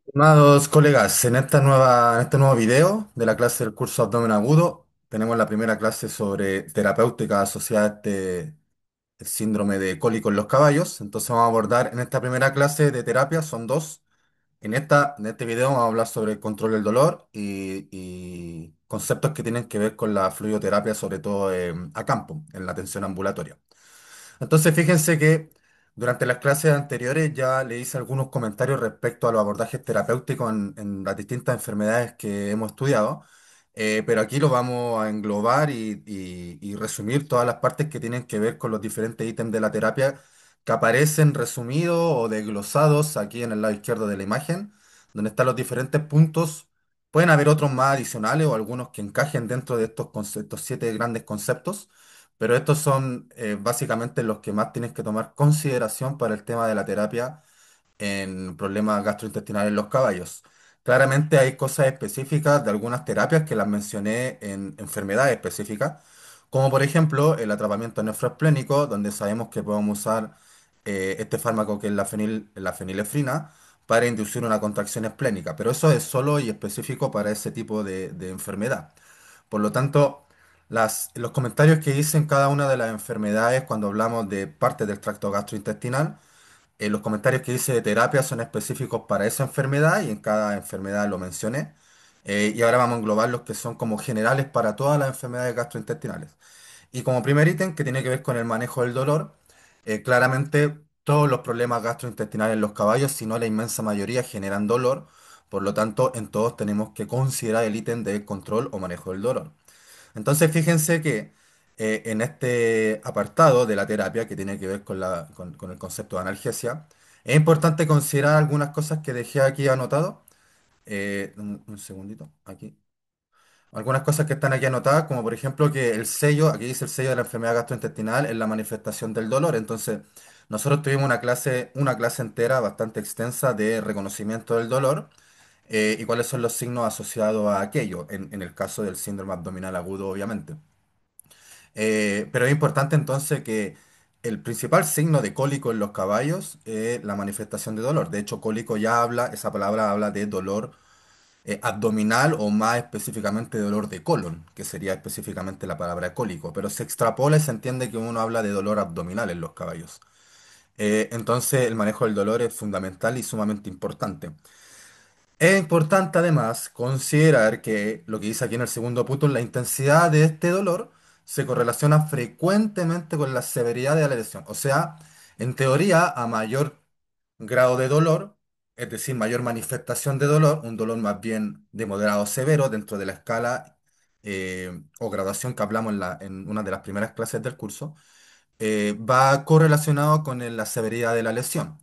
Estimados colegas, en este nuevo video de la clase del curso abdomen agudo, tenemos la primera clase sobre terapéutica asociada a el síndrome de cólico en los caballos. Entonces vamos a abordar en esta primera clase de terapia, son dos. En este video vamos a hablar sobre el control del dolor y conceptos que tienen que ver con la fluidoterapia, sobre todo a campo, en la atención ambulatoria. Entonces, fíjense que durante las clases anteriores ya le hice algunos comentarios respecto a los abordajes terapéuticos en las distintas enfermedades que hemos estudiado, pero aquí lo vamos a englobar y resumir todas las partes que tienen que ver con los diferentes ítems de la terapia que aparecen resumidos o desglosados aquí en el lado izquierdo de la imagen, donde están los diferentes puntos. Pueden haber otros más adicionales o algunos que encajen dentro de estos conceptos, siete grandes conceptos, pero estos son básicamente los que más tienes que tomar consideración para el tema de la terapia en problemas gastrointestinales en los caballos. Claramente hay cosas específicas de algunas terapias que las mencioné en enfermedades específicas, como por ejemplo el atrapamiento nefroesplénico, donde sabemos que podemos usar este fármaco que es la fenilefrina para inducir una contracción esplénica, pero eso es solo y específico para ese tipo de enfermedad. Por lo tanto, los comentarios que hice en cada una de las enfermedades cuando hablamos de partes del tracto gastrointestinal, los comentarios que hice de terapia son específicos para esa enfermedad y en cada enfermedad lo mencioné. Y ahora vamos a englobar los que son como generales para todas las enfermedades gastrointestinales. Y como primer ítem que tiene que ver con el manejo del dolor, claramente todos los problemas gastrointestinales en los caballos, si no la inmensa mayoría, generan dolor. Por lo tanto, en todos tenemos que considerar el ítem de control o manejo del dolor. Entonces, fíjense que en este apartado de la terapia, que tiene que ver con el concepto de analgesia, es importante considerar algunas cosas que dejé aquí anotado. Un segundito, aquí. Algunas cosas que están aquí anotadas, como por ejemplo que el sello, aquí dice el sello de la enfermedad gastrointestinal, es la manifestación del dolor. Entonces, nosotros tuvimos una clase entera bastante extensa de reconocimiento del dolor y cuáles son los signos asociados a aquello, en el caso del síndrome abdominal agudo, obviamente. Pero es importante entonces que el principal signo de cólico en los caballos es la manifestación de dolor. De hecho, cólico ya habla, esa palabra habla de dolor abdominal o más específicamente dolor de colon, que sería específicamente la palabra cólico. Pero se extrapola y se entiende que uno habla de dolor abdominal en los caballos. Entonces, el manejo del dolor es fundamental y sumamente importante. Es importante además considerar que lo que dice aquí en el segundo punto, la intensidad de este dolor se correlaciona frecuentemente con la severidad de la lesión. O sea, en teoría, a mayor grado de dolor, es decir, mayor manifestación de dolor, un dolor más bien de moderado a severo dentro de la escala o graduación que hablamos en una de las primeras clases del curso, va correlacionado con la severidad de la lesión.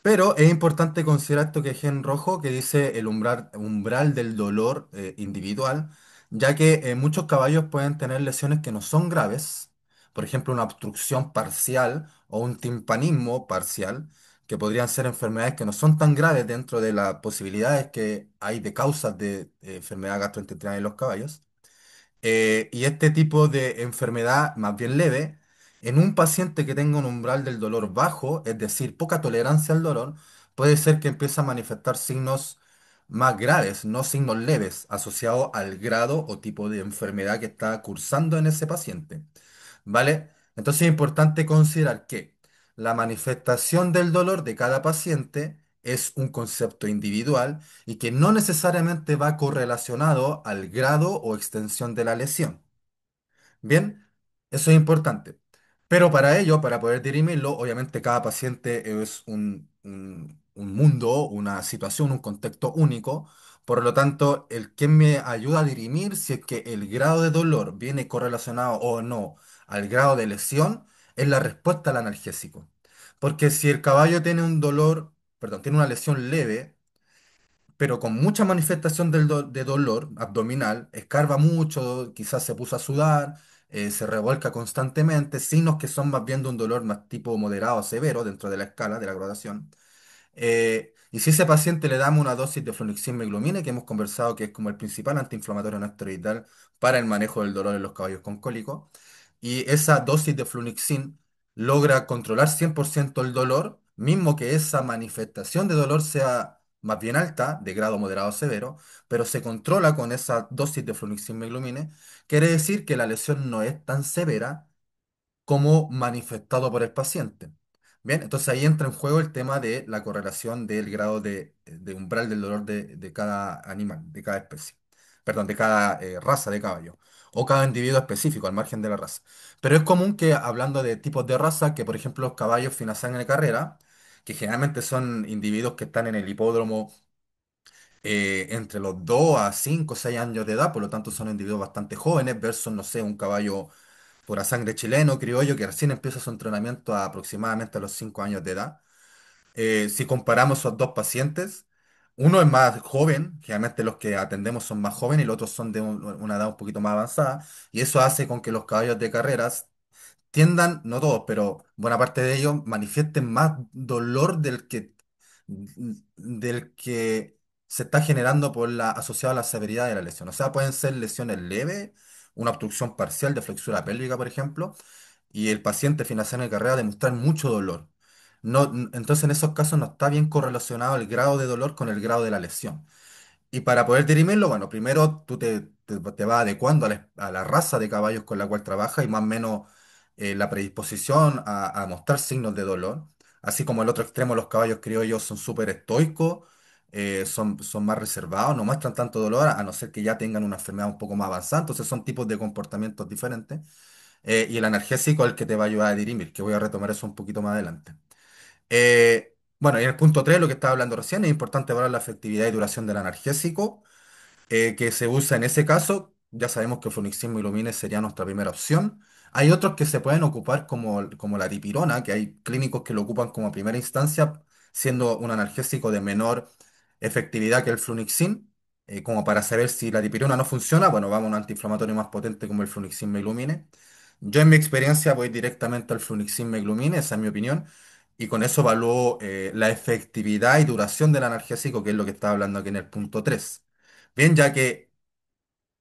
Pero es importante considerar esto que es en rojo, que dice el umbral del dolor individual, ya que muchos caballos pueden tener lesiones que no son graves, por ejemplo, una obstrucción parcial o un timpanismo parcial, que podrían ser enfermedades que no son tan graves dentro de las posibilidades que hay de causas de enfermedad gastrointestinal en los caballos. Y este tipo de enfermedad más bien leve, en un paciente que tenga un umbral del dolor bajo, es decir, poca tolerancia al dolor, puede ser que empiece a manifestar signos más graves, no signos leves, asociados al grado o tipo de enfermedad que está cursando en ese paciente. ¿Vale? Entonces es importante considerar que la manifestación del dolor de cada paciente es un concepto individual y que no necesariamente va correlacionado al grado o extensión de la lesión. Bien, eso es importante. Pero para ello, para poder dirimirlo, obviamente cada paciente es un mundo, una situación, un contexto único. Por lo tanto, el que me ayuda a dirimir si es que el grado de dolor viene correlacionado o no al grado de lesión es la respuesta al analgésico. Porque si el caballo tiene un dolor, perdón, tiene una lesión leve, pero con mucha manifestación de dolor abdominal, escarba mucho, quizás se puso a sudar, se revuelca constantemente, signos que son más bien de un dolor más tipo moderado o severo dentro de la escala de la graduación. Y si ese paciente le damos una dosis de fluniximab y glumine, que hemos conversado que es como el principal antiinflamatorio no esteroidal para el manejo del dolor en los caballos con cólico, y esa dosis de flunixin logra controlar 100% el dolor, mismo que esa manifestación de dolor sea más bien alta, de grado moderado severo, pero se controla con esa dosis de fluniximab y glumine, quiere decir que la lesión no es tan severa como manifestado por el paciente. Bien, entonces ahí entra en juego el tema de la correlación del grado de umbral del dolor de cada animal, de cada especie, perdón, de cada raza de caballo, o cada individuo específico al margen de la raza. Pero es común que, hablando de tipos de raza, que por ejemplo los caballos fina sangre de carrera, que generalmente son individuos que están en el hipódromo entre los 2 a 5 o 6 años de edad, por lo tanto son individuos bastante jóvenes, versus, no sé, un caballo pura sangre chileno, criollo, que recién empieza su entrenamiento aproximadamente a los 5 años de edad. Si comparamos esos dos pacientes, uno es más joven, generalmente los que atendemos son más jóvenes y los otros son de una edad un poquito más avanzada, y eso hace con que los caballos de carreras tiendan, no todos, pero buena parte de ellos manifiesten más dolor del que se está generando asociado a la severidad de la lesión. O sea, pueden ser lesiones leves, una obstrucción parcial de flexura pélvica, por ejemplo, y el paciente finalización de carrera demostrar mucho dolor. Entonces, en esos casos no está bien correlacionado el grado de dolor con el grado de la lesión. Y para poder dirimirlo, bueno, primero tú te vas adecuando a la raza de caballos con la cual trabajas y más o menos la predisposición a mostrar signos de dolor. Así como el otro extremo, los caballos criollos son súper estoicos, son más reservados, no muestran tanto dolor, a no ser que ya tengan una enfermedad un poco más avanzada. Entonces son tipos de comportamientos diferentes. Y el analgésico es el que te va a ayudar a dirimir, que voy a retomar eso un poquito más adelante. Bueno, y en el punto 3 lo que estaba hablando recién, es importante evaluar la efectividad y duración del analgésico que se usa en ese caso. Ya sabemos que fluniximab y Lumine sería nuestra primera opción. Hay otros que se pueden ocupar como la dipirona, que hay clínicos que lo ocupan como primera instancia, siendo un analgésico de menor efectividad que el flunixin. Como para saber si la dipirona no funciona, bueno, vamos a un antiinflamatorio más potente como el fluniximab y Lumine. Yo en mi experiencia voy directamente al fluniximab y Glumine, esa es mi opinión, y con eso evalúo la efectividad y duración del analgésico, que es lo que estaba hablando aquí en el punto 3. Bien, ya que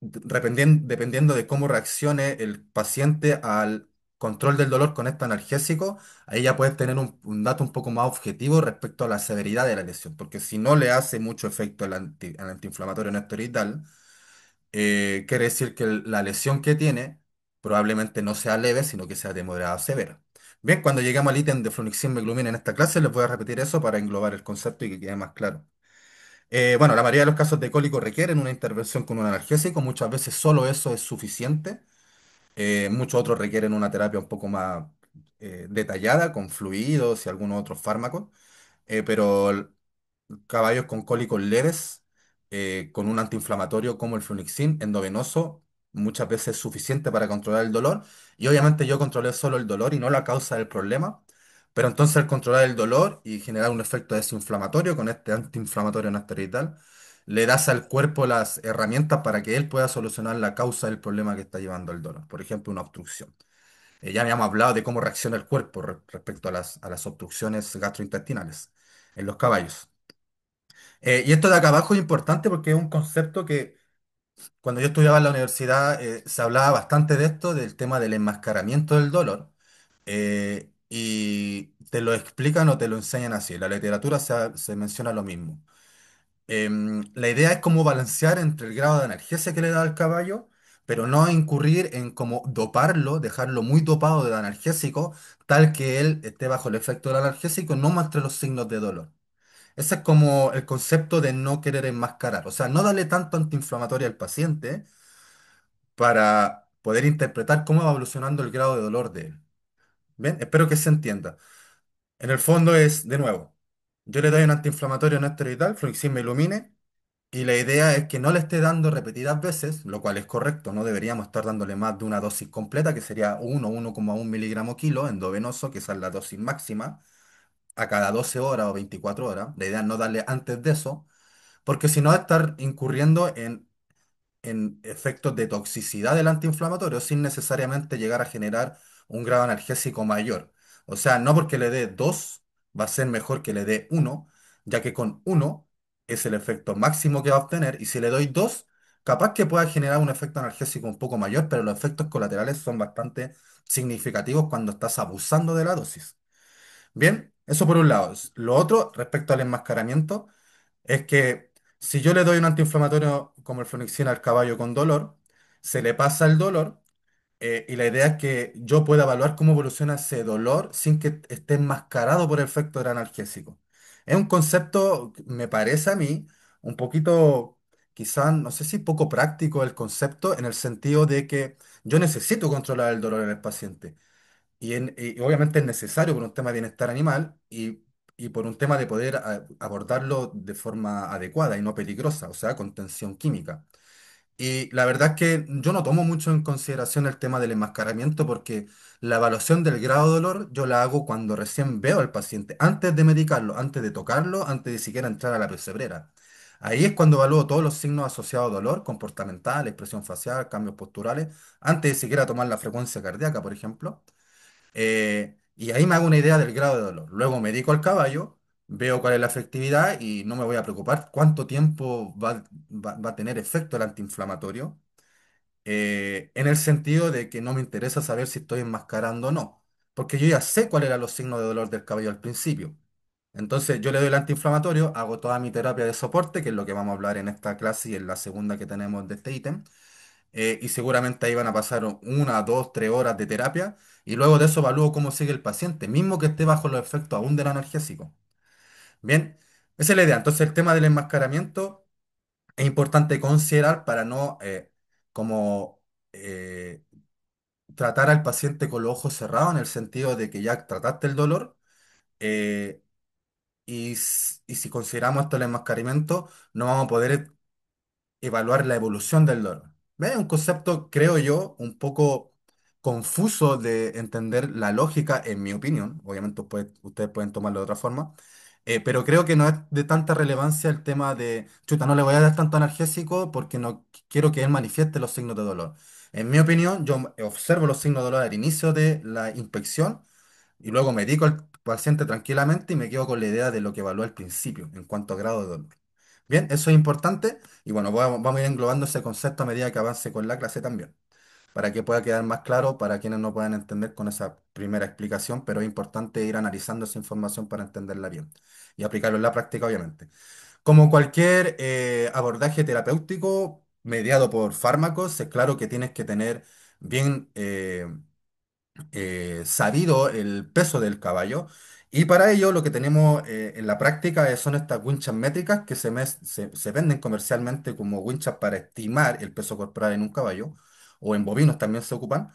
dependiendo de cómo reaccione el paciente al control del dolor con este analgésico, ahí ya puedes tener un dato un poco más objetivo respecto a la severidad de la lesión, porque si no le hace mucho efecto el antiinflamatorio no esteroidal, quiere decir que la lesión que tiene probablemente no sea leve, sino que sea de moderada a severa. Bien, cuando lleguemos al ítem de fluniximab y glumina en esta clase, les voy a repetir eso para englobar el concepto y que quede más claro. Bueno, la mayoría de los casos de cólico requieren una intervención con un analgésico, muchas veces solo eso es suficiente. Muchos otros requieren una terapia un poco más detallada, con fluidos y algunos otros fármacos, pero caballos con cólicos leves, con un antiinflamatorio como el flunixin endovenoso, muchas veces es suficiente para controlar el dolor. Y obviamente yo controlé solo el dolor y no la causa del problema. Pero entonces al controlar el dolor y generar un efecto desinflamatorio con este antiinflamatorio no esteroidal, le das al cuerpo las herramientas para que él pueda solucionar la causa del problema que está llevando el dolor. Por ejemplo, una obstrucción. Ya habíamos hablado de cómo reacciona el cuerpo respecto a las obstrucciones gastrointestinales en los caballos. Y esto de acá abajo es importante porque es un concepto que cuando yo estudiaba en la universidad se hablaba bastante de esto, del tema del enmascaramiento del dolor. Y te lo explican o te lo enseñan así. En la literatura se menciona lo mismo. La idea es cómo balancear entre el grado de analgesia que le da al caballo, pero no incurrir en cómo doparlo, dejarlo muy dopado de analgésico, tal que él esté bajo el efecto del analgésico, no muestre los signos de dolor. Ese es como el concepto de no querer enmascarar. O sea, no darle tanto antiinflamatorio al paciente para poder interpretar cómo va evolucionando el grado de dolor de él. ¿Bien? Espero que se entienda. En el fondo es, de nuevo, yo le doy un antiinflamatorio no esteroidal, fluoximab Ilumine, y la idea es que no le esté dando repetidas veces, lo cual es correcto, no deberíamos estar dándole más de una dosis completa, que sería 1,1 miligramo kilo endovenoso, que esa es la dosis máxima, a cada 12 horas o 24 horas. La idea es no darle antes de eso, porque si no, estar incurriendo en efectos de toxicidad del antiinflamatorio sin necesariamente llegar a generar un grado analgésico mayor. O sea, no porque le dé 2 va a ser mejor que le dé uno, ya que con uno es el efecto máximo que va a obtener, y si le doy 2 capaz que pueda generar un efecto analgésico un poco mayor, pero los efectos colaterales son bastante significativos cuando estás abusando de la dosis. Bien, eso por un lado. Lo otro, respecto al enmascaramiento. es que si yo le doy un antiinflamatorio como el flunixina al caballo con dolor, se le pasa el dolor y la idea es que yo pueda evaluar cómo evoluciona ese dolor sin que esté enmascarado por el efecto del analgésico. Es un concepto, me parece a mí, un poquito, quizás, no sé si poco práctico el concepto, en el sentido de que yo necesito controlar el dolor en el paciente. Y obviamente es necesario por un tema de bienestar animal y por un tema de poder abordarlo de forma adecuada y no peligrosa, o sea, con tensión química. Y la verdad es que yo no tomo mucho en consideración el tema del enmascaramiento porque la evaluación del grado de dolor yo la hago cuando recién veo al paciente, antes de medicarlo, antes de tocarlo, antes de siquiera entrar a la pesebrera. Ahí es cuando evalúo todos los signos asociados a dolor, comportamental, expresión facial, cambios posturales, antes de siquiera tomar la frecuencia cardíaca, por ejemplo. Y ahí me hago una idea del grado de dolor. Luego medico al caballo, veo cuál es la efectividad y no me voy a preocupar cuánto tiempo va a tener efecto el antiinflamatorio, en el sentido de que no me interesa saber si estoy enmascarando o no, porque yo ya sé cuáles eran los signos de dolor del caballo al principio. Entonces yo le doy el antiinflamatorio, hago toda mi terapia de soporte, que es lo que vamos a hablar en esta clase y en la segunda que tenemos de este ítem, y seguramente ahí van a pasar 1, 2, 3 horas de terapia y luego de eso evalúo cómo sigue el paciente, mismo que esté bajo los efectos aún del analgésico. Bien, esa es la idea. Entonces el tema del enmascaramiento es importante considerar para no como eh, tratar al paciente con los ojos cerrados en el sentido de que ya trataste el dolor eh, y si consideramos esto el enmascaramiento no vamos a poder evaluar la evolución del dolor. ¿Ves? Es un concepto, creo yo, un poco confuso de entender la lógica, en mi opinión. Obviamente ustedes pueden tomarlo de otra forma. Pero creo que no es de tanta relevancia el tema de, chuta, no le voy a dar tanto analgésico porque no quiero que él manifieste los signos de dolor. En mi opinión, yo observo los signos de dolor al inicio de la inspección y luego medico al paciente tranquilamente y me quedo con la idea de lo que evaluó al principio en cuanto a grado de dolor. Bien, eso es importante y bueno, vamos a ir englobando ese concepto a medida que avance con la clase también, para que pueda quedar más claro para quienes no puedan entender con esa primera explicación, pero es importante ir analizando esa información para entenderla bien y aplicarlo en la práctica, obviamente. Como cualquier abordaje terapéutico mediado por fármacos, es claro que tienes que tener bien sabido el peso del caballo. Y para ello lo que tenemos en la práctica son estas winchas métricas que se venden comercialmente como winchas para estimar el peso corporal en un caballo, o en bovinos también se ocupan.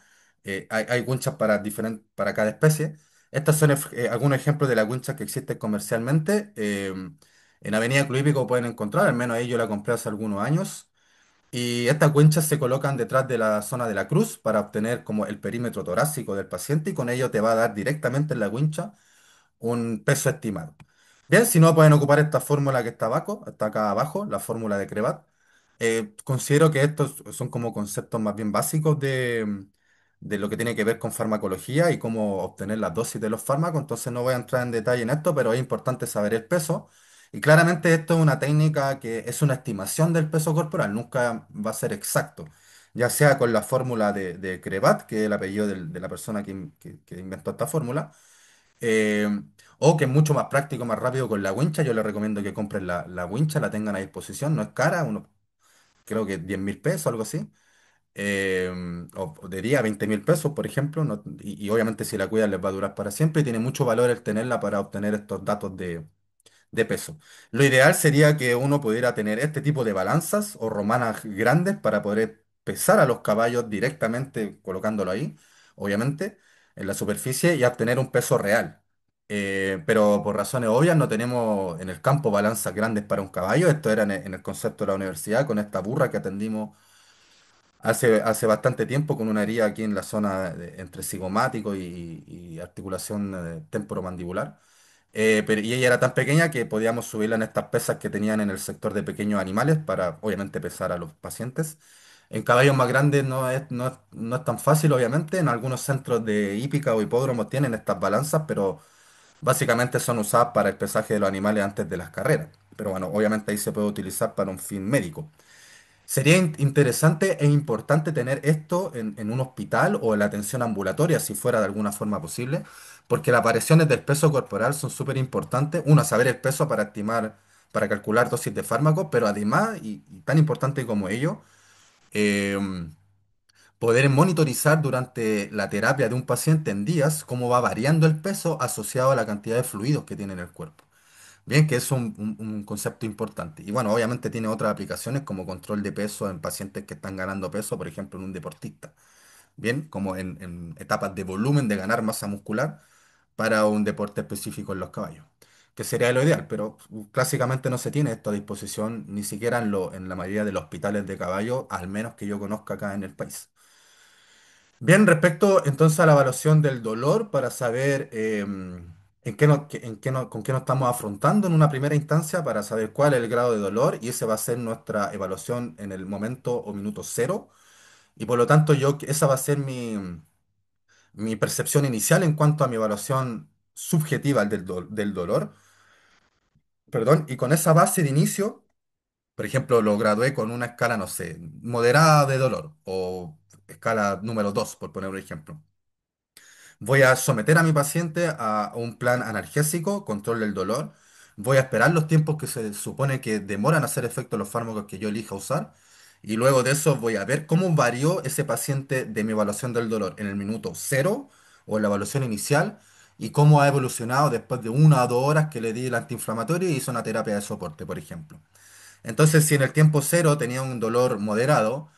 Hay winchas para cada especie. Estos son algunos ejemplos de las winchas que existen comercialmente. En Avenida Club Hípico pueden encontrar, al menos ahí yo la compré hace algunos años. Y estas winchas se colocan detrás de la zona de la cruz para obtener como el perímetro torácico del paciente y con ello te va a dar directamente en la wincha un peso estimado. Bien, si no pueden ocupar esta fórmula que está acá abajo, la fórmula de Crevat. Considero que estos son como conceptos más bien básicos de lo que tiene que ver con farmacología y cómo obtener las dosis de los fármacos, entonces no voy a entrar en detalle en esto, pero es importante saber el peso. Y claramente esto es una técnica que es una estimación del peso corporal, nunca va a ser exacto, ya sea con la fórmula de Crevat, que es el apellido de la persona que inventó esta fórmula, eh, o que es mucho más práctico, más rápido con la wincha. Yo les recomiendo que compren la wincha, la tengan a disposición, no es cara, creo que 10.000 pesos, algo así. eh, o de día 20.000 pesos, por ejemplo, y obviamente si la cuidan les va a durar para siempre y tiene mucho valor el tenerla para obtener estos datos de peso. Lo ideal sería que uno pudiera tener este tipo de balanzas o romanas grandes para poder pesar a los caballos directamente colocándolo ahí, obviamente, en la superficie y obtener un peso real. Pero por razones obvias no tenemos en el campo balanzas grandes para un caballo. Esto era en el concepto de la universidad con esta burra que atendimos hace bastante tiempo con una herida aquí en la zona entre cigomático y articulación temporomandibular. Y ella era tan pequeña que podíamos subirla en estas pesas que tenían en el sector de pequeños animales para, obviamente, pesar a los pacientes. En caballos más grandes no es tan fácil, obviamente. En algunos centros de hípica o hipódromos tienen estas balanzas, pero básicamente son usadas para el pesaje de los animales antes de las carreras. Pero bueno, obviamente ahí se puede utilizar para un fin médico. Sería interesante e importante tener esto en un hospital o en la atención ambulatoria, si fuera de alguna forma posible, porque las variaciones del peso corporal son súper importantes. Uno, saber el peso para estimar para calcular dosis de fármaco, pero además, y tan importante como ello, eh, poder monitorizar durante la terapia de un paciente en días cómo va variando el peso asociado a la cantidad de fluidos que tiene en el cuerpo. Bien, que es un concepto importante. Y bueno, obviamente tiene otras aplicaciones como control de peso en pacientes que están ganando peso, por ejemplo, en un deportista. Bien, como en etapas de volumen, de ganar masa muscular para un deporte específico en los caballos, que sería lo ideal, pero clásicamente no se tiene esto a disposición ni siquiera en la mayoría de los hospitales de caballo, al menos que yo conozca acá en el país. Bien, respecto entonces a la evaluación del dolor, para saber con qué nos estamos afrontando en una primera instancia, para saber cuál es el grado de dolor, y ese va a ser nuestra evaluación en el momento o minuto cero, y por lo tanto esa va a ser mi percepción inicial en cuanto a mi evaluación subjetiva del dolor, perdón, y con esa base de inicio, por ejemplo, lo gradué con una escala, no sé, moderada de dolor, o escala número 2 por poner un ejemplo. Voy a someter a mi paciente a un plan analgésico, control del dolor. Voy a esperar los tiempos que se supone que demoran a hacer efecto los fármacos que yo elija usar. Y luego de eso voy a ver cómo varió ese paciente de mi evaluación del dolor en el minuto cero o en la evaluación inicial y cómo ha evolucionado después de 1 a 2 horas que le di el antiinflamatorio y hizo una terapia de soporte, por ejemplo. Entonces, si en el tiempo cero tenía un dolor moderado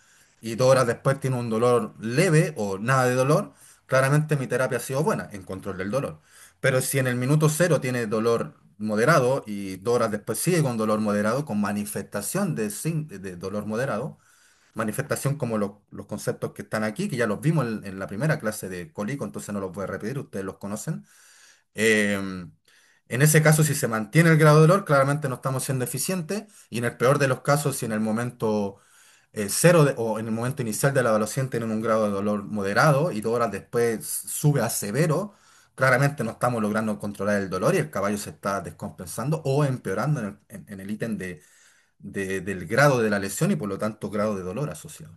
y 2 horas después tiene un dolor leve o nada de dolor, claramente mi terapia ha sido buena en control del dolor. Pero si en el minuto cero tiene dolor moderado y 2 horas después sigue con dolor moderado, con manifestación de dolor moderado, manifestación como los conceptos que están aquí, que ya los vimos en la primera clase de cólico, entonces no los voy a repetir, ustedes los conocen. En ese caso, si se mantiene el grado de dolor, claramente no estamos siendo eficientes. Y en el peor de los casos, si en el momento cero o en el momento inicial de la evaluación tienen un grado de dolor moderado y 2 horas después sube a severo, claramente no estamos logrando controlar el dolor y el caballo se está descompensando o empeorando en el ítem del grado de la lesión y por lo tanto grado de dolor asociado.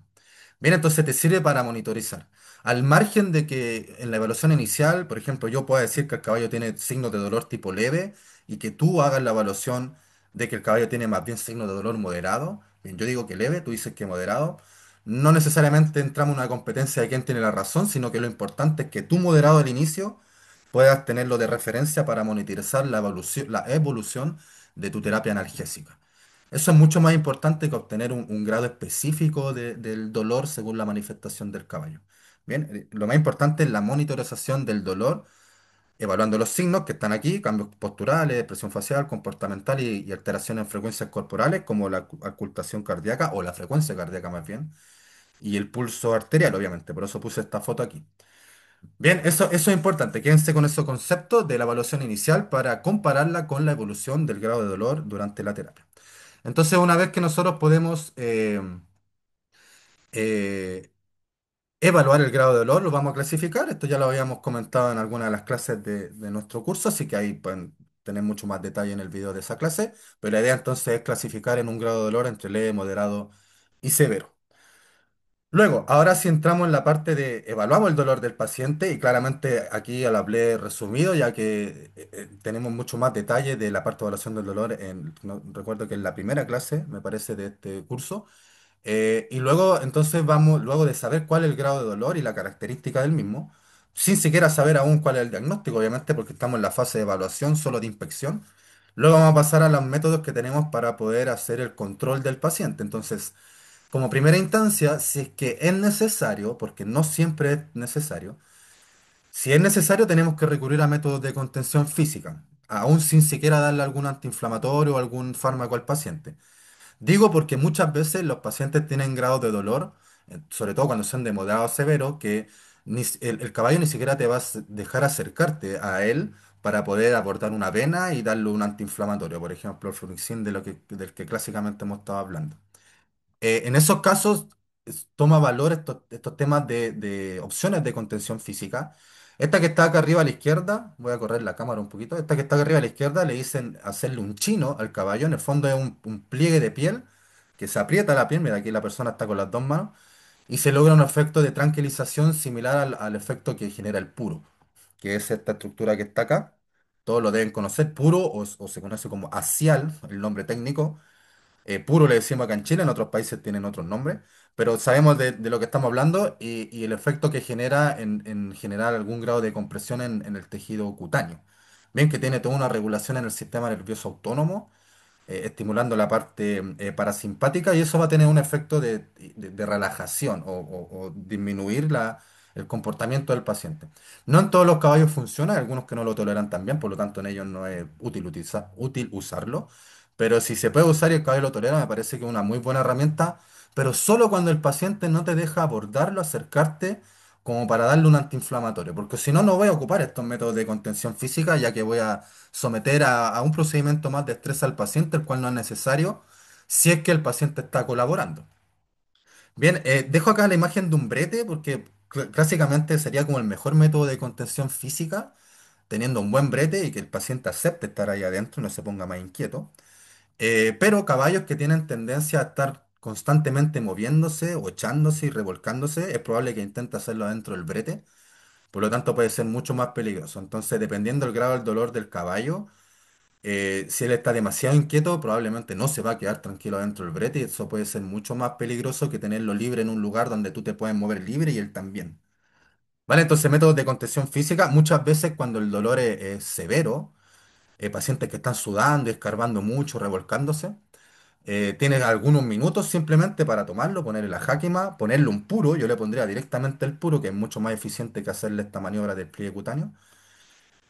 Bien, entonces te sirve para monitorizar. Al margen de que en la evaluación inicial, por ejemplo, yo pueda decir que el caballo tiene signos de dolor tipo leve y que tú hagas la evaluación de que el caballo tiene más bien signos de dolor moderado. Bien, yo digo que leve, tú dices que moderado. No necesariamente entramos en una competencia de quién tiene la razón, sino que lo importante es que tú moderado al inicio puedas tenerlo de referencia para monitorizar la evolución de tu terapia analgésica. Eso es mucho más importante que obtener un grado específico del dolor según la manifestación del caballo. Bien, lo más importante es la monitorización del dolor, evaluando los signos que están aquí, cambios posturales, presión facial, comportamental y alteraciones en frecuencias corporales, como la ocultación cardíaca o la frecuencia cardíaca más bien, y el pulso arterial, obviamente. Por eso puse esta foto aquí. Bien, eso es importante. Quédense con ese concepto de la evaluación inicial para compararla con la evolución del grado de dolor durante la terapia. Entonces, una vez que nosotros podemos eh, evaluar el grado de dolor, lo vamos a clasificar. Esto ya lo habíamos comentado en alguna de las clases de nuestro curso, así que ahí pueden tener mucho más detalle en el video de esa clase. Pero la idea entonces es clasificar en un grado de dolor entre leve, moderado y severo. Luego, ahora sí entramos en la parte de evaluamos el dolor del paciente y claramente aquí ya lo hablé resumido ya que tenemos mucho más detalle de la parte de evaluación del dolor recuerdo que en la primera clase, me parece, de este curso. Y luego, entonces vamos, luego de saber cuál es el grado de dolor y la característica del mismo, sin siquiera saber aún cuál es el diagnóstico, obviamente, porque estamos en la fase de evaluación, solo de inspección. Luego vamos a pasar a los métodos que tenemos para poder hacer el control del paciente. Entonces, como primera instancia, si es que es necesario, porque no siempre es necesario, si es necesario tenemos que recurrir a métodos de contención física, aún sin siquiera darle algún antiinflamatorio o algún fármaco al paciente. Digo porque muchas veces los pacientes tienen grados de dolor, sobre todo cuando son de moderado a severo, que el caballo ni siquiera te va a dejar acercarte a él para poder aportar una vena y darle un antiinflamatorio, por ejemplo, el fluoxetine del que clásicamente hemos estado hablando. En esos casos, toma valor estos temas de opciones de contención física. Esta que está acá arriba a la izquierda, voy a correr la cámara un poquito, esta que está acá arriba a la izquierda le dicen hacerle un chino al caballo, en el fondo es un pliegue de piel que se aprieta la piel, mira aquí la persona está con las dos manos, y se logra un efecto de tranquilización similar al efecto que genera el puro, que es esta estructura que está acá. todos lo deben conocer, puro o se conoce como Acial, el nombre técnico. Puro le decimos acá en Chile, en otros países tienen otros nombres, pero sabemos de lo que estamos hablando y el efecto que genera en generar algún grado de compresión en el tejido cutáneo. Bien, que tiene toda una regulación en el sistema nervioso autónomo, estimulando la parte parasimpática y eso va a tener un efecto de relajación o disminuir el comportamiento del paciente. No en todos los caballos funciona, hay algunos que no lo toleran tan bien, por lo tanto en ellos no es útil usarlo, pero si se puede usar y el caballo lo tolera, me parece que es una muy buena herramienta, pero solo cuando el paciente no te deja abordarlo, acercarte como para darle un antiinflamatorio, porque si no, no voy a ocupar estos métodos de contención física, ya que voy a someter a un procedimiento más de estrés al paciente, el cual no es necesario si es que el paciente está colaborando. Bien, dejo acá la imagen de un brete porque clásicamente sería como el mejor método de contención física, teniendo un buen brete y que el paciente acepte estar ahí adentro y no se ponga más inquieto. Pero caballos que tienen tendencia a estar constantemente moviéndose o echándose y revolcándose, es probable que intente hacerlo dentro del brete, por lo tanto puede ser mucho más peligroso. Entonces, dependiendo del grado del dolor del caballo, si él está demasiado inquieto, probablemente no se va a quedar tranquilo dentro del brete y eso puede ser mucho más peligroso que tenerlo libre en un lugar donde tú te puedes mover libre y él también. ¿Vale? Entonces, métodos de contención física, muchas veces cuando el dolor es severo, pacientes que están sudando, escarbando mucho, revolcándose, tienes algunos minutos simplemente para tomarlo, ponerle la jáquima, ponerle un puro, yo le pondría directamente el puro, que es mucho más eficiente que hacerle esta maniobra del pliegue cutáneo.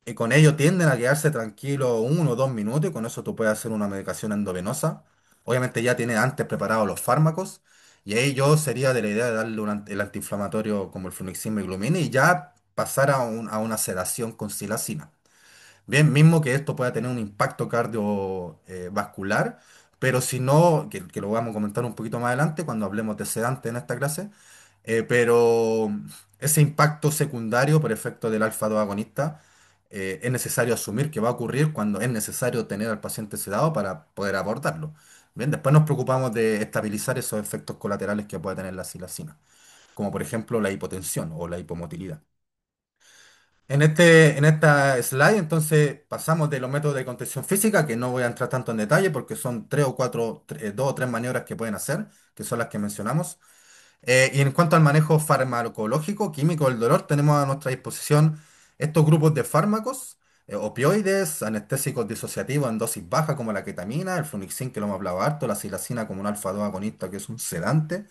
Y con ello tienden a quedarse tranquilos 1 o 2 minutos y con eso tú puedes hacer una medicación endovenosa. Obviamente ya tienes antes preparados los fármacos y ahí yo sería de la idea de darle el antiinflamatorio como el fluniximab y glumine y ya pasar a una sedación con silacina. Bien, mismo que esto pueda tener un impacto cardiovascular, pero si no, que lo vamos a comentar un poquito más adelante cuando hablemos de sedante en esta clase, pero ese impacto secundario por efecto del alfa-2 agonista es necesario asumir que va a ocurrir cuando es necesario tener al paciente sedado para poder abordarlo. Bien, después nos preocupamos de estabilizar esos efectos colaterales que puede tener la silacina, como por ejemplo la hipotensión o la hipomotilidad. En esta slide, entonces, pasamos de los métodos de contención física, que no voy a entrar tanto en detalle porque son tres o cuatro, dos o tres maniobras que pueden hacer, que son las que mencionamos. Y en cuanto al manejo farmacológico, químico del dolor, tenemos a nuestra disposición estos grupos de fármacos, opioides, anestésicos disociativos en dosis baja como la ketamina, el flunixin que lo hemos hablado harto, la silacina como un alfa-2 agonista que es un sedante.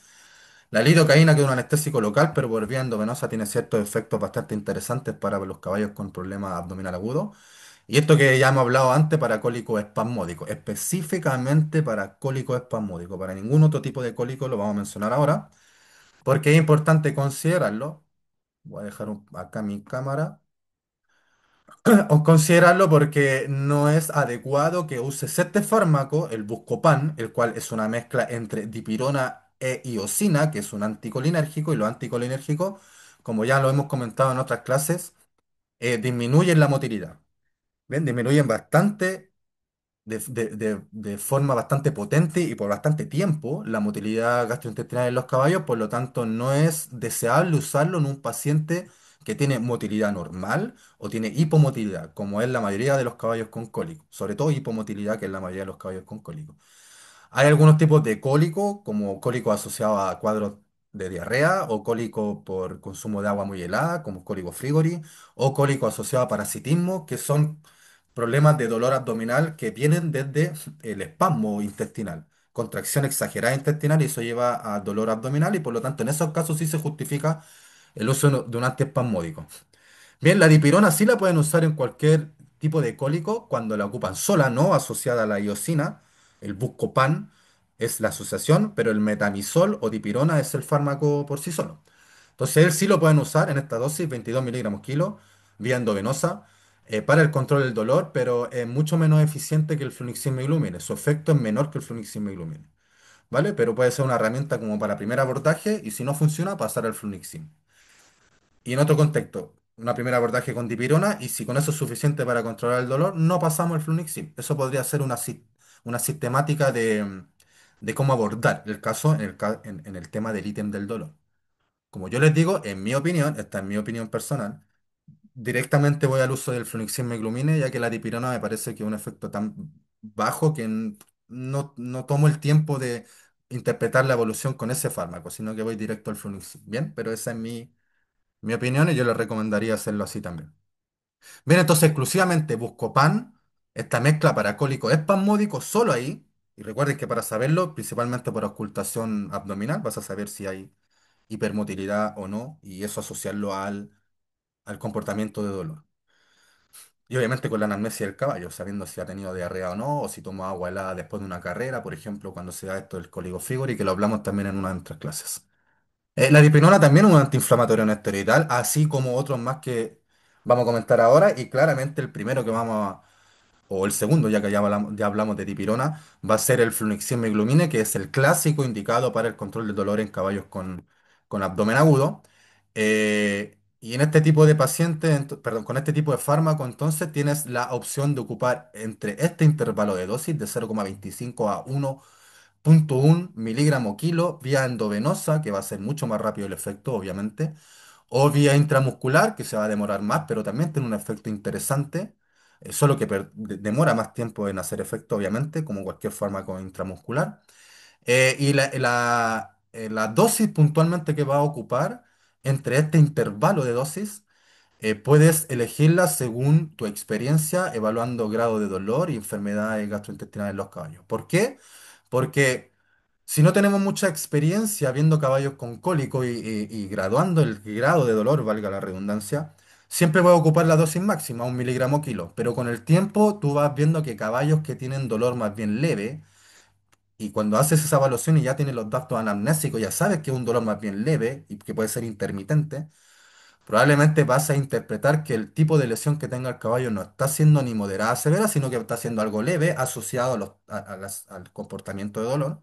La lidocaína, que es un anestésico local, pero por vía endovenosa tiene ciertos efectos bastante interesantes para los caballos con problemas abdominal agudos. Y esto que ya hemos hablado antes para cólico espasmódico, específicamente para cólico espasmódico. Para ningún otro tipo de cólico lo vamos a mencionar ahora, porque es importante considerarlo. Voy a dejar acá mi cámara. O considerarlo porque no es adecuado que uses este fármaco, el Buscopan, el cual es una mezcla entre dipirona e iosina, que es un anticolinérgico, y los anticolinérgicos, como ya lo hemos comentado en otras clases, disminuyen la motilidad. ¿Ven? Disminuyen bastante de forma bastante potente y por bastante tiempo la motilidad gastrointestinal en los caballos, por lo tanto no es deseable usarlo en un paciente que tiene motilidad normal o tiene hipomotilidad, como es la mayoría de los caballos con cólico, sobre todo hipomotilidad, que es la mayoría de los caballos con cólico. Hay algunos tipos de cólico, como cólico asociado a cuadros de diarrea, o cólico por consumo de agua muy helada, como cólico frigori, o cólico asociado a parasitismo, que son problemas de dolor abdominal que vienen desde el espasmo intestinal, contracción exagerada intestinal, y eso lleva a dolor abdominal, y por lo tanto en esos casos sí se justifica el uso de un antiespasmódico. Bien, la dipirona sí la pueden usar en cualquier tipo de cólico cuando la ocupan sola, no asociada a la iosina. El Buscopan es la asociación, pero el metamizol o dipirona es el fármaco por sí solo. Entonces, él sí lo pueden usar en esta dosis, 22 miligramos kilo, vía endovenosa, para el control del dolor, pero es mucho menos eficiente que el fluniximab y glumine. Su efecto es menor que el fluniximab y glumine, ¿vale? Pero puede ser una herramienta como para primer abordaje y si no funciona, pasar al fluniximab. Y en otro contexto, una primera abordaje con dipirona y si con eso es suficiente para controlar el dolor, no pasamos al flunixin. Eso podría ser una sistemática de cómo abordar el caso en el tema del ítem del dolor. Como yo les digo, en mi opinión, esta es mi opinión personal, directamente voy al uso del fluniximab y glumine, ya que la dipirona me parece que es un efecto tan bajo que no tomo el tiempo de interpretar la evolución con ese fármaco, sino que voy directo al fluniximab. Bien, pero esa es mi opinión y yo le recomendaría hacerlo así también. Bien, entonces exclusivamente Buscopan, esta mezcla para cólico espasmódico, solo ahí. Y recuerden que para saberlo, principalmente por auscultación abdominal, vas a saber si hay hipermotilidad o no, y eso asociarlo al comportamiento de dolor. Y obviamente con la anamnesia del caballo, sabiendo si ha tenido diarrea o no, o si toma agua helada después de una carrera, por ejemplo, cuando se da esto del cólico y que lo hablamos también en una de nuestras clases. La dipinona también es un antiinflamatorio no esteroidal, así como otros más que vamos a comentar ahora, y claramente el primero que o el segundo, ya que ya hablamos de dipirona, va a ser el fluniximab y glumine, que es el clásico indicado para el control del dolor en caballos con abdomen agudo. Y en este tipo de pacientes, perdón, con este tipo de fármaco, entonces tienes la opción de ocupar entre este intervalo de dosis de 0,25 a 1,1 miligramo kilo vía endovenosa, que va a ser mucho más rápido el efecto, obviamente, o vía intramuscular, que se va a demorar más, pero también tiene un efecto interesante, solo que demora más tiempo en hacer efecto, obviamente, como cualquier fármaco intramuscular. La dosis puntualmente que va a ocupar entre este intervalo de dosis, puedes elegirla según tu experiencia, evaluando grado de dolor y enfermedades gastrointestinales en los caballos. ¿Por qué? Porque si no tenemos mucha experiencia viendo caballos con cólico y graduando el grado de dolor, valga la redundancia, siempre voy a ocupar la dosis máxima, 1 miligramo kilo. Pero con el tiempo tú vas viendo que caballos que tienen dolor más bien leve, y cuando haces esa evaluación y ya tienes los datos anamnésicos, ya sabes que es un dolor más bien leve y que puede ser intermitente, probablemente vas a interpretar que el tipo de lesión que tenga el caballo no está siendo ni moderada severa, sino que está siendo algo leve asociado al comportamiento de dolor.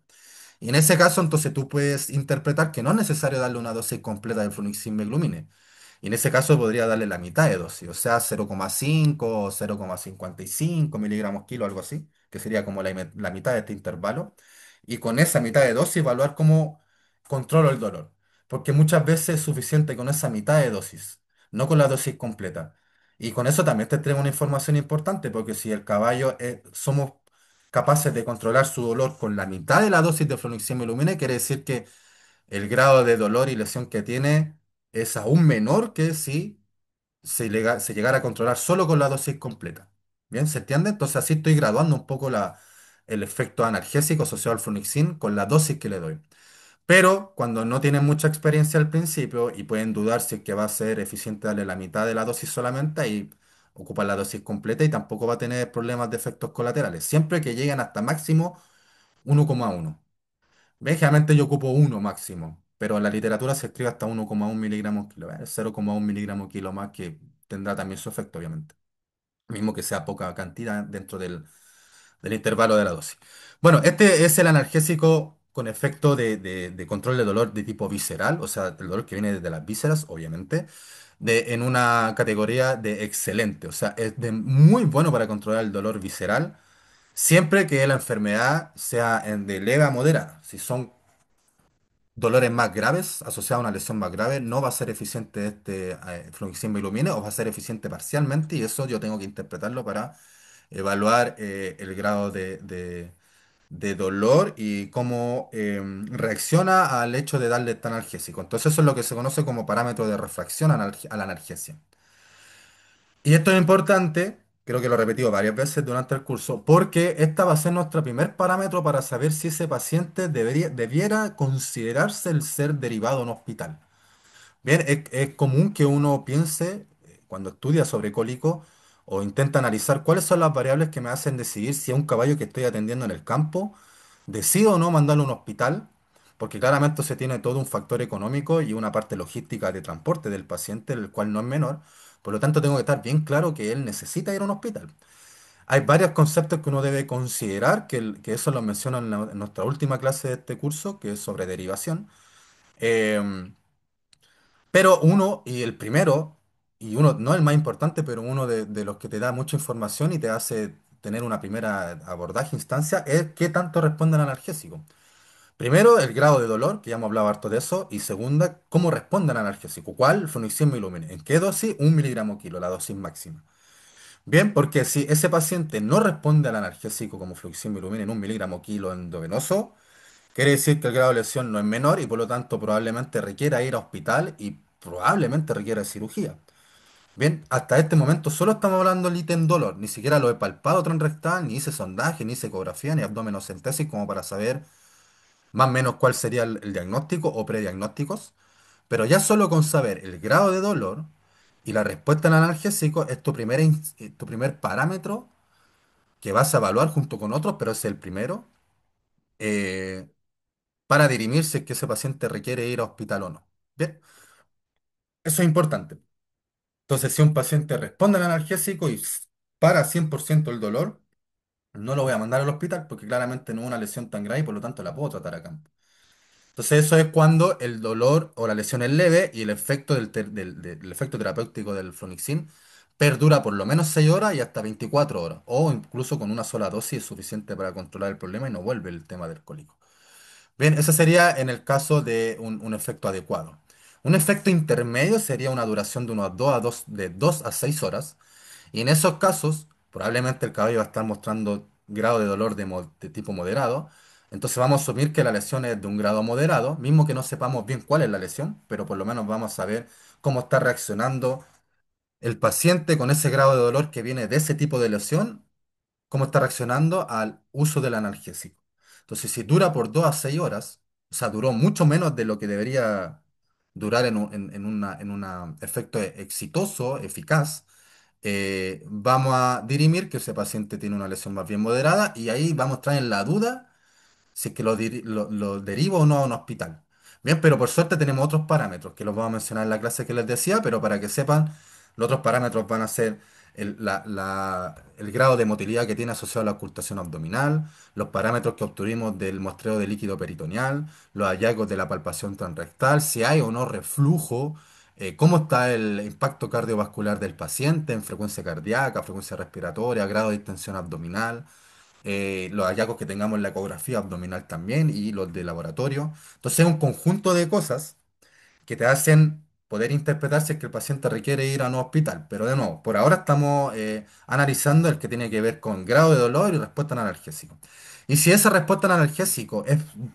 Y en ese caso, entonces tú puedes interpretar que no es necesario darle una dosis completa de fluniximab glumine. Y en ese caso podría darle la mitad de dosis, o sea, 0,5 o 0,55 miligramos kilo, algo así, que sería como la mitad de este intervalo. Y con esa mitad de dosis evaluar cómo controlo el dolor. Porque muchas veces es suficiente con esa mitad de dosis, no con la dosis completa. Y con eso también te tenemos una información importante, porque si el caballo somos capaces de controlar su dolor con la mitad de la dosis de fluniximab ilumine, quiere decir que el grado de dolor y lesión que tiene es aún menor que si se llegara a controlar solo con la dosis completa. ¿Bien? ¿Se entiende? Entonces así estoy graduando un poco el efecto analgésico asociado al flunixin con la dosis que le doy. Pero cuando no tienen mucha experiencia al principio y pueden dudar si es que va a ser eficiente darle la mitad de la dosis solamente, y ocupa la dosis completa y tampoco va a tener problemas de efectos colaterales, siempre que lleguen hasta máximo 1,1. ¿Ves? Generalmente yo ocupo uno máximo, pero en la literatura se escribe hasta 1,1 miligramos kilo, ¿ves? 0,1 miligramo kilo más que tendrá también su efecto, obviamente. Mismo que sea poca cantidad dentro del intervalo de la dosis. Bueno, este es el analgésico con efecto de control de dolor de tipo visceral, o sea, el dolor que viene desde las vísceras, obviamente, en una categoría de excelente, o sea, es muy bueno para controlar el dolor visceral, siempre que la enfermedad sea de leve a moderada. Si son dolores más graves asociados a una lesión más grave, no va a ser eficiente este fluoxetina ilumine, o va a ser eficiente parcialmente, y eso yo tengo que interpretarlo para evaluar el grado de dolor y cómo reacciona al hecho de darle este analgésico. Entonces eso es lo que se conoce como parámetro de refracción a la analgesia. Y esto es importante, creo que lo he repetido varias veces durante el curso, porque esta va a ser nuestro primer parámetro para saber si ese paciente debiera considerarse el ser derivado a un hospital. Bien, es común que uno piense, cuando estudia sobre cólico, o intenta analizar cuáles son las variables que me hacen decidir si a un caballo que estoy atendiendo en el campo decido o no mandarlo a un hospital, porque claramente se tiene todo un factor económico y una parte logística de transporte del paciente, el cual no es menor. Por lo tanto, tengo que estar bien claro que él necesita ir a un hospital. Hay varios conceptos que uno debe considerar, que eso lo menciona en nuestra última clase de este curso, que es sobre derivación. Em, pero uno, y el primero, y uno no el más importante, pero uno de los que te da mucha información y te hace tener una primera abordaje instancia, es qué tanto responde al analgésico. Primero, el grado de dolor, que ya hemos hablado harto de eso. Y segunda, cómo responde al analgésico. ¿Cuál? Flunixin Ilumine. ¿En qué dosis? 1 mg/kg, la dosis máxima. Bien, porque si ese paciente no responde al analgésico como Flunixin Ilumine en 1 mg/kg endovenoso, quiere decir que el grado de lesión no es menor y por lo tanto probablemente requiera ir a hospital y probablemente requiera cirugía. Bien, hasta este momento solo estamos hablando del ítem dolor, ni siquiera lo he palpado transrectal, ni hice sondaje, ni hice ecografía, ni abdominocentesis como para saber más o menos cuál sería el diagnóstico o prediagnósticos. Pero ya solo con saber el grado de dolor y la respuesta al analgésico es tu primer parámetro que vas a evaluar junto con otros, pero es el primero, eh, para dirimir si es que ese paciente requiere ir a hospital o no. Bien, eso es importante. Entonces, si un paciente responde al analgésico y para 100% el dolor, no lo voy a mandar al hospital porque claramente no es una lesión tan grave y por lo tanto la puedo tratar acá. Entonces, eso es cuando el dolor o la lesión es leve y el efecto del efecto terapéutico del Flonixin perdura por lo menos 6 horas y hasta 24 horas, o incluso con una sola dosis es suficiente para controlar el problema y no vuelve el tema del cólico. Bien, ese sería en el caso de un efecto adecuado. Un efecto intermedio sería una duración de unos 2 a 6 horas. Y en esos casos, probablemente el caballo va a estar mostrando grado de dolor de tipo moderado. Entonces vamos a asumir que la lesión es de un grado moderado, mismo que no sepamos bien cuál es la lesión, pero por lo menos vamos a saber cómo está reaccionando el paciente con ese grado de dolor que viene de ese tipo de lesión, cómo está reaccionando al uso del analgésico. Entonces, si dura por 2 a 6 horas, o sea, duró mucho menos de lo que debería durar en un efecto exitoso, eficaz, vamos a dirimir que ese paciente tiene una lesión más bien moderada y ahí vamos a traer en la duda si es que lo derivo o no a un hospital. Bien, pero por suerte tenemos otros parámetros que los vamos a mencionar en la clase que les decía, pero para que sepan, los otros parámetros van a ser el grado de motilidad que tiene asociado a la ocultación abdominal, los parámetros que obtuvimos del muestreo de líquido peritoneal, los hallazgos de la palpación transrectal, si hay o no reflujo, cómo está el impacto cardiovascular del paciente en frecuencia cardíaca, frecuencia respiratoria, grado de distensión abdominal, los hallazgos que tengamos en la ecografía abdominal también y los de laboratorio. Entonces es un conjunto de cosas que te hacen poder interpretar si es que el paciente requiere ir a un hospital. Pero de nuevo, por ahora estamos analizando el que tiene que ver con grado de dolor y respuesta al analgésico. Y si esa respuesta al analgésico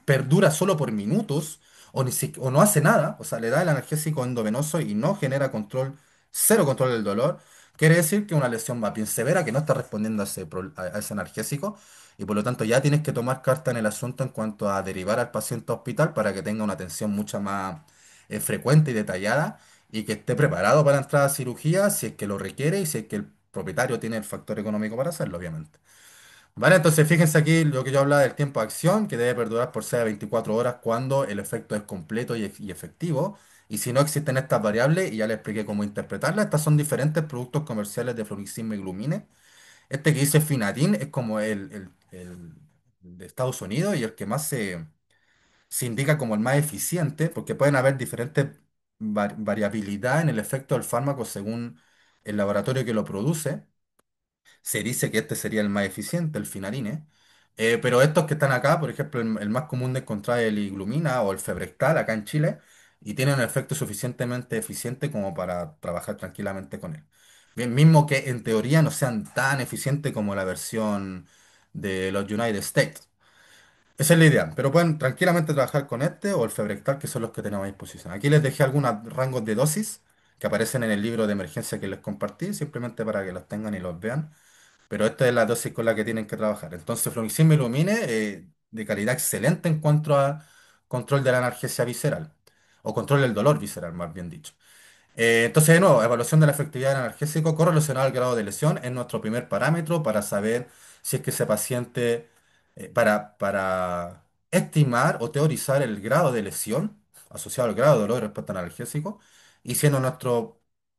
perdura solo por minutos o no hace nada, o sea, le da el analgésico endovenoso y no genera control, cero control del dolor, quiere decir que una lesión más bien severa que no está respondiendo a ese analgésico y por lo tanto ya tienes que tomar carta en el asunto en cuanto a derivar al paciente a hospital para que tenga una atención mucho más frecuente y detallada y que esté preparado para entrar a cirugía si es que lo requiere y si es que el propietario tiene el factor económico para hacerlo, obviamente. Vale, entonces fíjense aquí lo que yo hablaba del tiempo de acción, que debe perdurar por 6 a 24 horas cuando el efecto es completo y efectivo. Y si no existen estas variables, y ya les expliqué cómo interpretarlas, estas son diferentes productos comerciales de fluoxisina y glumine. Este que dice Finatin es como el de Estados Unidos y el que más se indica como el más eficiente, porque pueden haber diferentes variabilidad en el efecto del fármaco según el laboratorio que lo produce. Se dice que este sería el más eficiente, el Finarine. Pero estos que están acá, por ejemplo, el más común de encontrar es el Iglumina o el Febrextal acá en Chile, y tienen un efecto suficientemente eficiente como para trabajar tranquilamente con él. Bien, mismo que en teoría no sean tan eficientes como la versión de los United States. Esa es la idea, pero pueden tranquilamente trabajar con este o el Febrextal, que son los que tenemos a disposición. Aquí les dejé algunos rangos de dosis que aparecen en el libro de emergencia que les compartí, simplemente para que los tengan y los vean. Pero esta es la dosis con la que tienen que trabajar. Entonces, Flumixin Ilumine, de calidad excelente en cuanto a control de la analgesia visceral, o control del dolor visceral, más bien dicho. Entonces, de nuevo, evaluación de la efectividad del analgésico correlacionada al grado de lesión es nuestro primer parámetro para saber si es que ese paciente, para estimar o teorizar el grado de lesión asociado al grado de dolor respecto al analgésico, y siendo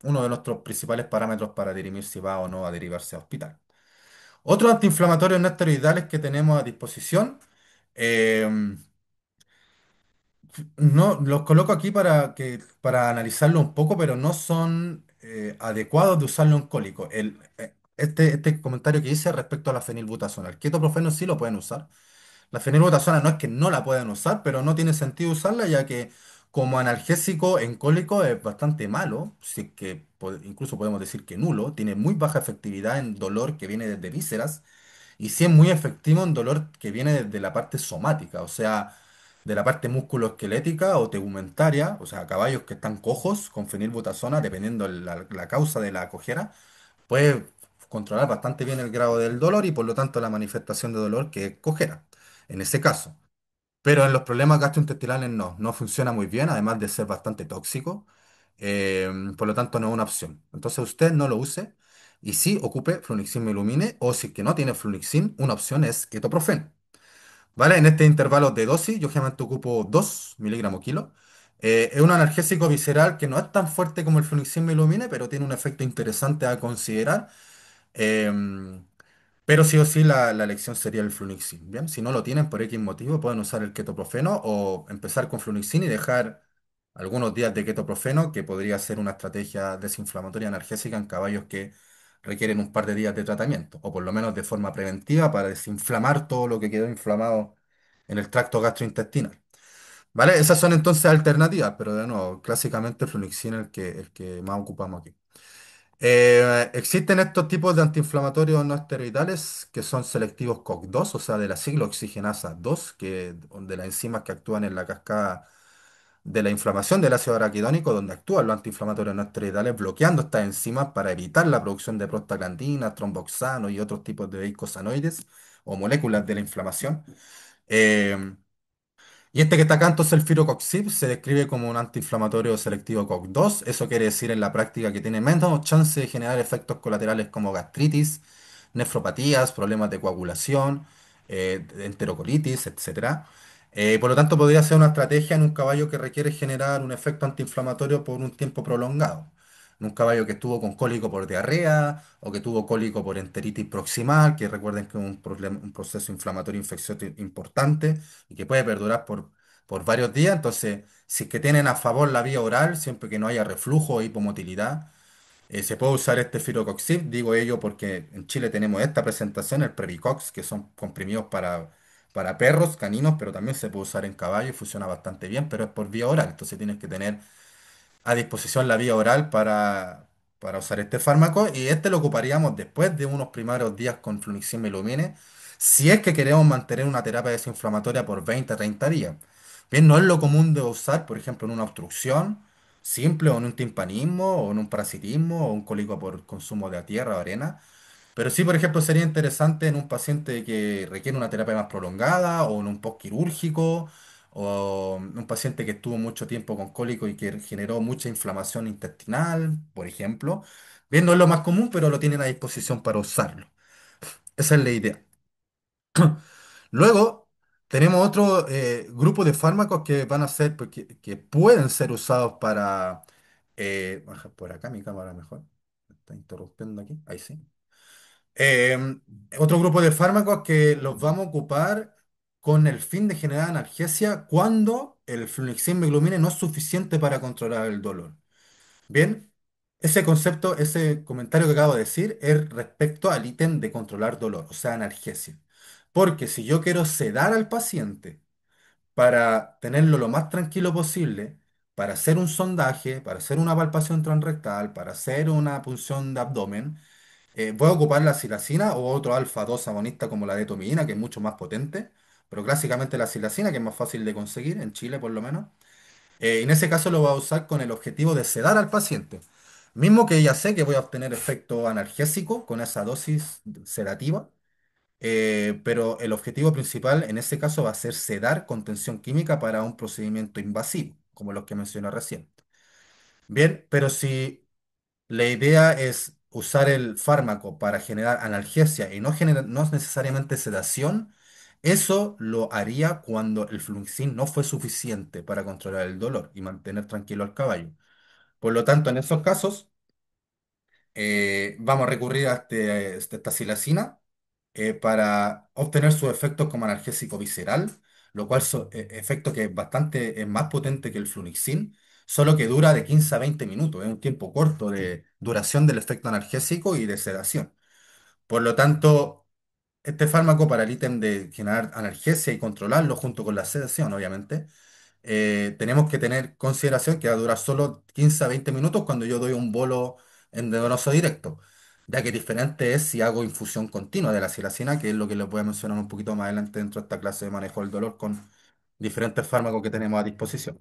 uno de nuestros principales parámetros para dirimir si va o no a derivarse a hospital. Otros antiinflamatorios no esteroidales que tenemos a disposición, eh, no, los coloco aquí para analizarlo un poco, pero no son adecuados de usarlo en cólico. Este comentario que hice respecto a la fenilbutazona. El ketoprofeno sí lo pueden usar. La fenilbutazona no es que no la puedan usar, pero no tiene sentido usarla ya que como analgésico en cólico es bastante malo, si es que incluso podemos decir que nulo, tiene muy baja efectividad en dolor que viene desde vísceras y sí es muy efectivo en dolor que viene desde la parte somática, o sea, de la parte musculoesquelética o tegumentaria, o sea, caballos que están cojos con fenilbutazona, dependiendo la causa de la cojera, puede controlar bastante bien el grado del dolor y por lo tanto la manifestación de dolor que es cojera, en ese caso. Pero en los problemas gastrointestinales no, no funciona muy bien, además de ser bastante tóxico. Por lo tanto, no es una opción. Entonces usted no lo use y sí ocupe Flunixin Melumine o si es que no tiene Flunixin, una opción es ketoprofeno. ¿Vale? En este intervalo de dosis, yo generalmente ocupo 2 miligramos kilo. Es un analgésico visceral que no es tan fuerte como el Flunixin Melumine, pero tiene un efecto interesante a considerar. Em, pero sí o sí la elección sería el Flunixin. Bien, si no lo tienen por X motivo, pueden usar el ketoprofeno o empezar con Flunixin y dejar algunos días de ketoprofeno, que podría ser una estrategia desinflamatoria analgésica en caballos que requieren un par de días de tratamiento, o por lo menos de forma preventiva para desinflamar todo lo que quedó inflamado en el tracto gastrointestinal. ¿Vale? Esas son entonces alternativas, pero de nuevo, clásicamente el Flunixin es el que más ocupamos aquí. Existen estos tipos de antiinflamatorios no esteroidales que son selectivos COX-2, o sea, de la ciclooxigenasa 2, de las enzimas que actúan en la cascada de la inflamación del ácido araquidónico, donde actúan los antiinflamatorios no esteroidales, bloqueando estas enzimas para evitar la producción de prostaglandinas, tromboxano y otros tipos de eicosanoides o moléculas de la inflamación. Eh, y este que está acá, entonces el firocoxib, se describe como un antiinflamatorio selectivo COX-2. Eso quiere decir en la práctica que tiene menos chance de generar efectos colaterales como gastritis, nefropatías, problemas de coagulación, enterocolitis, etcétera. Por lo tanto, podría ser una estrategia en un caballo que requiere generar un efecto antiinflamatorio por un tiempo prolongado. En un caballo que estuvo con cólico por diarrea o que tuvo cólico por enteritis proximal, que recuerden que es un proceso inflamatorio infeccioso importante y que puede perdurar por varios días. Entonces, si es que tienen a favor la vía oral, siempre que no haya reflujo o hipomotilidad, se puede usar este Firocoxib. Digo ello porque en Chile tenemos esta presentación, el Previcox, que son comprimidos para perros, caninos, pero también se puede usar en caballo y funciona bastante bien, pero es por vía oral. Entonces tienes que tener a disposición la vía oral para usar este fármaco y este lo ocuparíamos después de unos primeros días con fluniximab y Lumine, si es que queremos mantener una terapia desinflamatoria por 20 a 30 días. Bien, no es lo común de usar, por ejemplo, en una obstrucción simple o en un timpanismo o en un parasitismo o un cólico por consumo de tierra o arena. Pero sí, por ejemplo, sería interesante en un paciente que requiere una terapia más prolongada o en un postquirúrgico o un paciente que estuvo mucho tiempo con cólico y que generó mucha inflamación intestinal, por ejemplo. Bien, no es lo más común, pero lo tienen a disposición para usarlo. Esa es la idea. Luego, tenemos otro grupo de fármacos que van a ser, que pueden ser usados para... baja por acá mi cámara mejor. Me está interrumpiendo aquí. Ahí sí. Otro grupo de fármacos que los vamos a ocupar con el fin de generar analgesia cuando el flunixin glumine no es suficiente para controlar el dolor. Bien, ese concepto, ese comentario que acabo de decir es respecto al ítem de controlar dolor, o sea, analgesia. Porque si yo quiero sedar al paciente para tenerlo lo más tranquilo posible, para hacer un sondaje, para hacer una palpación transrectal, para hacer una punción de abdomen, voy a ocupar la silacina o otro alfa 2 agonista como la detomidina, que es mucho más potente, pero clásicamente la silacina, que es más fácil de conseguir, en Chile por lo menos. En ese caso lo voy a usar con el objetivo de sedar al paciente. Mismo que ya sé que voy a obtener efecto analgésico con esa dosis sedativa, pero el objetivo principal en ese caso va a ser sedar con tensión química para un procedimiento invasivo, como los que mencioné recién. Bien, pero si la idea es usar el fármaco para generar analgesia y no necesariamente sedación. Eso lo haría cuando el Flunixin no fue suficiente para controlar el dolor y mantener tranquilo al caballo. Por lo tanto, en esos casos, vamos a recurrir a esta silacina para obtener sus efectos como analgésico visceral, lo cual son efecto que es más potente que el Flunixin, solo que dura de 15 a 20 minutos, es un tiempo corto de duración del efecto analgésico y de sedación. Por lo tanto, Este fármaco para el ítem de generar analgesia y controlarlo junto con la sedación, obviamente, tenemos que tener consideración que va a durar solo 15 a 20 minutos cuando yo doy un bolo endovenoso directo, ya que diferente es si hago infusión continua de la silacina, que es lo que les voy a mencionar un poquito más adelante dentro de esta clase de manejo del dolor con diferentes fármacos que tenemos a disposición.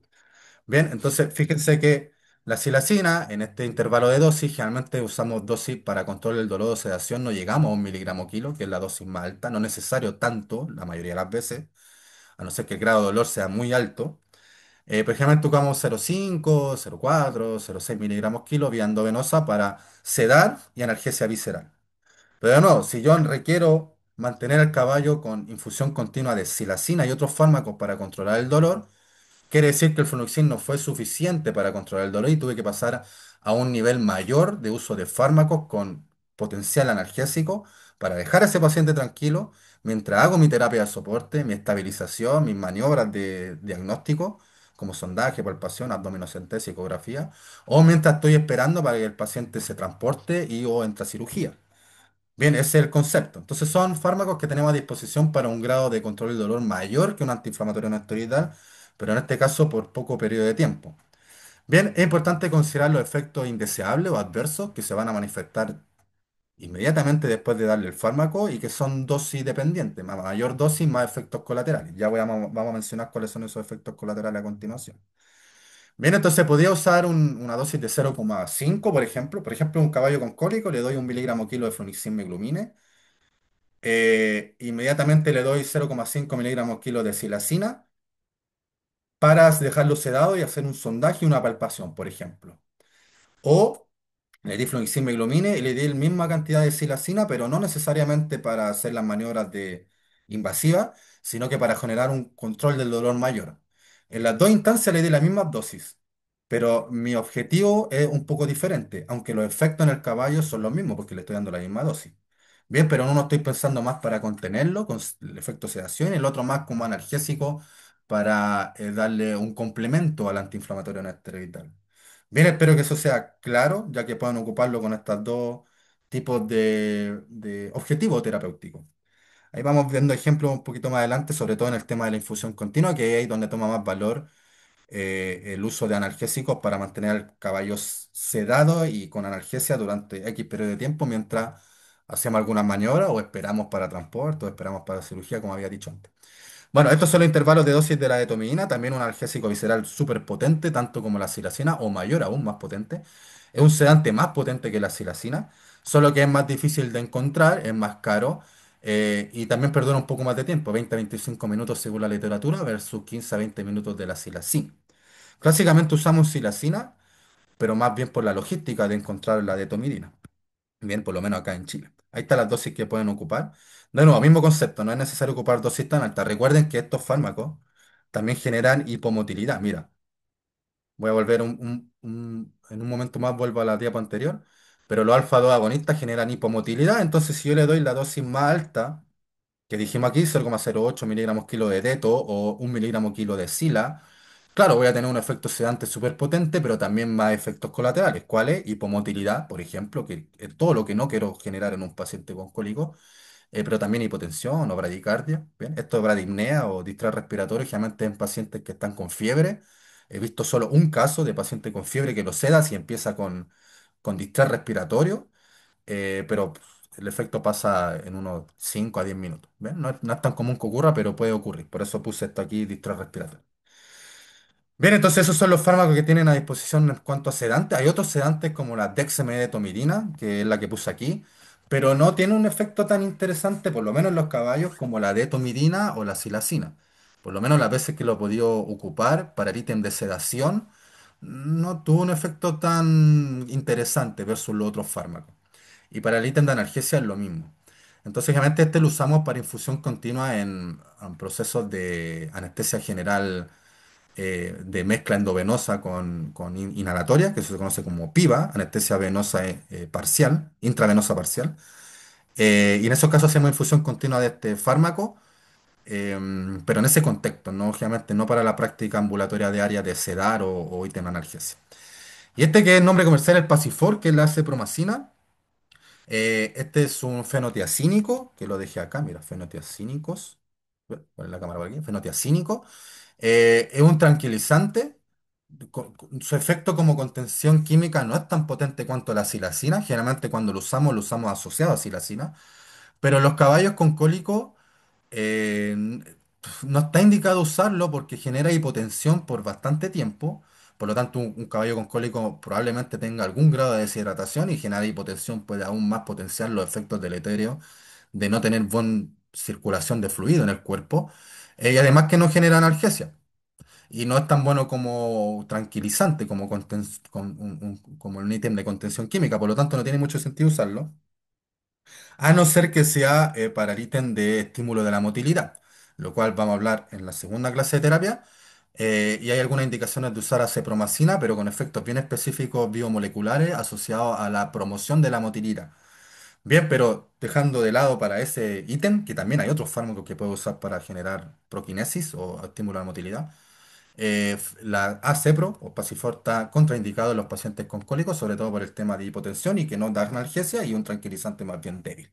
Bien, entonces fíjense que la silacina, en este intervalo de dosis, generalmente usamos dosis para control del dolor o sedación, no llegamos a 1 mg/kg, que es la dosis más alta, no es necesario tanto, la mayoría de las veces, a no ser que el grado de dolor sea muy alto. Pero generalmente tocamos 0,5, 0,4, 0,6 mg/kg vía endovenosa para sedar y analgesia visceral. Pero de nuevo, si yo requiero mantener al caballo con infusión continua de silacina y otros fármacos para controlar el dolor, quiere decir que el fluoxetino no fue suficiente para controlar el dolor y tuve que pasar a un nivel mayor de uso de fármacos con potencial analgésico para dejar a ese paciente tranquilo mientras hago mi terapia de soporte, mi estabilización, mis maniobras de diagnóstico, como sondaje, palpación, abdominocentesis, ecografía, o mientras estoy esperando para que el paciente se transporte y o entre a cirugía. Bien, ese es el concepto. Entonces son fármacos que tenemos a disposición para un grado de control del dolor mayor que un antiinflamatorio no esteroidal, pero en este caso por poco periodo de tiempo. Bien, es importante considerar los efectos indeseables o adversos que se van a manifestar inmediatamente después de darle el fármaco y que son dosis dependientes. Mayor dosis, más efectos colaterales. Ya vamos a mencionar cuáles son esos efectos colaterales a continuación. Bien, entonces podría usar una dosis de 0,5, por ejemplo. Por ejemplo, un caballo con cólico le doy 1 mg/kg de fluniximab glumine. Inmediatamente le doy 0,5 mg/kg de silacina para dejarlo sedado y hacer un sondaje y una palpación, por ejemplo. O le di fluoximab y glumine y le di la misma cantidad de silacina, pero no necesariamente para hacer las maniobras de invasivas, sino que para generar un control del dolor mayor. En las dos instancias le di la misma dosis, pero mi objetivo es un poco diferente, aunque los efectos en el caballo son los mismos porque le estoy dando la misma dosis. Bien, pero en uno estoy pensando más para contenerlo, con el efecto sedación, y el otro más como analgésico para darle un complemento al antiinflamatorio no esteroidal. Bien, espero que eso sea claro, ya que puedan ocuparlo con estos dos tipos de objetivos terapéuticos. Ahí vamos viendo ejemplos un poquito más adelante, sobre todo en el tema de la infusión continua, que es ahí donde toma más valor el uso de analgésicos para mantener al caballo sedado y con analgesia durante X periodo de tiempo mientras hacemos algunas maniobras o esperamos para transporte o esperamos para cirugía, como había dicho antes. Bueno, estos son los intervalos de dosis de la etomidina, también un analgésico visceral súper potente, tanto como la silacina, o mayor aún más potente. Es un sedante más potente que la silacina, solo que es más difícil de encontrar, es más caro y también perdura un poco más de tiempo, 20 a 25 minutos según la literatura versus 15 a 20 minutos de la silacina. Clásicamente usamos silacina, pero más bien por la logística de encontrar la detomidina. Bien, por lo menos acá en Chile. Ahí están las dosis que pueden ocupar. De nuevo, mismo concepto, no es necesario ocupar dosis tan altas. Recuerden que estos fármacos también generan hipomotilidad. Mira, voy a volver en un momento más, vuelvo a la diapo anterior, pero los alfa-2 agonistas generan hipomotilidad, entonces si yo le doy la dosis más alta, que dijimos aquí, 0,08 mg/kg de deto o 1 mg/kg de sila, claro, voy a tener un efecto sedante súper potente, pero también más efectos colaterales. ¿Cuáles? Hipomotilidad, por ejemplo, que es todo lo que no quiero generar en un paciente con cólico, pero también hipotensión o bradicardia. ¿Bien? Esto de bradipnea o distrés respiratorio, generalmente en pacientes que están con fiebre. He visto solo un caso de paciente con fiebre que lo seda si empieza con distrés respiratorio, pero el efecto pasa en unos 5 a 10 minutos. ¿Ven? No es tan común que ocurra, pero puede ocurrir. Por eso puse esto aquí, distrés respiratorio. Bien, entonces esos son los fármacos que tienen a disposición en cuanto a sedantes. Hay otros sedantes como la dexmedetomidina, que es la que puse aquí, pero no tiene un efecto tan interesante, por lo menos en los caballos, como la detomidina o la silacina. Por lo menos las veces que lo he podido ocupar para el ítem de sedación, no tuvo un efecto tan interesante versus los otros fármacos. Y para el ítem de analgesia es lo mismo. Entonces, generalmente este lo usamos para infusión continua en procesos de anestesia general de mezcla endovenosa con inhalatoria, que eso se conoce como PIVA, anestesia venosa parcial, intravenosa parcial. Y en esos casos hacemos infusión continua de este fármaco, pero en ese contexto, ¿no? Obviamente no para la práctica ambulatoria diaria de sedar o ítem analgesia. Y este que es el nombre comercial, el Pasifor, que es la acepromacina, Este es un fenotiazínico, que lo dejé acá, mira, fenotiazínicos. Poner la cámara por aquí, fenotiazínico. Es un tranquilizante. Su efecto como contención química no es tan potente cuanto la silacina. Generalmente cuando lo usamos asociado a silacina. Pero en los caballos con cólico eh, no está indicado usarlo porque genera hipotensión por bastante tiempo. Por lo tanto, un caballo con cólico probablemente tenga algún grado de deshidratación y generar hipotensión puede aún más potenciar los efectos deletéreos de no tener buena circulación de fluido en el cuerpo. Y además que no genera analgesia. Y no es tan bueno como tranquilizante, como un ítem de contención química. Por lo tanto, no tiene mucho sentido usarlo. A no ser que sea para el ítem de estímulo de la motilidad, lo cual vamos a hablar en la segunda clase de terapia. Y hay algunas indicaciones de usar acepromacina, pero con efectos bien específicos biomoleculares asociados a la promoción de la motilidad. Bien, pero dejando de lado para ese ítem, que también hay otros fármacos que puede usar para generar proquinesis o estímulo a la motilidad. La Acepro o Pasifor está contraindicado en los pacientes con cólicos, sobre todo por el tema de hipotensión y que no da analgesia y un tranquilizante más bien débil.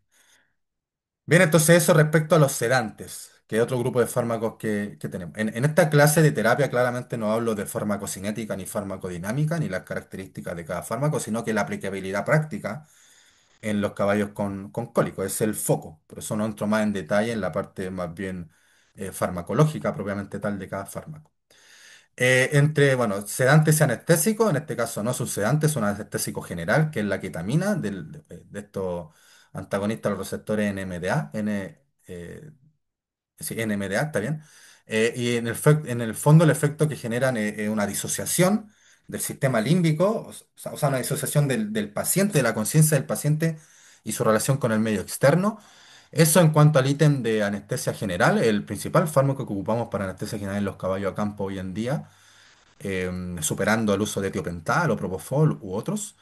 Bien, entonces eso respecto a los sedantes, que es otro grupo de fármacos que tenemos. En esta clase de terapia claramente no hablo de farmacocinética ni farmacodinámica ni las características de cada fármaco, sino que la aplicabilidad práctica en los caballos con cólicos es el foco. Por eso no entro más en detalle en la parte más bien farmacológica propiamente tal de cada fármaco. Bueno, sedantes y anestésicos, en este caso no es un sedante, es un anestésico general, que es la ketamina de estos antagonistas a los receptores NMDA, sí, NMDA, está bien. Y en el fondo el efecto que generan es una disociación del sistema límbico, o sea, una disociación del paciente, de la conciencia del paciente y su relación con el medio externo. Eso en cuanto al ítem de anestesia general, el principal fármaco que ocupamos para anestesia general en los caballos a campo hoy en día superando el uso de tiopental o propofol u otros,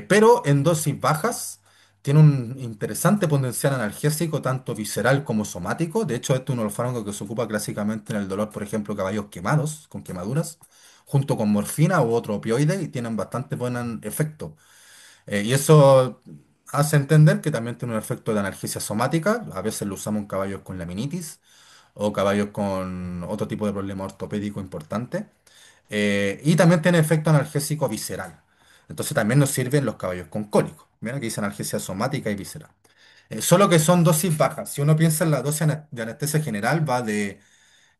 pero en dosis bajas tiene un interesante potencial analgésico tanto visceral como somático. De hecho, este es uno de los fármacos que se ocupa clásicamente en el dolor, por ejemplo, caballos quemados, con quemaduras, junto con morfina u otro opioide y tienen bastante buen efecto. Y eso hace entender que también tiene un efecto de analgesia somática. A veces lo usamos en caballos con laminitis o caballos con otro tipo de problema ortopédico importante. Y también tiene efecto analgésico visceral. Entonces también nos sirven los caballos con cólico. Mira que dice analgesia somática y visceral. Solo que son dosis bajas. Si uno piensa en la dosis de anestesia general, va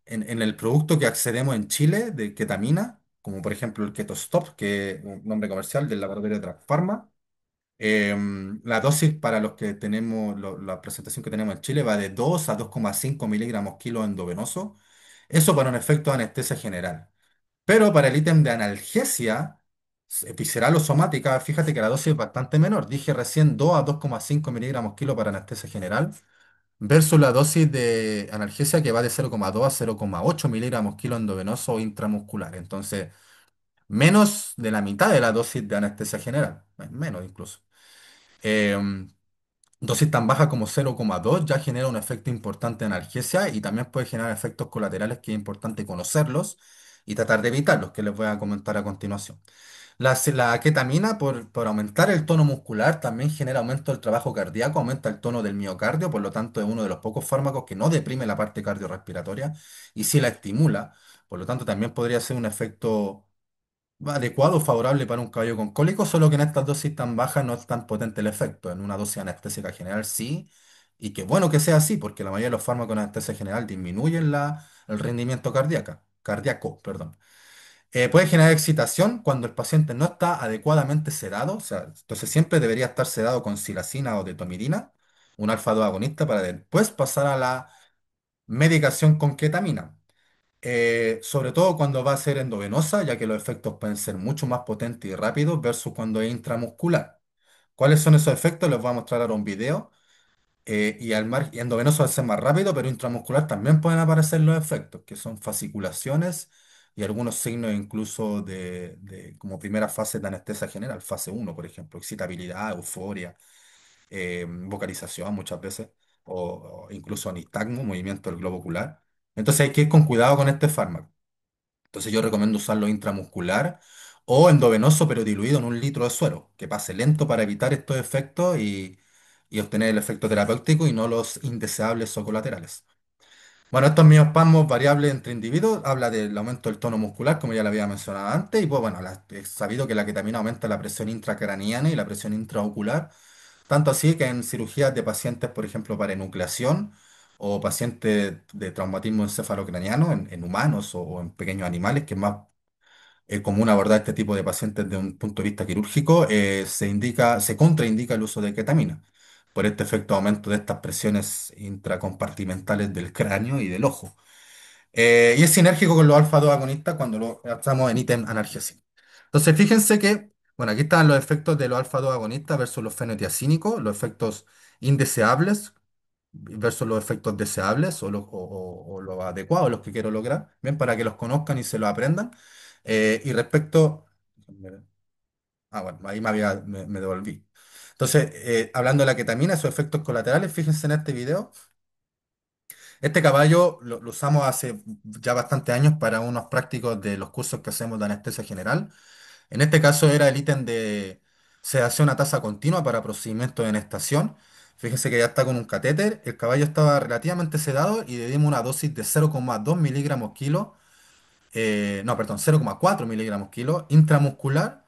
en el producto que accedemos en Chile de ketamina, como por ejemplo el Ketostop, que es un nombre comercial del laboratorio de Track Pharma. La dosis para los que tenemos, la presentación que tenemos en Chile va de 2 a 2,5 miligramos kilo endovenoso. Eso para un efecto de anestesia general. Pero para el ítem de analgesia visceral o somática, fíjate que la dosis es bastante menor. Dije recién 2 a 2,5 miligramos kilo para anestesia general, versus la dosis de analgesia que va de 0,2 a 0,8 miligramos kilo endovenoso o intramuscular. Entonces, menos de la mitad de la dosis de anestesia general, menos incluso. Em, Dosis tan baja como 0,2 ya genera un efecto importante de analgesia y también puede generar efectos colaterales que es importante conocerlos y tratar de evitarlos, que les voy a comentar a continuación. La ketamina, por aumentar el tono muscular, también genera aumento del trabajo cardíaco, aumenta el tono del miocardio, por lo tanto es uno de los pocos fármacos que no deprime la parte cardiorrespiratoria y sí la estimula. Por lo tanto, también podría ser un efecto adecuado, favorable para un caballo con cólico, solo que en estas dosis tan bajas no es tan potente el efecto. En una dosis anestésica general sí, y qué bueno que sea así, porque la mayoría de los fármacos en anestesia general disminuyen el rendimiento cardíaco, perdón. Puede generar excitación cuando el paciente no está adecuadamente sedado, o sea, entonces siempre debería estar sedado con silacina o detomidina, un alfa-2 agonista, para después pasar a la medicación con ketamina. Sobre todo cuando va a ser endovenosa, ya que los efectos pueden ser mucho más potentes y rápidos versus cuando es intramuscular. ¿Cuáles son esos efectos? Les voy a mostrar ahora un video. Y endovenoso va a ser más rápido, pero intramuscular también pueden aparecer los efectos, que son fasciculaciones y algunos signos incluso como primera fase de anestesia general, fase uno por ejemplo, excitabilidad, euforia, vocalización muchas veces, o incluso nistagmo, movimiento del globo ocular. Entonces hay que ir con cuidado con este fármaco. Entonces yo recomiendo usarlo intramuscular o endovenoso pero diluido en 1 litro de suero, que pase lento para evitar estos efectos y obtener el efecto terapéutico y no los indeseables o colaterales. Bueno, estos miospasmos variables entre individuos habla del aumento del tono muscular, como ya lo había mencionado antes, y pues bueno, es sabido que la ketamina aumenta la presión intracraniana y la presión intraocular, tanto así que en cirugías de pacientes, por ejemplo, para enucleación o pacientes de traumatismo encefalocraniano en humanos o en pequeños animales, que es más común abordar este tipo de pacientes desde un punto de vista quirúrgico, se contraindica el uso de ketamina por este efecto de aumento de estas presiones intracompartimentales del cráneo y del ojo. Y es sinérgico con los alfa-2 agonistas cuando lo estamos en ítem analgésico. Entonces, fíjense que, bueno, aquí están los efectos de los alfa-2 agonistas versus los fenotiacínicos, los efectos indeseables versus los efectos deseables o los adecuados, los que quiero lograr, bien, para que los conozcan y se los aprendan. Y respecto... Ah, bueno, ahí me devolví. Entonces, hablando de la ketamina, sus efectos colaterales, fíjense en este video. Este caballo lo usamos hace ya bastantes años para unos prácticos de los cursos que hacemos de anestesia general. En este caso era el ítem de sedación a tasa continua para procedimientos de estación. Fíjense que ya está con un catéter. El caballo estaba relativamente sedado y le dimos una dosis de 0,2 miligramos kilo, no, perdón, 0,4 miligramos kilo intramuscular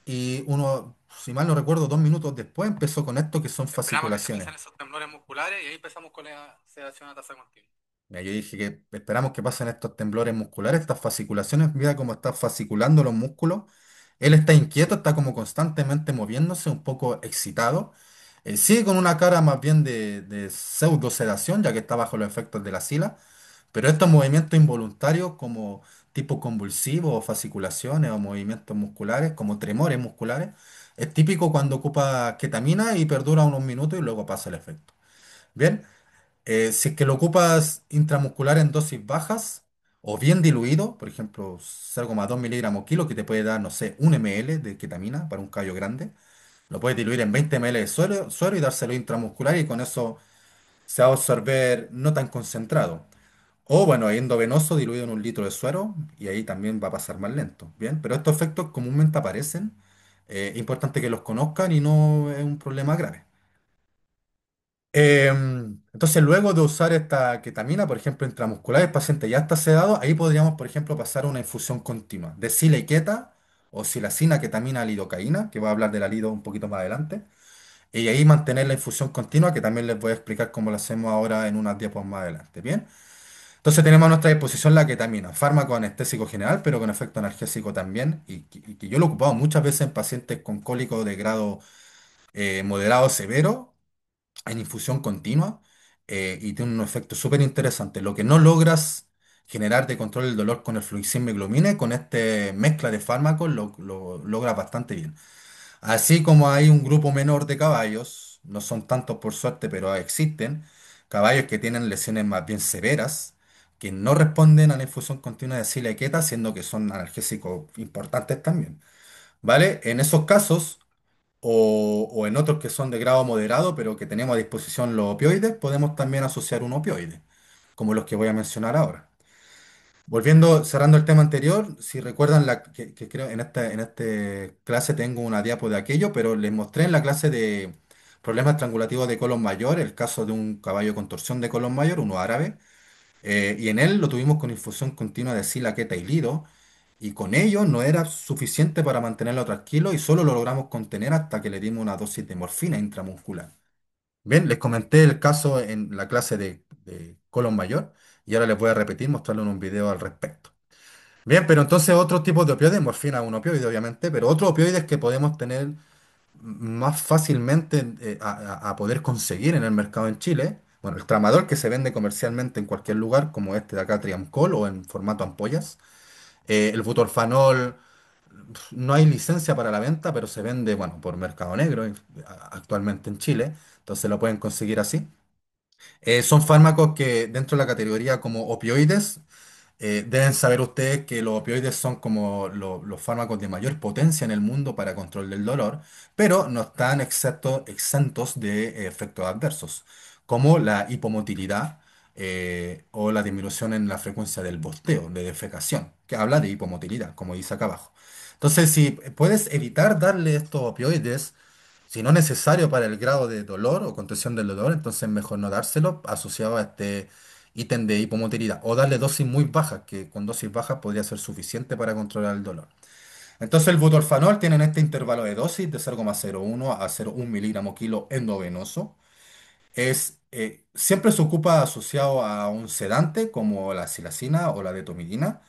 y uno, si mal no recuerdo, 2 minutos después empezó con esto que son fasciculaciones. Esos temblores musculares y ahí empezamos con la sedación a tasa continua. Mira, yo dije que esperamos que pasen estos temblores musculares, estas fasciculaciones, mira cómo está fasciculando los músculos. Él está inquieto, está como constantemente moviéndose, un poco excitado. Sigue con una cara más bien de pseudo sedación, ya que está bajo los efectos de la sila, pero estos movimientos involuntarios como tipo convulsivos o fasciculaciones o movimientos musculares, como tremores musculares, es típico cuando ocupa ketamina y perdura unos minutos y luego pasa el efecto. Bien, si es que lo ocupas intramuscular en dosis bajas o bien diluido, por ejemplo, 0,2 miligramos kilo, que te puede dar, no sé, 1 ml de ketamina para un callo grande, lo puedes diluir en 20 ml de suero y dárselo intramuscular y con eso se va a absorber no tan concentrado. O bueno, endovenoso diluido en 1 litro de suero y ahí también va a pasar más lento. Bien, pero estos efectos comúnmente aparecen. Es importante que los conozcan y no es un problema grave. Entonces, luego de usar esta ketamina, por ejemplo, intramuscular, el paciente ya está sedado, ahí podríamos, por ejemplo, pasar a una infusión continua de silequeta o silacina, ketamina, lidocaína, que voy a hablar de la lido un poquito más adelante, y ahí mantener la infusión continua, que también les voy a explicar cómo lo hacemos ahora en unas diapos más adelante. Bien, entonces tenemos a nuestra disposición la ketamina, fármaco anestésico general, pero con efecto analgésico también, y que yo lo he ocupado muchas veces en pacientes con cólico de grado moderado severo en infusión continua y tiene un efecto súper interesante. Lo que no logras generar de control del dolor con el fluixin meglumine, con esta mezcla de fármacos lo logras bastante bien. Así como hay un grupo menor de caballos, no son tantos por suerte, pero existen, caballos que tienen lesiones más bien severas, que no responden a la infusión continua de silequeta, siendo que son analgésicos importantes también. ¿Vale? En esos casos o en otros que son de grado moderado, pero que tenemos a disposición los opioides, podemos también asociar un opioide, como los que voy a mencionar ahora. Volviendo, cerrando el tema anterior, si recuerdan que creo en esta clase tengo una diapo de aquello, pero les mostré en la clase de problemas estrangulativos de colon mayor, el caso de un caballo con torsión de colon mayor, uno árabe, y en él lo tuvimos con infusión continua de silaqueta y lido, y con ello no era suficiente para mantenerlo tranquilo y solo lo logramos contener hasta que le dimos una dosis de morfina intramuscular. Bien, les comenté el caso en la clase de colon mayor y ahora les voy a repetir, mostrarles un video al respecto. Bien, pero entonces otros tipos de opioides, morfina es un opioide obviamente, pero otros opioides que podemos tener más fácilmente a poder conseguir en el mercado en Chile. Bueno, el tramador que se vende comercialmente en cualquier lugar, como este de acá, Triamcol, o en formato ampollas. El butorfanol, no hay licencia para la venta, pero se vende, bueno, por mercado negro actualmente en Chile, entonces lo pueden conseguir así. Son fármacos que dentro de la categoría como opioides, deben saber ustedes que los opioides son como los fármacos de mayor potencia en el mundo para control del dolor, pero no están exentos de efectos adversos, como la hipomotilidad, o la disminución en la frecuencia del bosteo, de defecación, que habla de hipomotilidad, como dice acá abajo. Entonces, si puedes evitar darle estos opioides, si no es necesario para el grado de dolor o contención del dolor, entonces es mejor no dárselo asociado a este ítem de hipomotilidad, o darle dosis muy bajas, que con dosis bajas podría ser suficiente para controlar el dolor. Entonces el butorfanol tiene en este intervalo de dosis de 0,01 a 0,1 miligramo kilo endovenoso. Siempre se ocupa asociado a un sedante como la silacina o la detomidina.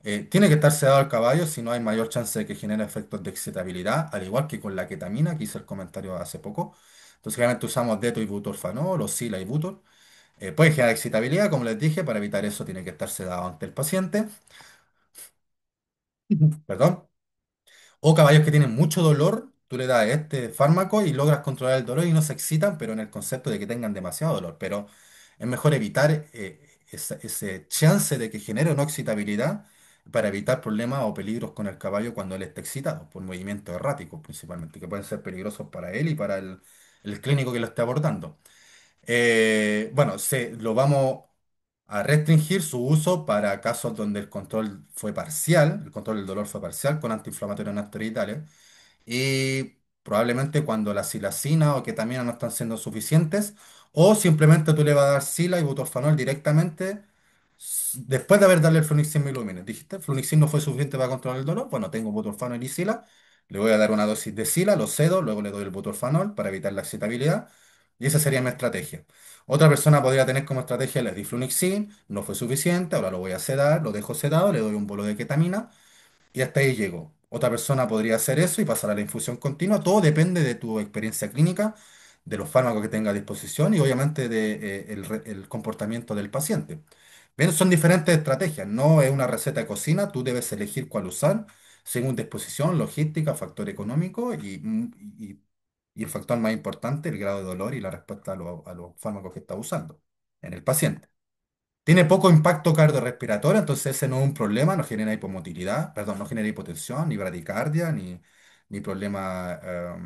Tiene que estar sedado al caballo, si no hay mayor chance de que genere efectos de excitabilidad, al igual que con la ketamina, que hice el comentario hace poco. Entonces generalmente usamos deto y butorfanol o sila y butor. Puede generar excitabilidad, como les dije, para evitar eso tiene que estar sedado ante el paciente. Perdón. O caballos que tienen mucho dolor, tú le das este fármaco y logras controlar el dolor y no se excitan, pero en el concepto de que tengan demasiado dolor. Pero es mejor evitar ese chance de que genere no excitabilidad para evitar problemas o peligros con el caballo cuando él está excitado, por movimientos erráticos principalmente, que pueden ser peligrosos para él y para el clínico que lo esté abordando. Bueno, lo vamos a restringir su uso para casos donde el control fue parcial, el control del dolor fue parcial con antiinflamatorios no esteroidales y probablemente cuando la silacina o ketamina no están siendo suficientes, o simplemente tú le vas a dar sila y butorfanol directamente después de haber dado el flunixin mil lumines. Dijiste, flunixin no fue suficiente para controlar el dolor, bueno, tengo butorfanol y sila, le voy a dar una dosis de sila, lo cedo, luego le doy el butorfanol para evitar la excitabilidad, y esa sería mi estrategia. Otra persona podría tener como estrategia el diflunixin, no fue suficiente, ahora lo voy a sedar, lo dejo sedado, le doy un bolo de ketamina y hasta ahí llego. Otra persona podría hacer eso y pasar a la infusión continua. Todo depende de tu experiencia clínica, de los fármacos que tenga a disposición y obviamente el comportamiento del paciente. Bien, son diferentes estrategias. No es una receta de cocina. Tú debes elegir cuál usar según disposición, logística, factor económico y el factor más importante, el grado de dolor y la respuesta a los fármacos que estás usando en el paciente. Tiene poco impacto cardiorrespiratorio, entonces ese no es un problema, no genera hipomotilidad, perdón, no genera hipotensión, ni bradicardia, ni problemas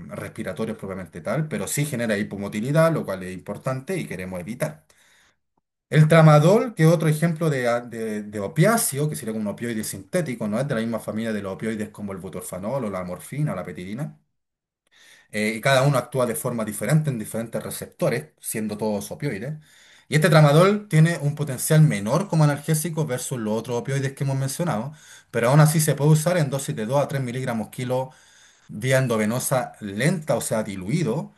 respiratorios propiamente tal, pero sí genera hipomotilidad, lo cual es importante y queremos evitar. El tramadol, que es otro ejemplo de opiáceo, que sería como un opioide sintético, no es de la misma familia de los opioides como el butorfanol o la morfina o la petidina, y cada uno actúa de forma diferente en diferentes receptores, siendo todos opioides. Y este tramadol tiene un potencial menor como analgésico versus los otros opioides que hemos mencionado, pero aún así se puede usar en dosis de 2 a 3 miligramos kilo vía endovenosa lenta, o sea, diluido,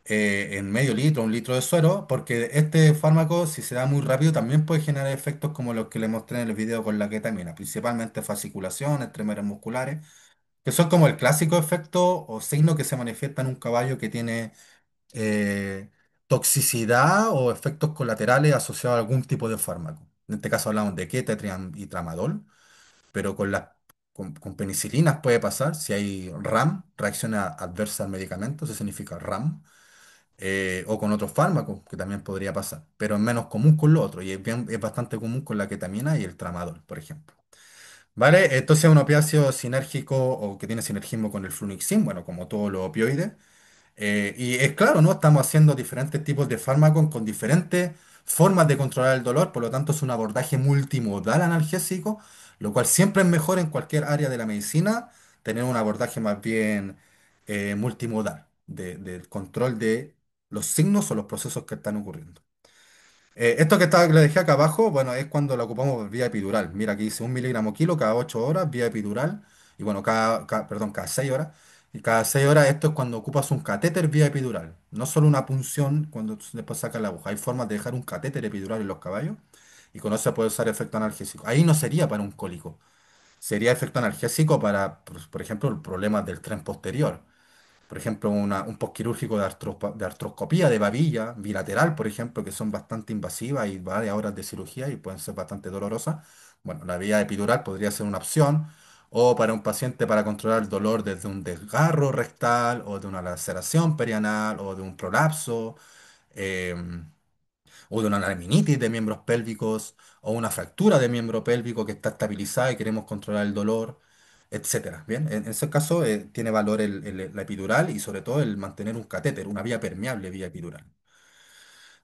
en medio litro, un litro de suero, porque este fármaco, si se da muy rápido, también puede generar efectos como los que le mostré en el video con la ketamina, principalmente fasciculaciones, tremores musculares que son como el clásico efecto o signo que se manifiesta en un caballo que tiene eh, toxicidad o efectos colaterales asociados a algún tipo de fármaco. En este caso hablamos de quetiapina y tramadol, pero con penicilinas puede pasar si hay RAM, reacción adversa al medicamento, eso significa RAM, o con otros fármacos, que también podría pasar, pero es menos común con lo otro y es bastante común con la ketamina y el tramadol, por ejemplo. ¿Vale? Entonces un opiáceo sinérgico o que tiene sinergismo con el flunixin, bueno, como todos los opioides. Y es claro, ¿no? Estamos haciendo diferentes tipos de fármacos con diferentes formas de controlar el dolor, por lo tanto es un abordaje multimodal analgésico, lo cual siempre es mejor en cualquier área de la medicina tener un abordaje más bien multimodal, del control de los signos o los procesos que están ocurriendo. Esto que le dejé acá abajo, bueno, es cuando lo ocupamos vía epidural. Mira, aquí dice 1 miligramo kilo cada 8 horas vía epidural. Y bueno, perdón, cada 6 horas. Y cada 6 horas esto es cuando ocupas un catéter vía epidural. No solo una punción cuando después sacas la aguja. Hay formas de dejar un catéter epidural en los caballos y con eso se puede usar efecto analgésico. Ahí no sería para un cólico. Sería efecto analgésico para, por ejemplo, problemas del tren posterior. Por ejemplo, un postquirúrgico de artroscopía de babilla bilateral, por ejemplo, que son bastante invasivas y varias horas de cirugía y pueden ser bastante dolorosas. Bueno, la vía epidural podría ser una opción. O para un paciente para controlar el dolor desde un desgarro rectal o de una laceración perianal o de un prolapso. em, o de una laminitis de miembros pélvicos, o una fractura de miembro pélvico que está estabilizada y queremos controlar el dolor, etcétera. Bien, en ese caso tiene valor la epidural y sobre todo el mantener un catéter, una vía permeable vía epidural.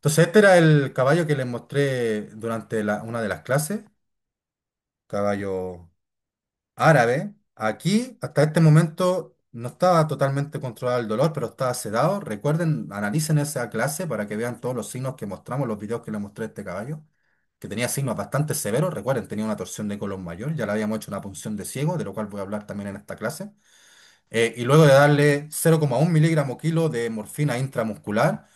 Entonces, este era el caballo que les mostré durante una de las clases, caballo árabe. Aquí, hasta este momento, no estaba totalmente controlado el dolor, pero estaba sedado. Recuerden, analicen esa clase para que vean todos los signos que mostramos, los videos que les mostré a este caballo, que tenía signos bastante severos. Recuerden, tenía una torsión de colon mayor, ya le habíamos hecho una punción de ciego, de lo cual voy a hablar también en esta clase. Y luego de darle 0,1 miligramo kilo de morfina intramuscular,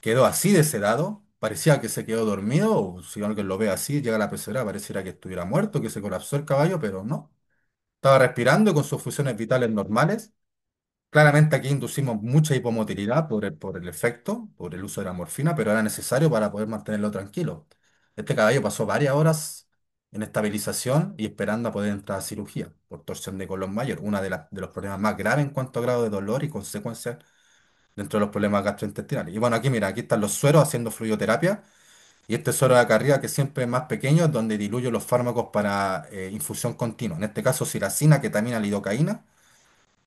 quedó así de sedado. Parecía que se quedó dormido, o si alguien lo ve así, llega a la pecera, pareciera que estuviera muerto, que se colapsó el caballo, pero no. Estaba respirando con sus funciones vitales normales. Claramente aquí inducimos mucha hipomotilidad por el efecto, por el uso de la morfina, pero era necesario para poder mantenerlo tranquilo. Este caballo pasó varias horas en estabilización y esperando a poder entrar a cirugía por torsión de colon mayor, una de los problemas más graves en cuanto a grado de dolor y consecuencias dentro de los problemas gastrointestinales. Y bueno, aquí mira, aquí están los sueros haciendo fluidoterapia. Y este suero de acá arriba, que siempre es más pequeño, es donde diluyo los fármacos para infusión continua. En este caso, silacina, ketamina, lidocaína.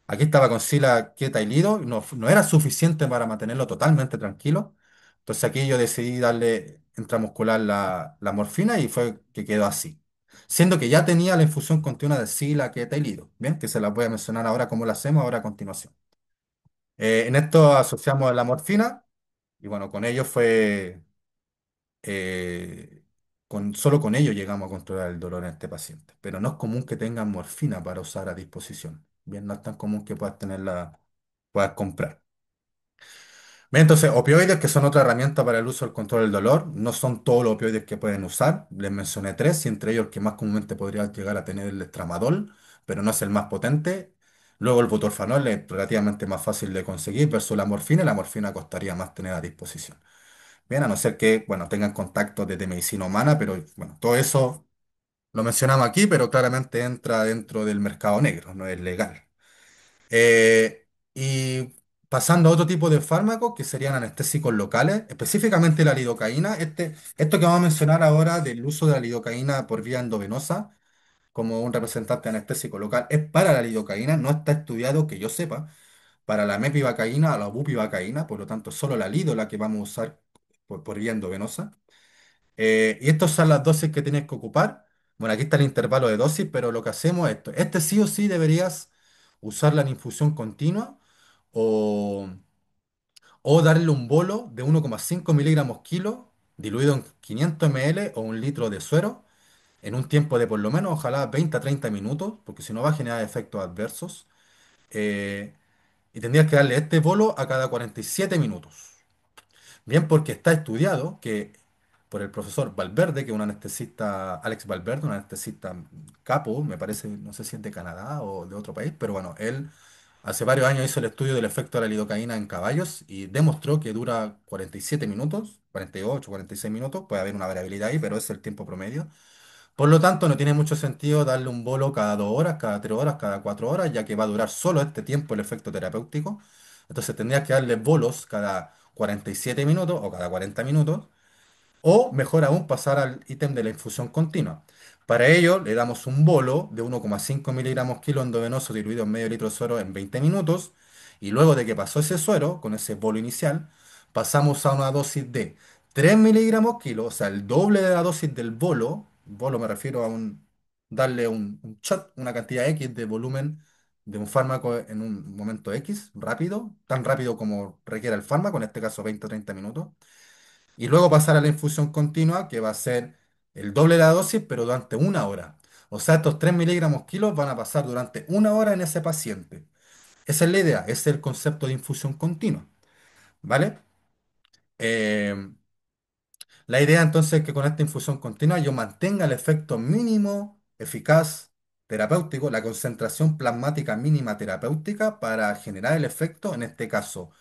Aquí estaba con sila, queta y lido. No era suficiente para mantenerlo totalmente tranquilo. Entonces aquí yo decidí darle intramuscular la morfina y fue que quedó así. Siendo que ya tenía la infusión continua de sila, queta y lido. Bien, que se las voy a mencionar ahora cómo la hacemos ahora a continuación. En esto asociamos la morfina y bueno, con ello fue solo con ello llegamos a controlar el dolor en este paciente. Pero no es común que tengan morfina para usar a disposición. Bien, no es tan común que puedas tenerla, puedas comprar. Bien, entonces, opioides, que son otra herramienta para el uso del control del dolor, no son todos los opioides que pueden usar. Les mencioné tres, y entre ellos el que más comúnmente podría llegar a tener el tramadol, pero no es el más potente. Luego el butorfanol es relativamente más fácil de conseguir versus y la morfina costaría más tener a disposición. Bien, a no ser que, bueno, tengan contacto desde medicina humana, pero bueno, todo eso lo mencionamos aquí, pero claramente entra dentro del mercado negro, no es legal. Y pasando a otro tipo de fármacos que serían anestésicos locales, específicamente la lidocaína. Esto que vamos a mencionar ahora del uso de la lidocaína por vía endovenosa como un representante anestésico local es para la lidocaína, no está estudiado que yo sepa para la mepivacaína o la bupivacaína, por lo tanto solo la lido la que vamos a usar por vía endovenosa. Y estas son las dosis que tienes que ocupar. Bueno, aquí está el intervalo de dosis, pero lo que hacemos es esto. Este sí o sí deberías usarla en infusión continua o, o darle un bolo de 1,5 miligramos kilo diluido en 500 ml o un litro de suero en un tiempo de por lo menos, ojalá 20 a 30 minutos, porque si no va a generar efectos adversos. Eh, y tendrías que darle este bolo a cada 47 minutos. Bien, porque está estudiado que por el profesor Valverde, que es un anestesista, Alex Valverde, un anestesista capo, me parece, no sé si es de Canadá o de otro país, pero bueno, él hace varios años hizo el estudio del efecto de la lidocaína en caballos y demostró que dura 47 minutos, 48, 46 minutos, puede haber una variabilidad ahí, pero es el tiempo promedio. Por lo tanto, no tiene mucho sentido darle un bolo cada 2 horas, cada 3 horas, cada 4 horas, ya que va a durar solo este tiempo el efecto terapéutico. Entonces tendrías que darle bolos cada 47 minutos o cada 40 minutos o mejor aún, pasar al ítem de la infusión continua. Para ello, le damos un bolo de 1,5 miligramos kilo endovenoso diluido en medio litro de suero en 20 minutos. Y luego de que pasó ese suero, con ese bolo inicial, pasamos a una dosis de 3 miligramos kilo, o sea, el doble de la dosis del bolo. Bolo me refiero a darle un shot, una cantidad X de volumen de un fármaco en un momento X, rápido, tan rápido como requiera el fármaco, en este caso 20 o 30 minutos y luego pasar a la infusión continua, que va a ser el doble de la dosis, pero durante 1 hora. O sea, estos 3 miligramos kilos van a pasar durante 1 hora en ese paciente. Esa es la idea, ese es el concepto de infusión continua, ¿vale? Eh, la idea entonces es que con esta infusión continua yo mantenga el efecto mínimo, eficaz, terapéutico, la concentración plasmática mínima terapéutica para generar el efecto, en este caso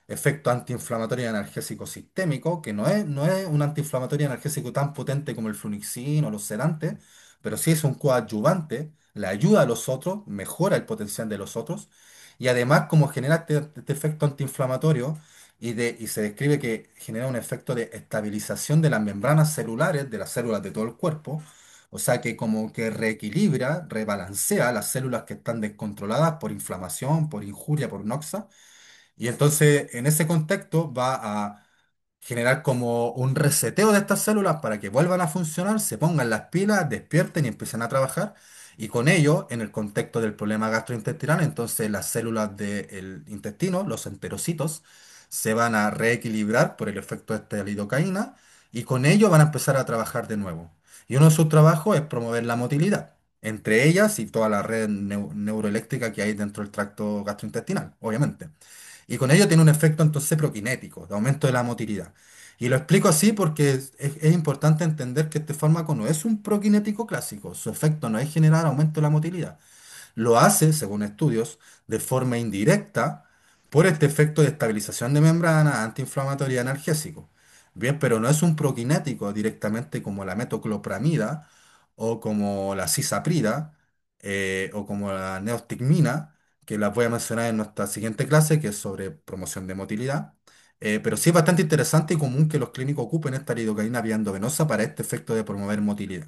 efecto antiinflamatorio y analgésico sistémico, que no es un antiinflamatorio y analgésico tan potente como el flunixin o los sedantes, pero sí es un coadyuvante, le ayuda a los otros, mejora el potencial de los otros, y además como genera este efecto antiinflamatorio, y se describe que genera un efecto de estabilización de las membranas celulares, de las células de todo el cuerpo, o sea que como que reequilibra, rebalancea las células que están descontroladas por inflamación, por injuria, por noxa, y entonces, en ese contexto, va a generar como un reseteo de estas células para que vuelvan a funcionar, se pongan las pilas, despierten y empiecen a trabajar. Y con ello, en el contexto del problema gastrointestinal, entonces las células del intestino, los enterocitos, se van a reequilibrar por el efecto de esta lidocaína y con ello van a empezar a trabajar de nuevo. Y uno de sus trabajos es promover la motilidad, entre ellas y toda la red neuroeléctrica que hay dentro del tracto gastrointestinal, obviamente. Y con ello tiene un efecto entonces prokinético, de aumento de la motilidad. Y lo explico así porque es importante entender que este fármaco no es un prokinético clásico. Su efecto no es generar aumento de la motilidad. Lo hace, según estudios, de forma indirecta por este efecto de estabilización de membrana, antiinflamatorio y analgésico. Bien, pero no es un prokinético directamente como la metoclopramida o como la cisaprida o como la neostigmina, que las voy a mencionar en nuestra siguiente clase, que es sobre promoción de motilidad. Pero sí es bastante interesante y común que los clínicos ocupen esta lidocaína vía endovenosa para este efecto de promover motilidad.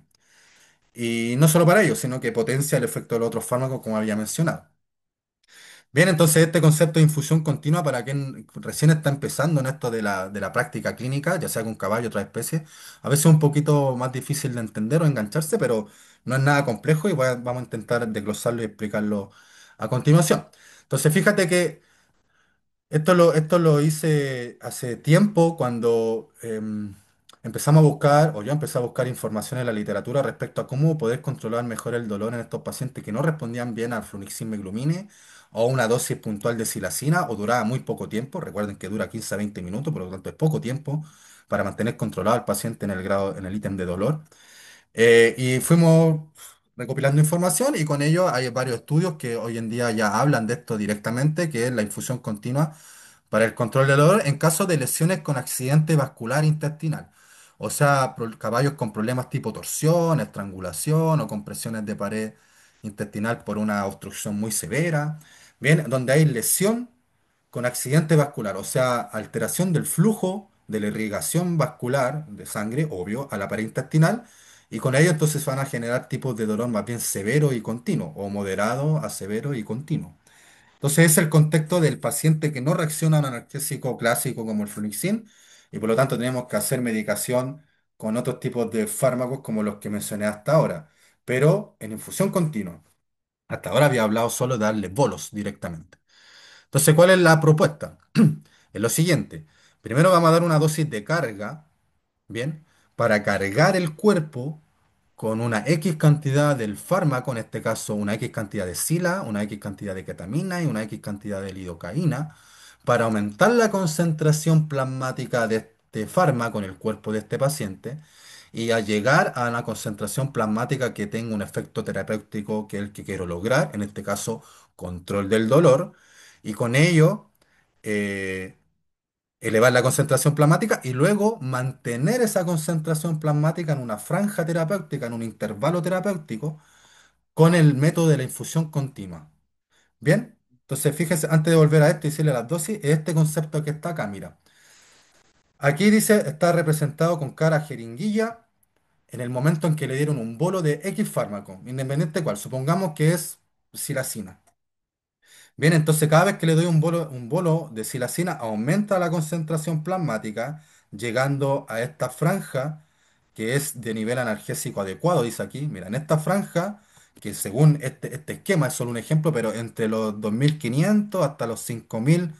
Y no solo para ello, sino que potencia el efecto de los otros fármacos, como había mencionado. Bien, entonces este concepto de infusión continua para quien recién está empezando en esto de la práctica clínica, ya sea con caballo o otra especie, a veces es un poquito más difícil de entender o engancharse, pero no es nada complejo y vamos a intentar desglosarlo y explicarlo a continuación. Entonces, fíjate que esto lo hice hace tiempo cuando empezamos a buscar, o yo empecé a buscar información en la literatura respecto a cómo poder controlar mejor el dolor en estos pacientes que no respondían bien al fluniximab glumine o una dosis puntual de silacina o duraba muy poco tiempo. Recuerden que dura 15 a 20 minutos, por lo tanto es poco tiempo para mantener controlado al paciente en el grado, en el ítem de dolor. Y fuimos recopilando información y con ello hay varios estudios que hoy en día ya hablan de esto directamente, que es la infusión continua para el control del dolor en caso de lesiones con accidente vascular intestinal. O sea, caballos con problemas tipo torsión, estrangulación o compresiones de pared intestinal por una obstrucción muy severa. Bien, donde hay lesión con accidente vascular, o sea, alteración del flujo de la irrigación vascular de sangre, obvio, a la pared intestinal, y con ello entonces van a generar tipos de dolor más bien severo y continuo, o moderado a severo y continuo. Entonces es el contexto del paciente que no reacciona a un analgésico clásico como el Flunixin, y por lo tanto tenemos que hacer medicación con otros tipos de fármacos como los que mencioné hasta ahora, pero en infusión continua. Hasta ahora había hablado solo de darle bolos directamente. Entonces, ¿cuál es la propuesta? Es lo siguiente. Primero vamos a dar una dosis de carga, ¿bien? Para cargar el cuerpo con una X cantidad del fármaco, en este caso una X cantidad de sila, una X cantidad de ketamina y una X cantidad de lidocaína, para aumentar la concentración plasmática de este fármaco en el cuerpo de este paciente y a llegar a una concentración plasmática que tenga un efecto terapéutico que es el que quiero lograr, en este caso control del dolor, y con ello eh, elevar la concentración plasmática y luego mantener esa concentración plasmática en una franja terapéutica, en un intervalo terapéutico, con el método de la infusión continua. Bien, entonces fíjese, antes de volver a esto y decirle las dosis, este concepto que está acá, mira. Aquí dice, está representado con cara jeringuilla en el momento en que le dieron un bolo de X fármaco, independiente cuál, supongamos que es silacina. Bien, entonces cada vez que le doy un bolo de silacina aumenta la concentración plasmática, llegando a esta franja que es de nivel analgésico adecuado, dice aquí. Mira, en esta franja, que según este esquema es solo un ejemplo, pero entre los 2500 hasta los 5000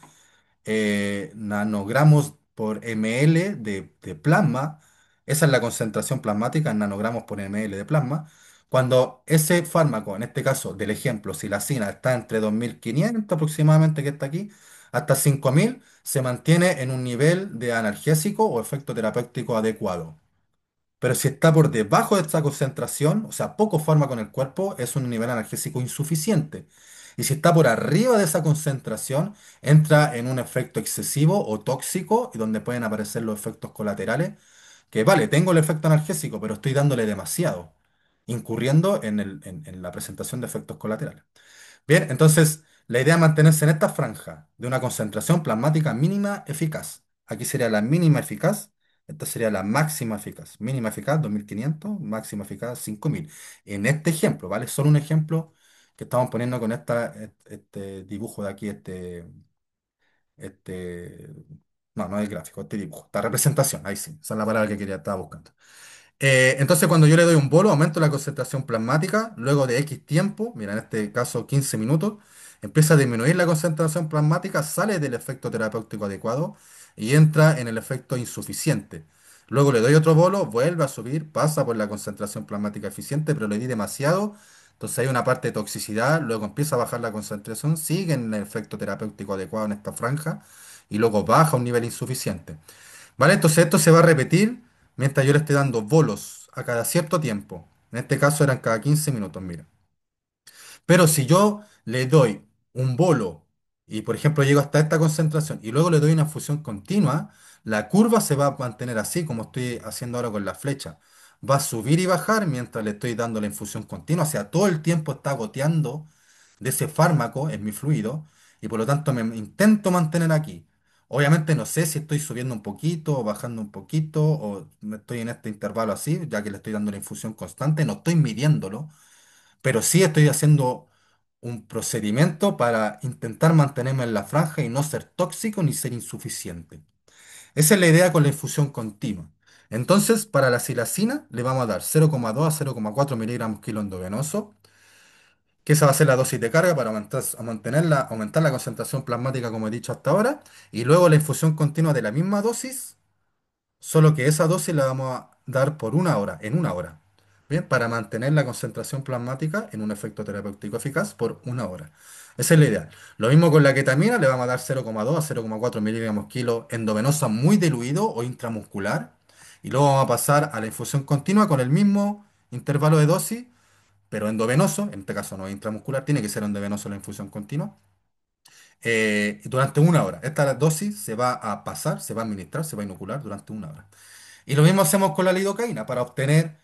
nanogramos por ml de plasma. Esa es la concentración plasmática en nanogramos por ml de plasma. Cuando ese fármaco, en este caso del ejemplo, silacina, está entre 2500 aproximadamente, que está aquí, hasta 5000, se mantiene en un nivel de analgésico o efecto terapéutico adecuado. Pero si está por debajo de esta concentración, o sea, poco fármaco en el cuerpo, es un nivel analgésico insuficiente. Y si está por arriba de esa concentración, entra en un efecto excesivo o tóxico, y donde pueden aparecer los efectos colaterales, que vale, tengo el efecto analgésico, pero estoy dándole demasiado, incurriendo en la presentación de efectos colaterales. Bien, entonces la idea es mantenerse en esta franja de una concentración plasmática mínima eficaz. Aquí sería la mínima eficaz, esta sería la máxima eficaz. Mínima eficaz 2500, máxima eficaz 5000. En este ejemplo, ¿vale? Solo un ejemplo que estamos poniendo con este dibujo de aquí, este No, no es gráfico, este dibujo. Esta representación, ahí sí. Esa es la palabra que quería, estaba buscando. Entonces, cuando yo le doy un bolo, aumento la concentración plasmática, luego de X tiempo, mira, en este caso 15 minutos, empieza a disminuir la concentración plasmática, sale del efecto terapéutico adecuado y entra en el efecto insuficiente. Luego le doy otro bolo, vuelve a subir, pasa por la concentración plasmática eficiente, pero le di demasiado, entonces hay una parte de toxicidad, luego empieza a bajar la concentración, sigue en el efecto terapéutico adecuado en esta franja y luego baja a un nivel insuficiente. ¿Vale? Entonces esto se va a repetir mientras yo le esté dando bolos a cada cierto tiempo. En este caso eran cada 15 minutos, mira. Pero si yo le doy un bolo y, por ejemplo, llego hasta esta concentración y luego le doy una fusión continua, la curva se va a mantener así como estoy haciendo ahora con la flecha. Va a subir y bajar mientras le estoy dando la infusión continua. O sea, todo el tiempo está goteando de ese fármaco en mi fluido y por lo tanto me intento mantener aquí. Obviamente no sé si estoy subiendo un poquito o bajando un poquito o me estoy en este intervalo así, ya que le estoy dando la infusión constante, no estoy midiéndolo, pero sí estoy haciendo un procedimiento para intentar mantenerme en la franja y no ser tóxico ni ser insuficiente. Esa es la idea con la infusión continua. Entonces, para la silacina le vamos a dar 0,2 a 0,4 miligramos kilo endovenoso, que esa va a ser la dosis de carga para aumentar la concentración plasmática como he dicho hasta ahora, y luego la infusión continua de la misma dosis. Solo que esa dosis la vamos a dar por una hora, en una hora. Bien, para mantener la concentración plasmática en un efecto terapéutico eficaz por una hora. Esa es la ideal. Lo mismo con la ketamina, le vamos a dar 0,2 a 0,4 miligramos kilo endovenosa muy diluido o intramuscular. Y luego vamos a pasar a la infusión continua con el mismo intervalo de dosis, pero endovenoso, en este caso no es intramuscular, tiene que ser endovenoso la infusión continua, durante una hora. Esta dosis se va a pasar, se va a administrar, se va a inocular durante una hora. Y lo mismo hacemos con la lidocaína para obtener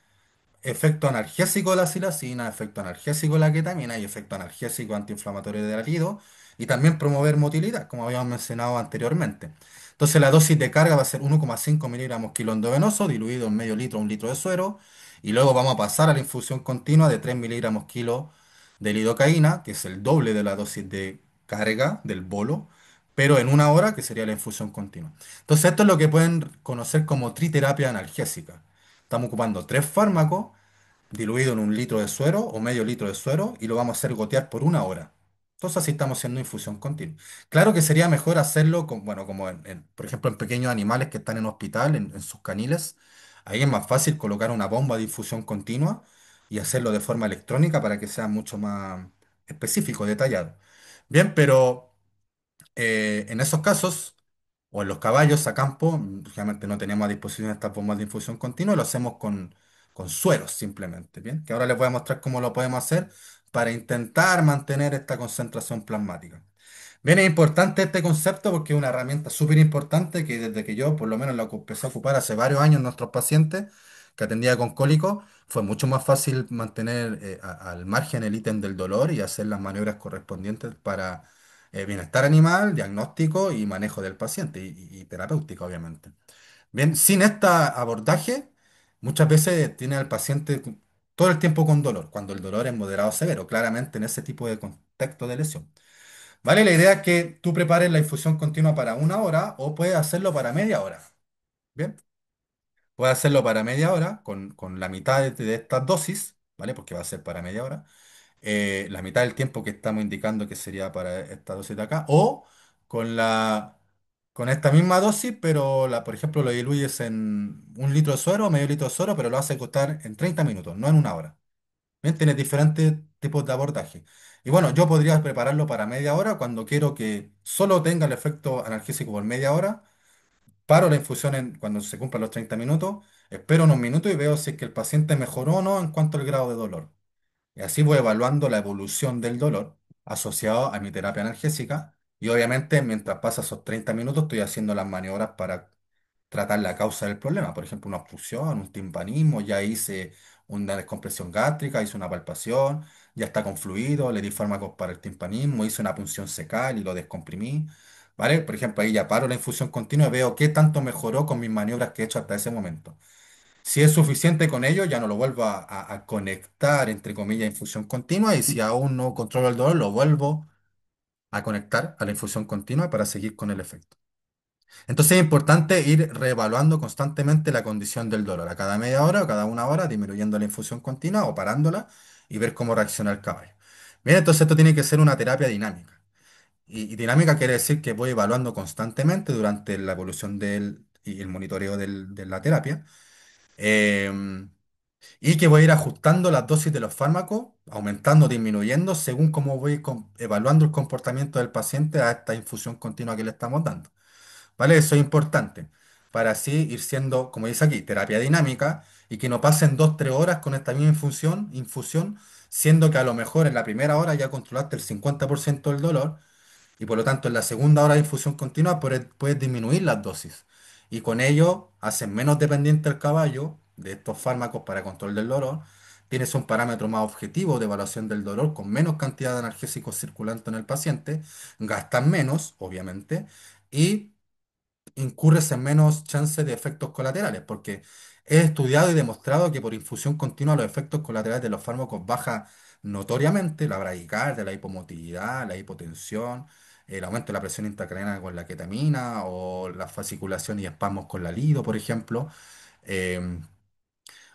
efecto analgésico de la silacina, efecto analgésico de la ketamina y efecto analgésico antiinflamatorio del ácido y también promover motilidad, como habíamos mencionado anteriormente. Entonces la dosis de carga va a ser 1,5 miligramos kilo endovenoso diluido en medio litro a un litro de suero y luego vamos a pasar a la infusión continua de 3 miligramos kilo de lidocaína, que es el doble de la dosis de carga del bolo, pero en una hora, que sería la infusión continua. Entonces esto es lo que pueden conocer como triterapia analgésica. Estamos ocupando tres fármacos diluido en un litro de suero o medio litro de suero y lo vamos a hacer gotear por una hora. Entonces así estamos haciendo infusión continua. Claro que sería mejor hacerlo con, bueno, como por ejemplo en pequeños animales que están en hospital, en sus caniles. Ahí es más fácil colocar una bomba de infusión continua y hacerlo de forma electrónica para que sea mucho más específico, detallado. Bien, pero en esos casos, o en los caballos a campo, realmente no teníamos a disposición estas bombas de infusión continua, lo hacemos con sueros simplemente, ¿bien? Que ahora les voy a mostrar cómo lo podemos hacer para intentar mantener esta concentración plasmática. Bien, es importante este concepto porque es una herramienta súper importante que desde que yo, por lo menos, empecé a ocupar hace varios años en nuestros pacientes que atendía con cólicos, fue mucho más fácil mantener al margen el ítem del dolor y hacer las maniobras correspondientes para bienestar animal, diagnóstico y manejo del paciente y terapéutico, obviamente. Bien, sin este abordaje, muchas veces tiene al paciente todo el tiempo con dolor, cuando el dolor es moderado o severo, claramente en ese tipo de contexto de lesión. ¿Vale? La idea es que tú prepares la infusión continua para una hora o puedes hacerlo para media hora. Bien, puedes hacerlo para media hora con la mitad de estas dosis, ¿vale? Porque va a ser para media hora. La mitad del tiempo que estamos indicando que sería para esta dosis de acá. O con con esta misma dosis, pero por ejemplo, lo diluyes en un litro de suero o medio litro de suero, pero lo haces costar en 30 minutos, no en una hora. Bien, tienes diferentes tipos de abordaje. Y bueno, yo podría prepararlo para media hora cuando quiero que solo tenga el efecto analgésico por media hora. Paro la infusión cuando se cumplan los 30 minutos, espero unos minutos y veo si es que el paciente mejoró o no en cuanto al grado de dolor. Y así voy evaluando la evolución del dolor asociado a mi terapia analgésica. Y obviamente, mientras pasa esos 30 minutos, estoy haciendo las maniobras para tratar la causa del problema. Por ejemplo, una obstrucción, un timpanismo, ya hice una descompresión gástrica, hice una palpación, ya está con fluido, le di fármacos para el timpanismo, hice una punción secal y lo descomprimí. ¿Vale? Por ejemplo, ahí ya paro la infusión continua y veo qué tanto mejoró con mis maniobras que he hecho hasta ese momento. Si es suficiente con ello, ya no lo vuelvo a conectar, entre comillas, a infusión continua. Y si aún no controlo el dolor, lo vuelvo a conectar a la infusión continua para seguir con el efecto. Entonces es importante ir reevaluando constantemente la condición del dolor, a cada media hora o cada una hora, disminuyendo la infusión continua o parándola y ver cómo reacciona el caballo. Bien, entonces esto tiene que ser una terapia dinámica. Y dinámica quiere decir que voy evaluando constantemente durante la evolución y el monitoreo de la terapia. em, y que voy a ir ajustando las dosis de los fármacos, aumentando, disminuyendo, según cómo evaluando el comportamiento del paciente a esta infusión continua que le estamos dando. ¿Vale? Eso es importante para así ir siendo, como dice aquí, terapia dinámica y que no pasen 2, 3 horas con esta misma infusión, siendo que a lo mejor en la primera hora ya controlaste el 50% del dolor y por lo tanto en la segunda hora de infusión continua puedes disminuir las dosis y con ello haces menos dependiente el caballo de estos fármacos para control del dolor. Tienes un parámetro más objetivo de evaluación del dolor con menos cantidad de analgésicos circulando en el paciente, gastas menos, obviamente, y incurres en menos chances de efectos colaterales, porque es estudiado y demostrado que por infusión continua los efectos colaterales de los fármacos bajan notoriamente, la bradicardia, la hipomotilidad, la hipotensión, el aumento de la presión intracraneana con la ketamina o la fasciculación y espasmos con la lido, por ejemplo. em,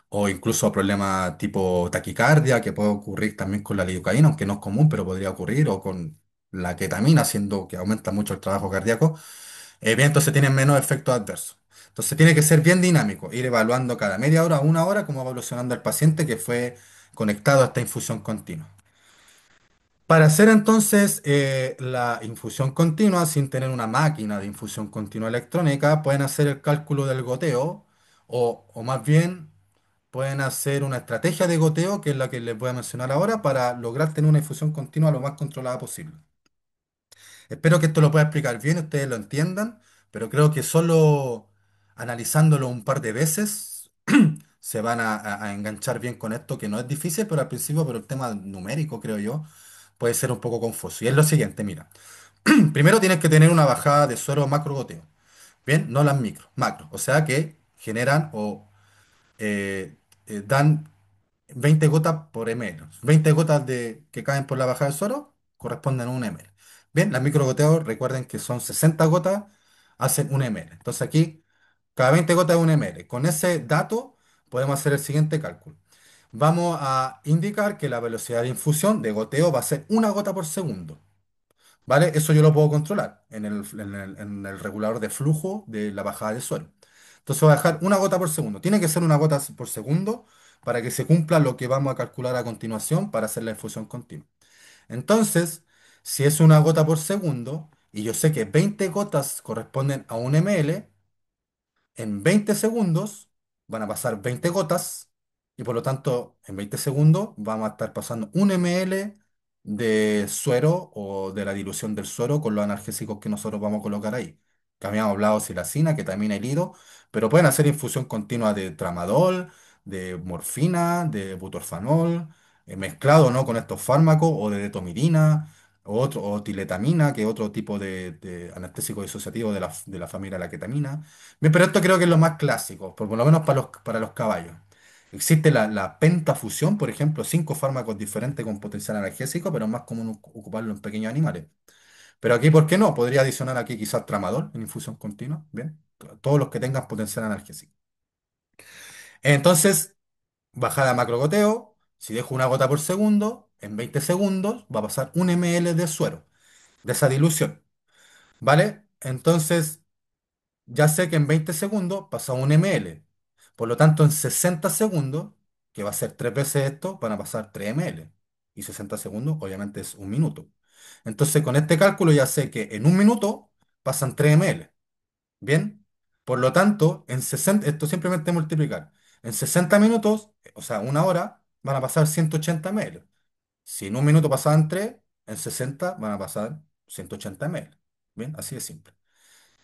o incluso problemas tipo taquicardia, que puede ocurrir también con la lidocaína, aunque no es común, pero podría ocurrir, o con la ketamina, siendo que aumenta mucho el trabajo cardíaco. Bien, entonces tienen menos efectos adversos. Entonces tiene que ser bien dinámico, ir evaluando cada media hora, una hora, cómo va evolucionando el paciente que fue conectado a esta infusión continua. Para hacer entonces la infusión continua sin tener una máquina de infusión continua electrónica, pueden hacer el cálculo del goteo o más bien pueden hacer una estrategia de goteo, que es la que les voy a mencionar ahora, para lograr tener una infusión continua lo más controlada posible. Espero que esto lo pueda explicar bien, ustedes lo entiendan, pero creo que solo analizándolo un par de veces se van a enganchar bien con esto, que no es difícil, pero al principio, por el tema numérico, creo yo, puede ser un poco confuso. Y es lo siguiente, mira, primero tienes que tener una bajada de suero macro goteo, bien, no las micro, macro, o sea que generan o dan 20 gotas por ml. 20 gotas que caen por la bajada del suero corresponden a un ml. Bien, las microgoteos, recuerden que son 60 gotas, hacen un ml. Entonces aquí, cada 20 gotas es un ml. Con ese dato podemos hacer el siguiente cálculo. Vamos a indicar que la velocidad de infusión de goteo va a ser una gota por segundo. ¿Vale? Eso yo lo puedo controlar en el regulador de flujo de la bajada de suelo. Entonces voy a dejar una gota por segundo. Tiene que ser una gota por segundo para que se cumpla lo que vamos a calcular a continuación para hacer la infusión continua. Entonces, si es una gota por segundo y yo sé que 20 gotas corresponden a un ml, en 20 segundos van a pasar 20 gotas y por lo tanto en 20 segundos vamos a estar pasando un ml de suero o de la dilución del suero con los analgésicos que nosotros vamos a colocar ahí. Que habíamos hablado de silacina, ketamina y lido, pero pueden hacer infusión continua de tramadol, de morfina, de butorfanol, mezclado, ¿no?, con estos fármacos o de detomirina o tiletamina, que es otro tipo de anestésico disociativo de la familia de la ketamina. Bien, pero esto creo que es lo más clásico, por lo menos para los caballos. Existe la pentafusión, por ejemplo, 5 fármacos diferentes con potencial analgésico, pero es más común ocuparlo en pequeños animales. Pero aquí, ¿por qué no? Podría adicionar aquí quizás tramadol en infusión continua, bien, todos los que tengan potencial analgésico. Entonces, bajada macrogoteo, si dejo una gota por segundo, en 20 segundos va a pasar un ml de suero, de esa dilución, ¿vale? Entonces, ya sé que en 20 segundos pasa un ml. Por lo tanto, en 60 segundos, que va a ser 3 veces esto, van a pasar 3 ml. Y 60 segundos, obviamente, es un minuto. Entonces, con este cálculo ya sé que en un minuto pasan 3 ml. ¿Bien? Por lo tanto, esto simplemente multiplicar. En 60 minutos, o sea, una hora, van a pasar 180 ml. Si en un minuto pasaban 3, en 60 van a pasar 180 ml. Bien, así de simple.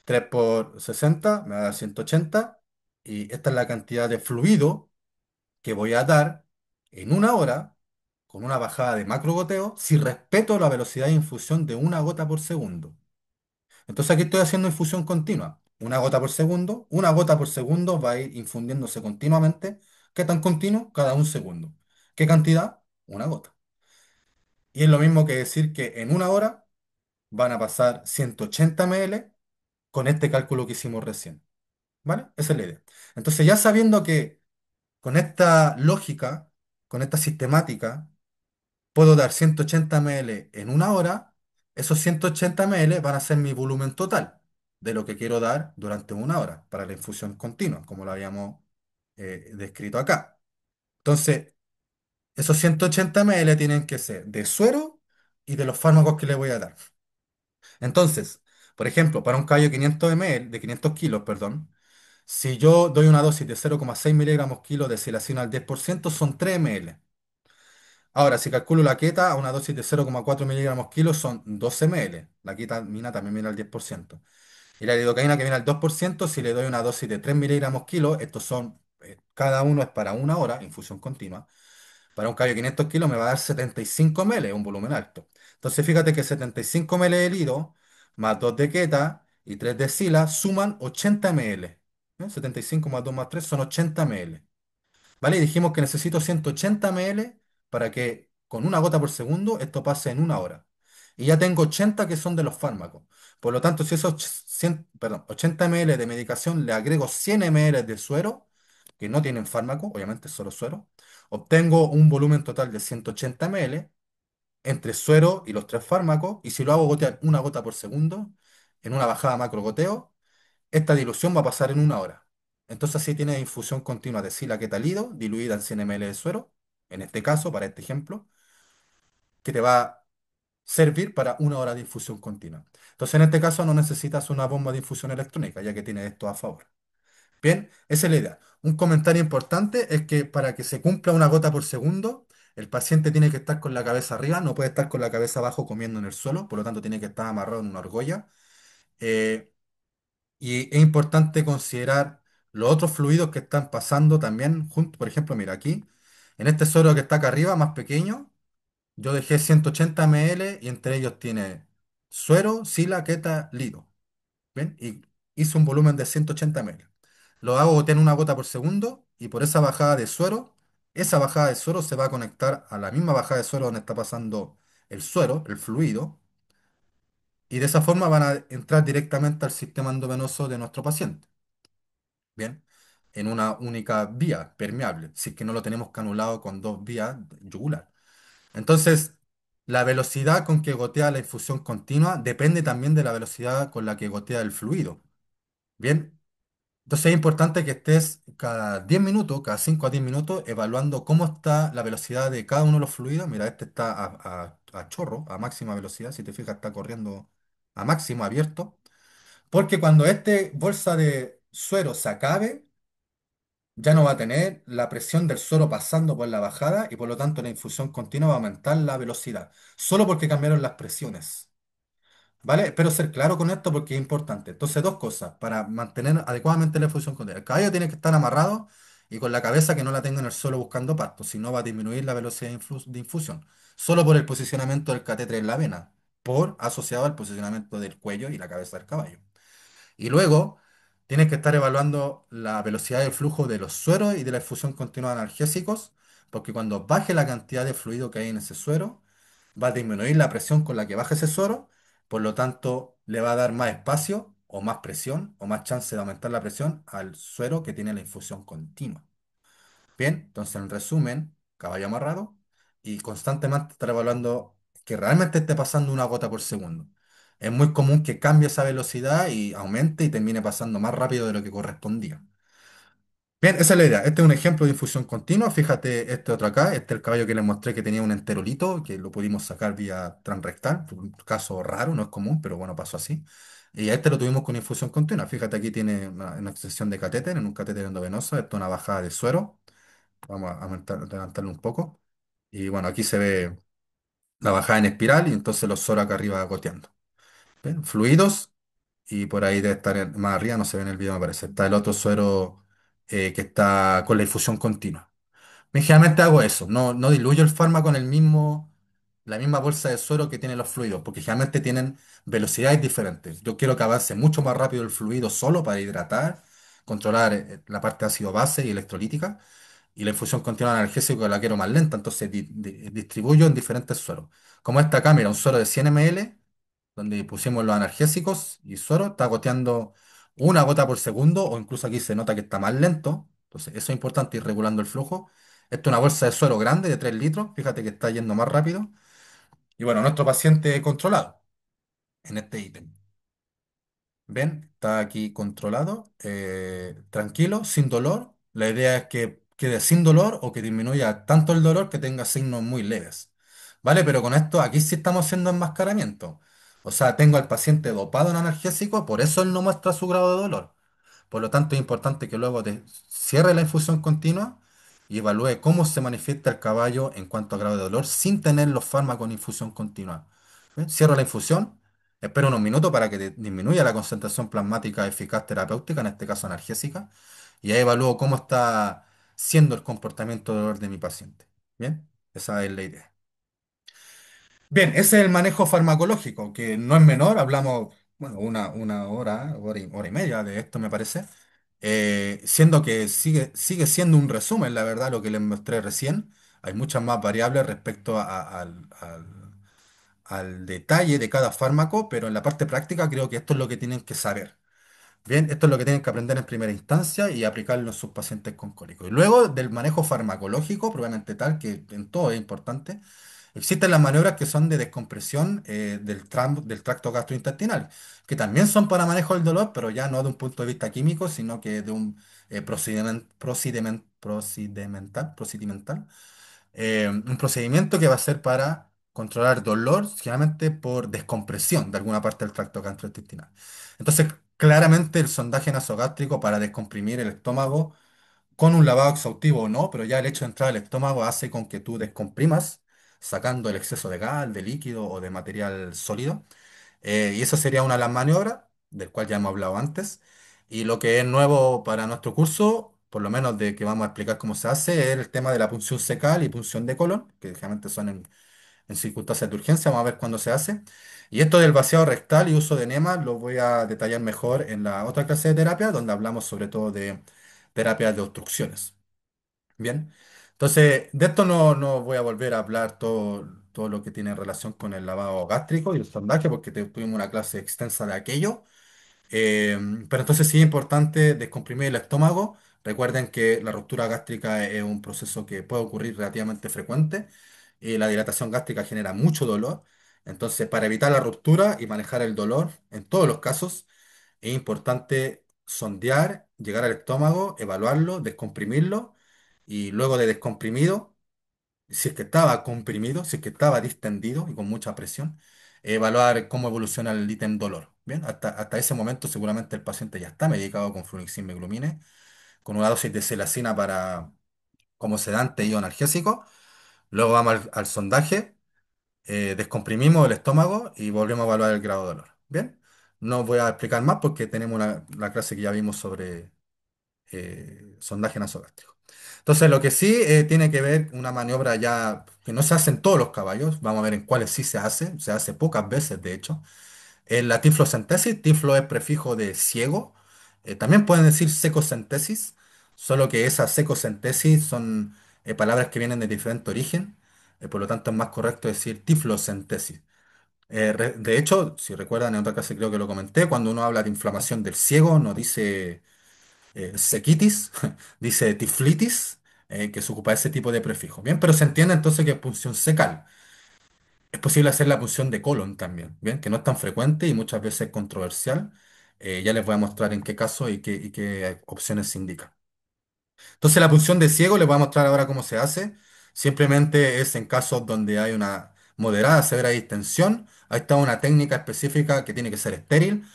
3 por 60 me va a dar 180 y esta es la cantidad de fluido que voy a dar en una hora con una bajada de macro goteo si respeto la velocidad de infusión de una gota por segundo. Entonces aquí estoy haciendo infusión continua. Una gota por segundo va a ir infundiéndose continuamente. ¿Qué tan continuo? Cada un segundo. ¿Qué cantidad? Una gota. Y es lo mismo que decir que en una hora van a pasar 180 ml con este cálculo que hicimos recién. ¿Vale? Esa es la idea. Entonces, ya sabiendo que con esta lógica, con esta sistemática, puedo dar 180 ml en una hora, esos 180 ml van a ser mi volumen total de lo que quiero dar durante una hora para la infusión continua, como lo habíamos descrito acá. Entonces, esos 180 ml tienen que ser de suero y de los fármacos que le voy a dar. Entonces, por ejemplo, para un callo de 500 ml, de 500 kilos, perdón, si yo doy una dosis de 0,6 miligramos kilo de silacina al 10%, son 3 ml. Ahora, si calculo la queta a una dosis de 0,4 miligramos kilo, son 12 ml. La ketamina también viene al 10%. Y la lidocaína que viene al 2%, si le doy una dosis de 3 miligramos kilo, estos son, cada uno es para una hora, infusión continua. Para un callo de 500 kilos me va a dar 75 ml, un volumen alto. Entonces fíjate que 75 ml de lido más 2 de queta y 3 de sila suman 80 ml. 75 más 2 más 3 son 80 ml. ¿Vale? Y dijimos que necesito 180 ml para que con una gota por segundo esto pase en una hora. Y ya tengo 80 que son de los fármacos. Por lo tanto, si esos 100, perdón, 80 ml de medicación le agrego 100 ml de suero, que no tienen fármaco, obviamente es solo suero, obtengo un volumen total de 180 ml entre suero y los tres fármacos. Y si lo hago gotear una gota por segundo, en una bajada macro goteo, esta dilución va a pasar en una hora. Entonces así tienes infusión continua de silaquetalido diluida en 100 ml de suero, en este caso, para este ejemplo, que te va a servir para una hora de infusión continua. Entonces en este caso no necesitas una bomba de infusión electrónica, ya que tienes esto a favor. Bien, esa es la idea. Un comentario importante es que para que se cumpla una gota por segundo, el paciente tiene que estar con la cabeza arriba, no puede estar con la cabeza abajo comiendo en el suelo, por lo tanto tiene que estar amarrado en una argolla. Eh, Y es importante considerar los otros fluidos que están pasando también junto. Por ejemplo, mira aquí, en este suero que está acá arriba, más pequeño, yo dejé 180 ml y entre ellos tiene suero, sila, queta, lido. ¿Bien? Y hice un volumen de 180 ml. Lo hago tener una gota por segundo y por esa bajada de suero se va a conectar a la misma bajada de suero donde está pasando el suero, el fluido, y de esa forma van a entrar directamente al sistema endovenoso de nuestro paciente. Bien, en una única vía permeable, si es que no lo tenemos canulado con dos vías yugular. Entonces, la velocidad con que gotea la infusión continua depende también de la velocidad con la que gotea el fluido. Bien, entonces es importante que estés cada 10 minutos, cada 5 a 10 minutos, evaluando cómo está la velocidad de cada uno de los fluidos. Mira, este está a chorro, a máxima velocidad, si te fijas, está corriendo a máximo abierto. Porque cuando este bolsa de suero se acabe, ya no va a tener la presión del suero pasando por la bajada y por lo tanto la infusión continua va a aumentar la velocidad, solo porque cambiaron las presiones. ¿Vale? Espero ser claro con esto porque es importante. Entonces, dos cosas para mantener adecuadamente la infusión continua. El caballo tiene que estar amarrado y con la cabeza que no la tenga en el suelo buscando pasto, si no va a disminuir la velocidad de infusión, solo por el posicionamiento del catéter en la vena, por asociado al posicionamiento del cuello y la cabeza del caballo. Y luego tienes que estar evaluando la velocidad de flujo de los sueros y de la infusión continua de analgésicos, porque cuando baje la cantidad de fluido que hay en ese suero, va a disminuir la presión con la que baja ese suero, por lo tanto le va a dar más espacio o más presión o más chance de aumentar la presión al suero que tiene la infusión continua. Bien, entonces en resumen, caballo amarrado y constantemente estar evaluando que realmente esté pasando una gota por segundo. Es muy común que cambie esa velocidad y aumente y termine pasando más rápido de lo que correspondía. Bien, esa es la idea. Este es un ejemplo de infusión continua. Fíjate este otro acá. Este es el caballo que les mostré que tenía un enterolito, que lo pudimos sacar vía transrectal. Un caso raro, no es común, pero bueno, pasó así. Y a este lo tuvimos con infusión continua. Fíjate, aquí tiene una extensión de catéter, en un catéter endovenoso. Esto es una bajada de suero. Vamos a adelantarlo un poco. Y bueno, aquí se ve la bajada en espiral y entonces los soros acá arriba goteando. ¿Ven? Fluidos y por ahí debe estar más arriba, no se ve en el video, me parece. Está el otro suero que está con la infusión continua. Generalmente hago eso, no diluyo el fármaco en la misma bolsa de suero que tienen los fluidos, porque generalmente tienen velocidades diferentes. Yo quiero que avance mucho más rápido el fluido solo para hidratar, controlar la parte ácido-base y electrolítica y la infusión continua de analgésico la quiero más lenta, entonces distribuyo en diferentes sueros. Como esta cámara, un suero de 100 ml, donde pusimos los analgésicos y suero, está goteando una gota por segundo, o incluso aquí se nota que está más lento. Entonces, eso es importante, ir regulando el flujo. Esto es una bolsa de suero grande de 3 litros, fíjate que está yendo más rápido. Y bueno, nuestro paciente controlado en este ítem. ¿Ven? Está aquí controlado, tranquilo, sin dolor. La idea es que quede sin dolor o que disminuya tanto el dolor que tenga signos muy leves. ¿Vale? Pero con esto, aquí sí estamos haciendo enmascaramiento. O sea, tengo al paciente dopado en analgésico, por eso él no muestra su grado de dolor. Por lo tanto, es importante que luego cierre la infusión continua y evalúe cómo se manifiesta el caballo en cuanto a grado de dolor sin tener los fármacos en infusión continua. ¿Bien? Cierro la infusión, espero unos minutos para que disminuya la concentración plasmática eficaz terapéutica, en este caso analgésica, y ahí evalúo cómo está siendo el comportamiento de dolor de mi paciente. Bien, esa es la idea. Bien, ese es el manejo farmacológico, que no es menor, hablamos, bueno, una hora, hora y media de esto, me parece. Siendo que sigue siendo un resumen, la verdad, lo que les mostré recién. Hay muchas más variables respecto al detalle de cada fármaco, pero en la parte práctica creo que esto es lo que tienen que saber. Bien, esto es lo que tienen que aprender en primera instancia y aplicarlo en sus pacientes con cólicos. Y luego del manejo farmacológico, probablemente tal, que en todo es importante. Existen las maniobras que son de descompresión del tracto gastrointestinal, que también son para manejo del dolor, pero ya no de un punto de vista químico, sino que de un procedimental, un procedimiento que va a ser para controlar dolor, generalmente por descompresión de alguna parte del tracto gastrointestinal. Entonces, claramente el sondaje nasogástrico para descomprimir el estómago con un lavado exhaustivo o no, pero ya el hecho de entrar al estómago hace con que tú descomprimas, sacando el exceso de gas, de líquido o de material sólido. Y esa sería una de las maniobras, del cual ya hemos hablado antes. Y lo que es nuevo para nuestro curso, por lo menos de que vamos a explicar cómo se hace, es el tema de la punción secal y punción de colon, que generalmente son en circunstancias de urgencia, vamos a ver cuándo se hace. Y esto del vaciado rectal y uso de enema lo voy a detallar mejor en la otra clase de terapia, donde hablamos sobre todo de terapias de obstrucciones. Bien, entonces de esto no voy a volver a hablar todo lo que tiene relación con el lavado gástrico y el sondaje, porque tuvimos una clase extensa de aquello. Eh, pero entonces sí es importante descomprimir el estómago. Recuerden que la ruptura gástrica es un proceso que puede ocurrir relativamente frecuente y la dilatación gástrica genera mucho dolor. Entonces, para evitar la ruptura y manejar el dolor en todos los casos, es importante sondear, llegar al estómago, evaluarlo, descomprimirlo y luego de descomprimido, si es que estaba comprimido, si es que estaba distendido y con mucha presión, evaluar cómo evoluciona el ítem dolor. Bien, hasta ese momento seguramente el paciente ya está medicado con flunixin meglumine, con una dosis de celacina como sedante y analgésico. Luego vamos al sondaje, descomprimimos el estómago y volvemos a evaluar el grado de dolor. Bien, no voy a explicar más porque tenemos la clase que ya vimos sobre sondaje nasogástrico. Entonces, lo que sí tiene que ver una maniobra ya que no se hace en todos los caballos, vamos a ver en cuáles sí se hace pocas veces de hecho, es la tiflocentesis. Tiflo es prefijo de ciego, también pueden decir secocentesis, solo que esa secocentesis son palabras que vienen de diferente origen, por lo tanto es más correcto decir tiflocentesis. De hecho, si recuerdan en otra clase creo que lo comenté, cuando uno habla de inflamación del ciego no dice sequitis, dice tiflitis, que se ocupa ese tipo de prefijo. Bien, pero se entiende entonces que es punción secal. Es posible hacer la punción de colon también, bien, que no es tan frecuente y muchas veces controversial. Ya les voy a mostrar en qué caso y qué opciones se indican. Entonces, la punción de ciego les voy a mostrar ahora cómo se hace. Simplemente es en casos donde hay una moderada, severa distensión. Ahí está una técnica específica que tiene que ser estéril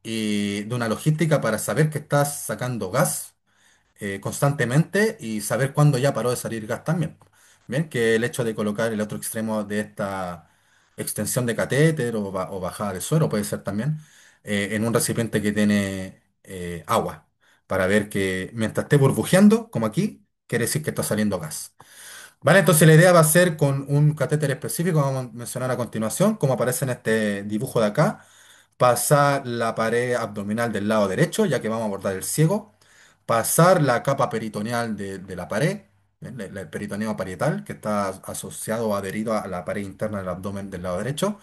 y de una logística para saber que estás sacando gas constantemente y saber cuándo ya paró de salir gas también. Bien, que el hecho de colocar el otro extremo de esta extensión de catéter o bajada de suero puede ser también en un recipiente que tiene agua, para ver que mientras esté burbujeando, como aquí, quiere decir que está saliendo gas. Vale, entonces la idea va a ser con un catéter específico, vamos a mencionar a continuación, como aparece en este dibujo de acá, pasar la pared abdominal del lado derecho, ya que vamos a abordar el ciego, pasar la capa peritoneal de la pared, ¿bien? El peritoneo parietal, que está asociado o adherido a la pared interna del abdomen del lado derecho,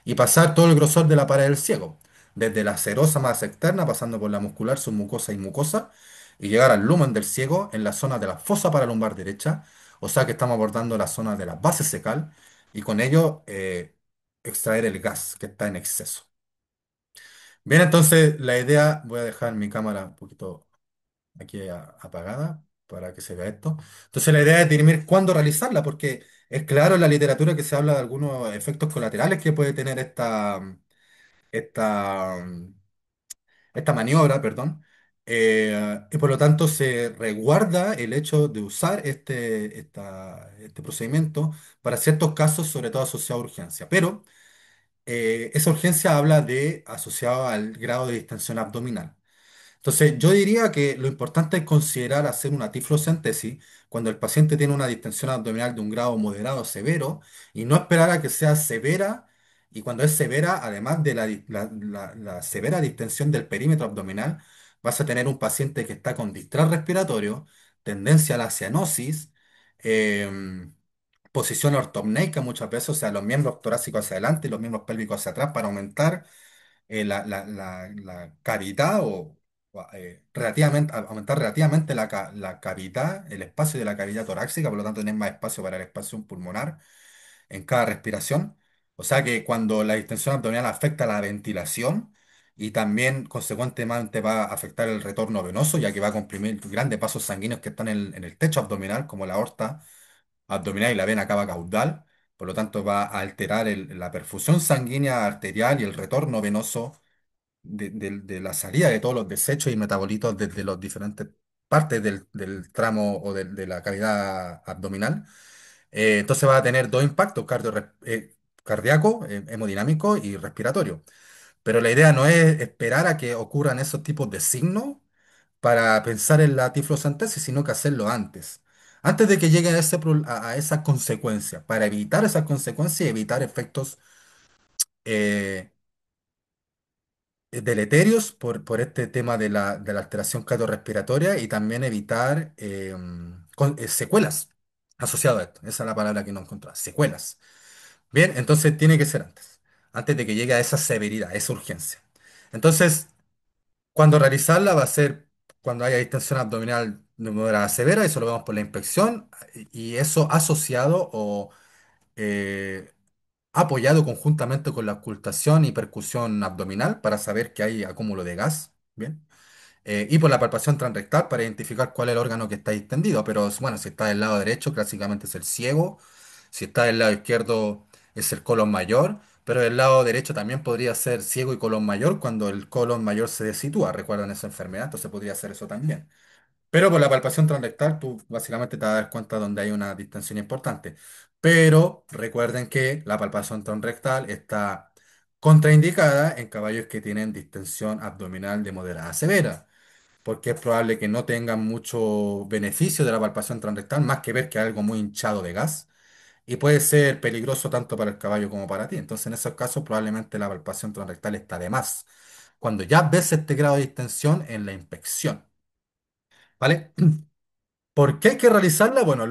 y pasar todo el grosor de la pared del ciego, desde la serosa más externa, pasando por la muscular, submucosa y mucosa, y llegar al lumen del ciego en la zona de la fosa paralumbar derecha, o sea que estamos abordando la zona de la base secal, y con ello extraer el gas que está en exceso. Bien, entonces la idea, voy a dejar mi cámara un poquito aquí apagada para que se vea esto. Entonces la idea es dirimir cuándo realizarla, porque es claro en la literatura que se habla de algunos efectos colaterales que puede tener esta, esta maniobra, perdón, y por lo tanto se resguarda el hecho de usar este procedimiento para ciertos casos, sobre todo asociados a urgencia. Pero esa urgencia habla de asociado al grado de distensión abdominal. Entonces, yo diría que lo importante es considerar hacer una tiflocentesis cuando el paciente tiene una distensión abdominal de un grado moderado o severo y no esperar a que sea severa. Y cuando es severa, además de la severa distensión del perímetro abdominal, vas a tener un paciente que está con distrés respiratorio, tendencia a la cianosis, em, posición ortopneica muchas veces, o sea, los miembros torácicos hacia adelante y los miembros pélvicos hacia atrás para aumentar la cavidad relativamente, aumentar relativamente la cavidad, el espacio de la cavidad torácica, por lo tanto tener más espacio para el espacio pulmonar en cada respiración. O sea que cuando la distensión abdominal afecta la ventilación y también consecuentemente va a afectar el retorno venoso, ya que va a comprimir grandes vasos sanguíneos que están en el techo abdominal, como la aorta abdominal y la vena cava caudal. Por lo tanto, va a alterar la perfusión sanguínea arterial y el retorno venoso de la salida de todos los desechos y metabolitos desde las diferentes partes del tramo o de la cavidad abdominal. Entonces va a tener dos impactos, cardíaco, hemodinámico y respiratorio. Pero la idea no es esperar a que ocurran esos tipos de signos para pensar en la tiflocentesis, sino que hacerlo antes. Antes de que llegue a esas consecuencias, para evitar esas consecuencias y evitar efectos eh, deleterios por este tema de la alteración cardiorrespiratoria y también evitar secuelas asociadas a esto. Esa es la palabra que no encontraba, secuelas. Bien, entonces tiene que ser antes de que llegue a esa severidad, esa urgencia. Entonces, cuando realizarla va a ser cuando haya distensión abdominal de moderada a severa, eso lo vemos por la inspección, y eso asociado o eh, apoyado conjuntamente con la ocultación y percusión abdominal para saber que hay acúmulo de gas, ¿bien? Y por la palpación transrectal para identificar cuál es el órgano que está distendido. Pero bueno, si está del lado derecho, clásicamente es el ciego. Si está del lado izquierdo, es el colon mayor. Pero del lado derecho también podría ser ciego y colon mayor cuando el colon mayor se desitúa. ¿Recuerdan esa enfermedad? Entonces podría ser eso también. Pero por la palpación transrectal, tú básicamente te vas a dar cuenta donde hay una distensión importante. Pero recuerden que la palpación transrectal está contraindicada en caballos que tienen distensión abdominal de moderada a severa, porque es probable que no tengan mucho beneficio de la palpación transrectal, más que ver que hay algo muy hinchado de gas, y puede ser peligroso tanto para el caballo como para ti. Entonces, en esos casos, probablemente la palpación transrectal está de más. Cuando ya ves este grado de distensión en la inspección, ¿vale? ¿Por qué hay que realizarla? Bueno,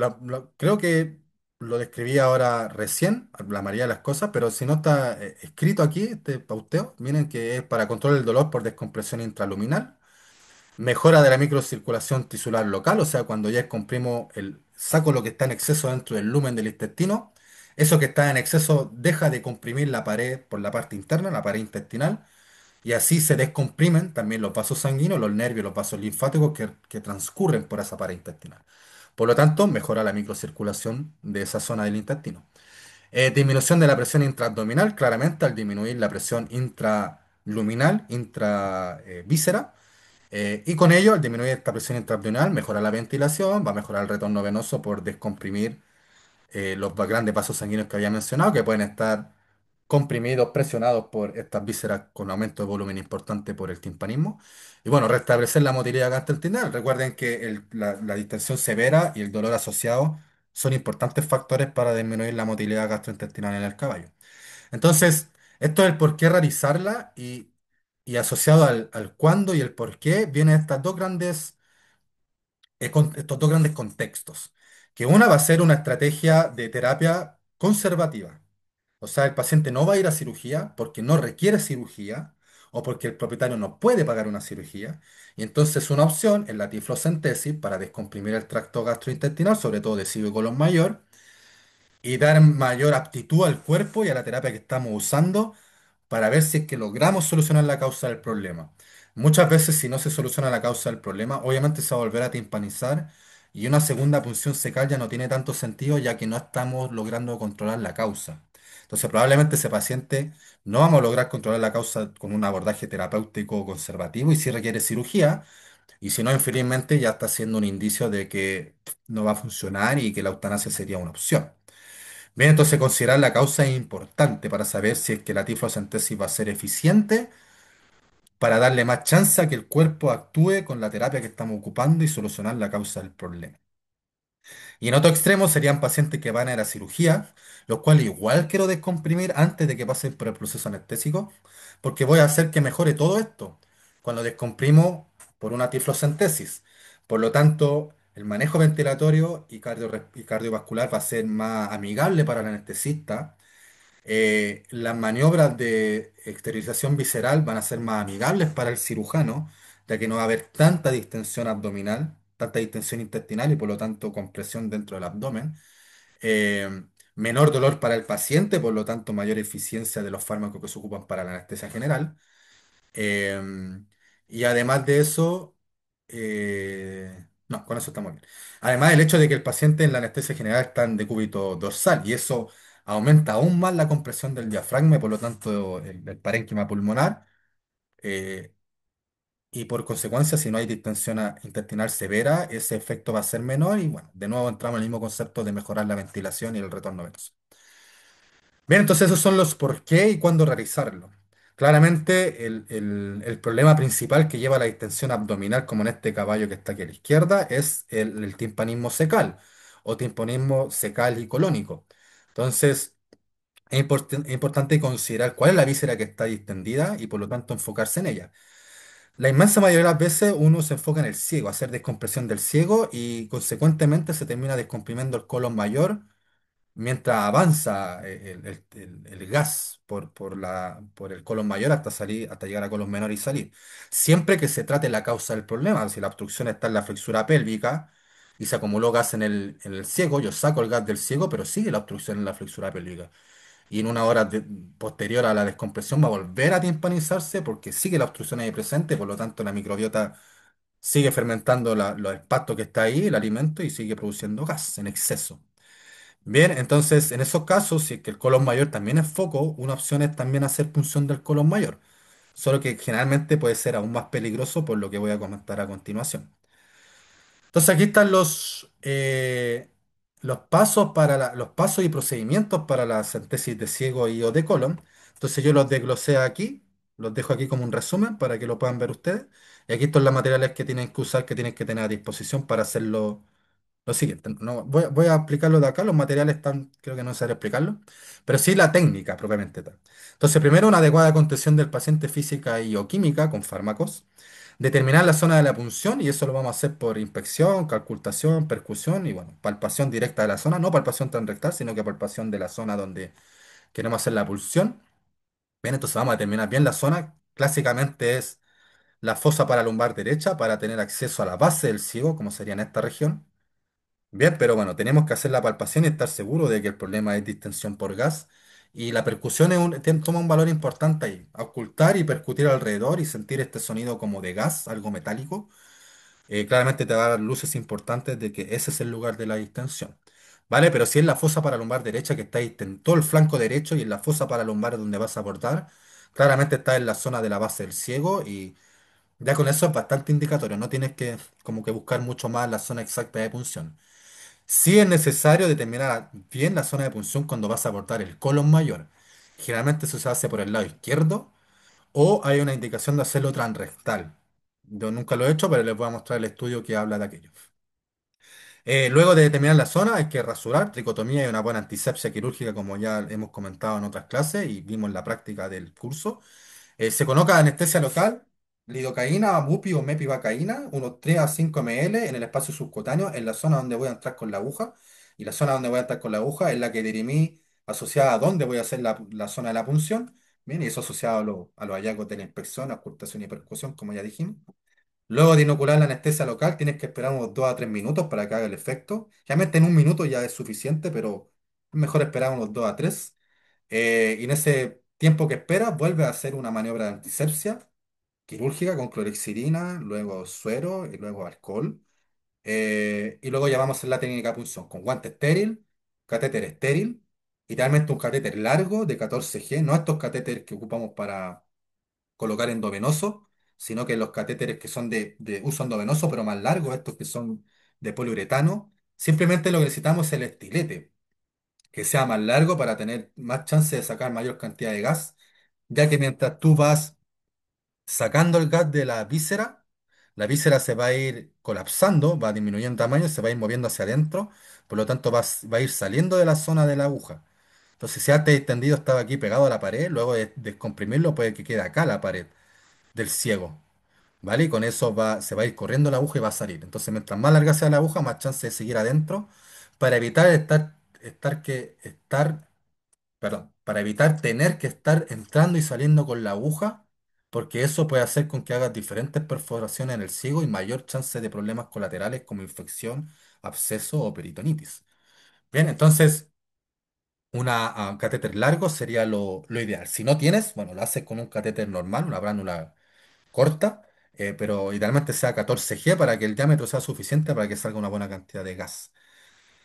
creo que lo describí ahora recién, la mayoría de las cosas, pero si no está escrito aquí, este pauteo, miren que es para control del dolor por descompresión intraluminal, mejora de la microcirculación tisular local, o sea, cuando ya comprimo saco lo que está en exceso dentro del lumen del intestino, eso que está en exceso deja de comprimir la pared por la parte interna, la pared intestinal, y así se descomprimen también los vasos sanguíneos, los nervios, los vasos linfáticos que transcurren por esa pared intestinal. Por lo tanto, mejora la microcirculación de esa zona del intestino. Disminución de la presión intraabdominal, claramente al disminuir la presión intraluminal, intravíscera. Y con ello, al disminuir esta presión intraabdominal, mejora la ventilación, va a mejorar el retorno venoso por descomprimir los grandes vasos sanguíneos que había mencionado, que pueden estar comprimidos, presionados por estas vísceras con aumento de volumen importante por el timpanismo. Y bueno, restablecer la motilidad gastrointestinal. Recuerden que la distensión severa y el dolor asociado son importantes factores para disminuir la motilidad gastrointestinal en el caballo. Entonces, esto es el por qué realizarla y asociado al cuándo y el por qué vienen estos dos grandes contextos. Que una va a ser una estrategia de terapia conservativa. O sea, el paciente no va a ir a cirugía porque no requiere cirugía o porque el propietario no puede pagar una cirugía. Y entonces una opción es la tiflocentesis para descomprimir el tracto gastrointestinal, sobre todo de SIBO y colon mayor, y dar mayor aptitud al cuerpo y a la terapia que estamos usando para ver si es que logramos solucionar la causa del problema. Muchas veces si no se soluciona la causa del problema, obviamente se va a volver a timpanizar y una segunda punción secal ya no tiene tanto sentido ya que no estamos logrando controlar la causa. Entonces probablemente ese paciente no vamos a lograr controlar la causa con un abordaje terapéutico conservativo y si requiere cirugía y si no, infelizmente ya está siendo un indicio de que no va a funcionar y que la eutanasia sería una opción. Bien, entonces considerar la causa es importante para saber si es que la tiflocentesis va a ser eficiente para darle más chance a que el cuerpo actúe con la terapia que estamos ocupando y solucionar la causa del problema. Y en otro extremo serían pacientes que van a ir a cirugía, los cuales igual quiero descomprimir antes de que pasen por el proceso anestésico, porque voy a hacer que mejore todo esto cuando descomprimo por una tiflocentesis. Por lo tanto, el manejo ventilatorio y cardiovascular va a ser más amigable para el anestesista. Las maniobras de esterilización visceral van a ser más amigables para el cirujano, ya que no va a haber tanta distensión abdominal, tanta distensión intestinal y por lo tanto compresión dentro del abdomen. Eh, Menor dolor para el paciente, por lo tanto mayor eficiencia de los fármacos que se ocupan para la anestesia general. Eh, y además de eso, no, con eso estamos bien. Además, el hecho de que el paciente en la anestesia general está en decúbito dorsal y eso aumenta aún más la compresión del diafragma y por lo tanto el parénquima pulmonar. eh, y por consecuencia, si no hay distensión intestinal severa, ese efecto va a ser menor y bueno, de nuevo entramos en el mismo concepto de mejorar la ventilación y el retorno venoso. Bien, entonces esos son los por qué y cuándo realizarlo. Claramente, el problema principal que lleva a la distensión abdominal, como en este caballo que está aquí a la izquierda, es el timpanismo secal o timpanismo secal y colónico. Entonces, es importante considerar cuál es la víscera que está distendida y por lo tanto enfocarse en ella. La inmensa mayoría de las veces uno se enfoca en el ciego, hacer descompresión del ciego y consecuentemente se termina descomprimiendo el colon mayor mientras avanza el gas por el colon mayor hasta salir, hasta llegar a colon menor y salir. Siempre que se trate la causa del problema, si la obstrucción está en la flexura pélvica y se acumuló gas en el ciego, yo saco el gas del ciego, pero sigue la obstrucción en la flexura pélvica. Y en una hora posterior a la descompresión va a volver a timpanizarse porque sigue la obstrucción ahí presente, por lo tanto la microbiota sigue fermentando el pasto que está ahí, el alimento, y sigue produciendo gas en exceso. Bien, entonces en esos casos, si es que el colon mayor también es foco, una opción es también hacer punción del colon mayor, solo que generalmente puede ser aún más peligroso por lo que voy a comentar a continuación. Entonces aquí están los pasos los pasos y procedimientos para la síntesis de ciego y o de colon. Entonces yo los desglosé aquí, los dejo aquí como un resumen para que lo puedan ver ustedes. Y aquí están los materiales que tienen que usar, que tienen que tener a disposición para hacerlo lo siguiente. No, voy a explicarlo de acá, los materiales están, creo que no es necesario explicarlo, pero sí la técnica propiamente tal. Entonces, primero una adecuada contención del paciente física y o química con fármacos. Determinar la zona de la punción y eso lo vamos a hacer por inspección, calcultación, percusión y bueno, palpación directa de la zona, no palpación transrectal, sino que palpación de la zona donde queremos hacer la pulsión. Bien, entonces vamos a determinar bien la zona. Clásicamente es la fosa paralumbar derecha para tener acceso a la base del ciego, como sería en esta región. Bien, pero bueno, tenemos que hacer la palpación y estar seguros de que el problema es distensión por gas. Y la percusión toma un valor importante ahí. Ocultar y percutir alrededor y sentir este sonido como de gas, algo metálico. Claramente te va a dar luces importantes de que ese es el lugar de la distensión. ¿Vale? Pero si es la fosa paralumbar derecha que está ahí en todo el flanco derecho y en la fosa paralumbar donde vas a abordar, claramente está en la zona de la base del ciego y ya con eso es bastante indicatorio. No tienes que como que buscar mucho más la zona exacta de punción. Sí es necesario determinar bien la zona de punción cuando vas a abordar el colon mayor. Generalmente eso se hace por el lado izquierdo o hay una indicación de hacerlo transrectal. Yo nunca lo he hecho, pero les voy a mostrar el estudio que habla de aquello. Luego de determinar la zona hay que rasurar, tricotomía y una buena antisepsia quirúrgica como ya hemos comentado en otras clases y vimos en la práctica del curso. Se coloca anestesia local, lidocaína, bupi o mepivacaína, unos 3 a 5 ml en el espacio subcutáneo, en la zona donde voy a entrar con la aguja. Y la zona donde voy a entrar con la aguja es la que dirimí asociada a dónde voy a hacer la zona de la punción. Bien, y eso asociado a los hallazgos de la inspección, auscultación y percusión, como ya dijimos. Luego de inocular la anestesia local, tienes que esperar unos 2 a 3 minutos para que haga el efecto. Realmente en un minuto ya es suficiente, pero es mejor esperar unos 2 a 3. Y en ese tiempo que esperas, vuelve a hacer una maniobra de antisepsia quirúrgica con clorexidina, luego suero y luego alcohol. Y luego ya vamos a hacer la técnica de punción con guante estéril, catéter estéril, idealmente un catéter largo de 14G, no estos catéteres que ocupamos para colocar endovenoso, sino que los catéteres que son de uso endovenoso, pero más largos, estos que son de poliuretano. Simplemente lo que necesitamos es el estilete, que sea más largo para tener más chance de sacar mayor cantidad de gas, ya que mientras tú vas sacando el gas de la víscera se va a ir colapsando, va disminuyendo en tamaño, se va a ir moviendo hacia adentro, por lo tanto va a ir saliendo de la zona de la aguja. Entonces, si antes extendido estaba aquí pegado a la pared, luego de descomprimirlo puede que quede acá la pared del ciego, ¿vale? Y con eso se va a ir corriendo la aguja y va a salir. Entonces, mientras más larga sea la aguja, más chance de seguir adentro para evitar para evitar tener que estar entrando y saliendo con la aguja, porque eso puede hacer con que hagas diferentes perforaciones en el ciego y mayor chance de problemas colaterales como infección, absceso o peritonitis. Bien, entonces, un catéter largo sería lo ideal. Si no tienes, bueno, lo haces con un catéter normal, una bránula corta, pero idealmente sea 14G para que el diámetro sea suficiente para que salga una buena cantidad de gas.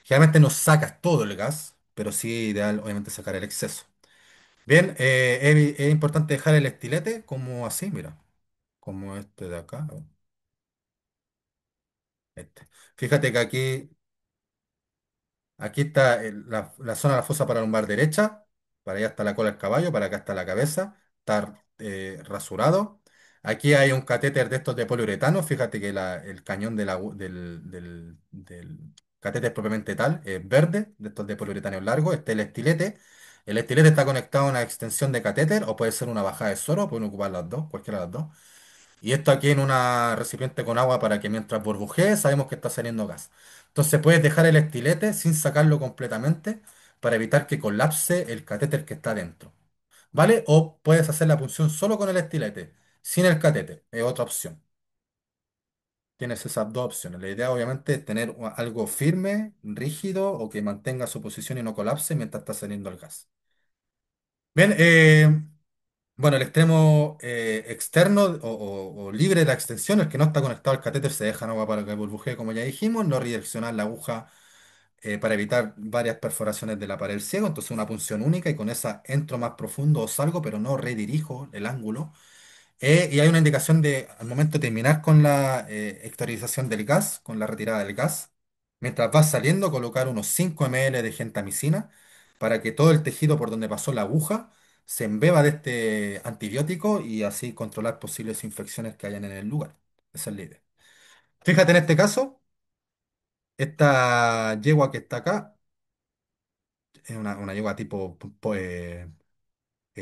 Generalmente no sacas todo el gas, pero sí ideal, obviamente, sacar el exceso. Bien, es importante dejar el estilete como así, mira, como este de acá. Este. Fíjate que aquí está la zona de la fosa lumbar derecha, para allá está la cola del caballo, para acá está la cabeza, está rasurado. Aquí hay un catéter de estos de poliuretano, fíjate que el cañón del catéter propiamente tal es verde, de estos de poliuretano largo, este es el estilete. El estilete está conectado a una extensión de catéter o puede ser una bajada de suero, pueden ocupar las dos, cualquiera de las dos. Y esto aquí en una recipiente con agua para que mientras burbujee sabemos que está saliendo gas. Entonces puedes dejar el estilete sin sacarlo completamente para evitar que colapse el catéter que está dentro. ¿Vale? O puedes hacer la punción solo con el estilete, sin el catéter. Es otra opción. Tienes esas dos opciones. La idea obviamente es tener algo firme, rígido o que mantenga su posición y no colapse mientras está saliendo el gas. Bien, bueno, el extremo externo o libre de la extensión, el que no está conectado al catéter, se deja en agua para que burbujee, como ya dijimos, no redireccionar la aguja para evitar varias perforaciones de la pared del ciego, entonces una punción única y con esa entro más profundo o salgo, pero no redirijo el ángulo. Y hay una indicación de, al momento de terminar con la exteriorización del gas, con la retirada del gas, mientras va saliendo, colocar unos 5 ml de gentamicina para que todo el tejido por donde pasó la aguja se embeba de este antibiótico y así controlar posibles infecciones que hayan en el lugar. Esa es la idea. Fíjate en este caso, esta yegua que está acá es una yegua tipo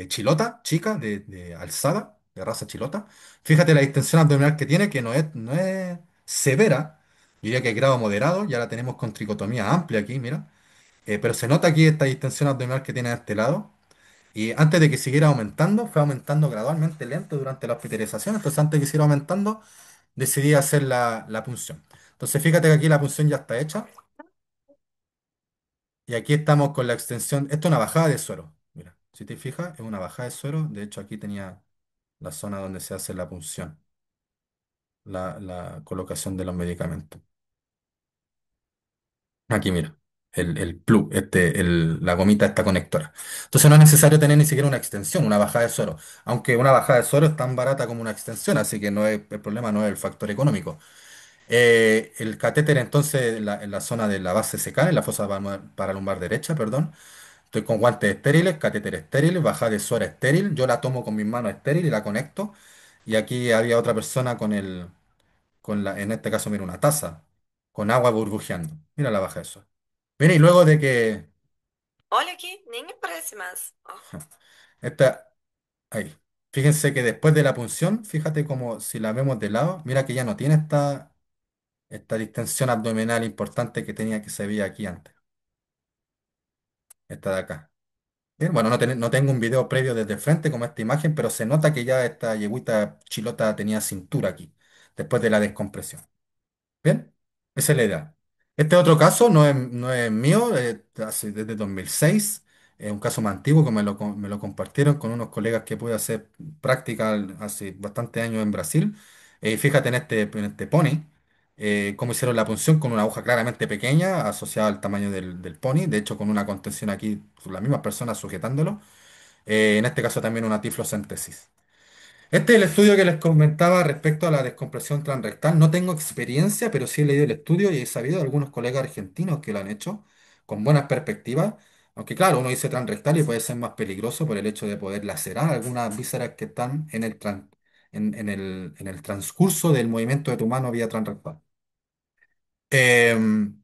chilota, chica, de alzada, de raza chilota. Fíjate la distensión abdominal que tiene, que no es severa, yo diría que es grado moderado, ya la tenemos con tricotomía amplia aquí, mira. Pero se nota aquí esta distensión abdominal que tiene a este lado. Y antes de que siguiera aumentando, fue aumentando gradualmente lento durante la hospitalización. Entonces, antes de que siguiera aumentando, decidí hacer la punción. Entonces, fíjate que aquí la punción ya está hecha. Y aquí estamos con la extensión. Esto es una bajada de suero. Mira, si te fijas, es una bajada de suero. De hecho, aquí tenía la zona donde se hace la punción, la colocación de los medicamentos. Aquí, mira, el plug, la gomita esta conectora. Entonces no es necesario tener ni siquiera una extensión, una bajada de suero. Aunque una bajada de suero es tan barata como una extensión, así que el problema no es el factor económico. El catéter entonces en la zona de la base secal, en la fosa paralumbar derecha, perdón. Estoy con guantes estériles, catéter estéril, bajada de suero estéril. Yo la tomo con mis manos estéril y la conecto. Y aquí había otra persona en este caso, mira, una taza, con agua burbujeando. Mira la baja de suero. Mira, y luego de que Olha aqui, nem aparece mais. Ó. esta, ahí, fíjense que después de la punción, fíjate como si la vemos de lado, mira que ya no tiene esta distensión abdominal importante que se veía aquí antes, esta de acá. Bien, bueno, no tengo un video previo desde frente como esta imagen, pero se nota que ya esta yegüita chilota tenía cintura aquí, después de la descompresión. Bien, esa es la idea. Este otro caso no es mío, desde 2006, es un caso más antiguo que me lo compartieron con unos colegas que pude hacer práctica hace bastantes años en Brasil. Fíjate en este pony, cómo hicieron la punción con una aguja claramente pequeña asociada al tamaño del pony, de hecho con una contención aquí, las mismas personas sujetándolo. En este caso también una tiflocentesis. Este es el estudio que les comentaba respecto a la descompresión transrectal. No tengo experiencia, pero sí he leído el estudio y he sabido de algunos colegas argentinos que lo han hecho con buenas perspectivas. Aunque claro, uno dice transrectal y puede ser más peligroso por el hecho de poder lacerar algunas vísceras que están en el transcurso del movimiento de tu mano vía transrectal. Em,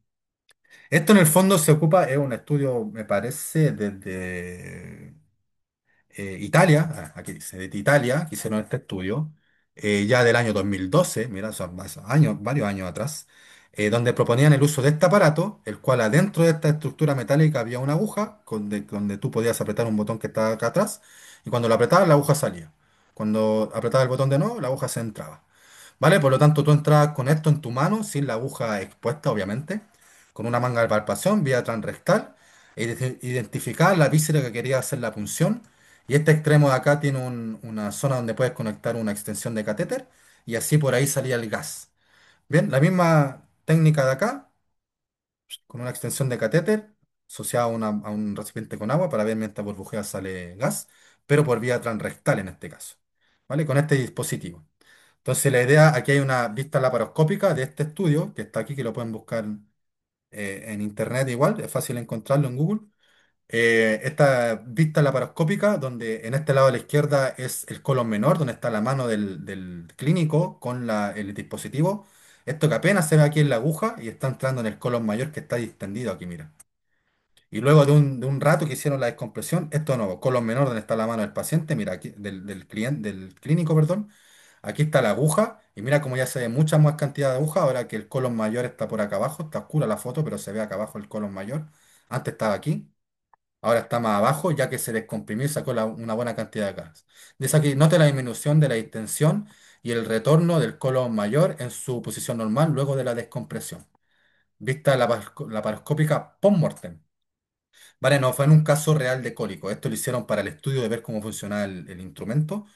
Esto en el fondo se ocupa, es un estudio, me parece, desde Italia, aquí dice, de Italia, que hicieron este estudio, ya del año 2012, mira, son varios años atrás, donde proponían el uso de este aparato, el cual adentro de esta estructura metálica había una aguja donde tú podías apretar un botón que estaba acá atrás, y cuando lo apretabas la aguja salía. Cuando apretabas el botón de nuevo, la aguja se entraba. ¿Vale? Por lo tanto, tú entrabas con esto en tu mano, sin la aguja expuesta, obviamente, con una manga de palpación, vía transrectal, e identificar la víscera que quería hacer la punción. Y este extremo de acá tiene una zona donde puedes conectar una extensión de catéter, y así por ahí salía el gas. Bien, la misma técnica de acá, con una extensión de catéter asociada a un recipiente con agua para ver mientras burbujea sale gas, pero por vía transrectal en este caso. ¿Vale? Con este dispositivo. Entonces la idea, aquí hay una vista laparoscópica de este estudio, que está aquí, que lo pueden buscar en internet igual, es fácil encontrarlo en Google. Esta vista laparoscópica, donde en este lado a la izquierda es el colon menor, donde está la mano del clínico con el dispositivo. Esto que apenas se ve aquí en la aguja y está entrando en el colon mayor que está distendido aquí, mira. Y luego de un rato que hicieron la descompresión, esto de nuevo, colon menor donde está la mano del paciente, mira, aquí, del cliente, del clínico, perdón. Aquí está la aguja y mira cómo ya se ve mucha más cantidad de aguja, ahora que el colon mayor está por acá abajo, está oscura la foto, pero se ve acá abajo el colon mayor. Antes estaba aquí, ahora está más abajo, ya que se descomprimió y sacó una buena cantidad de gas. Dice aquí, note la disminución de la distensión y el retorno del colon mayor en su posición normal luego de la descompresión. Vista laparoscópica post-mortem. Vale, no fue en un caso real de cólico. Esto lo hicieron para el estudio de ver cómo funcionaba el instrumento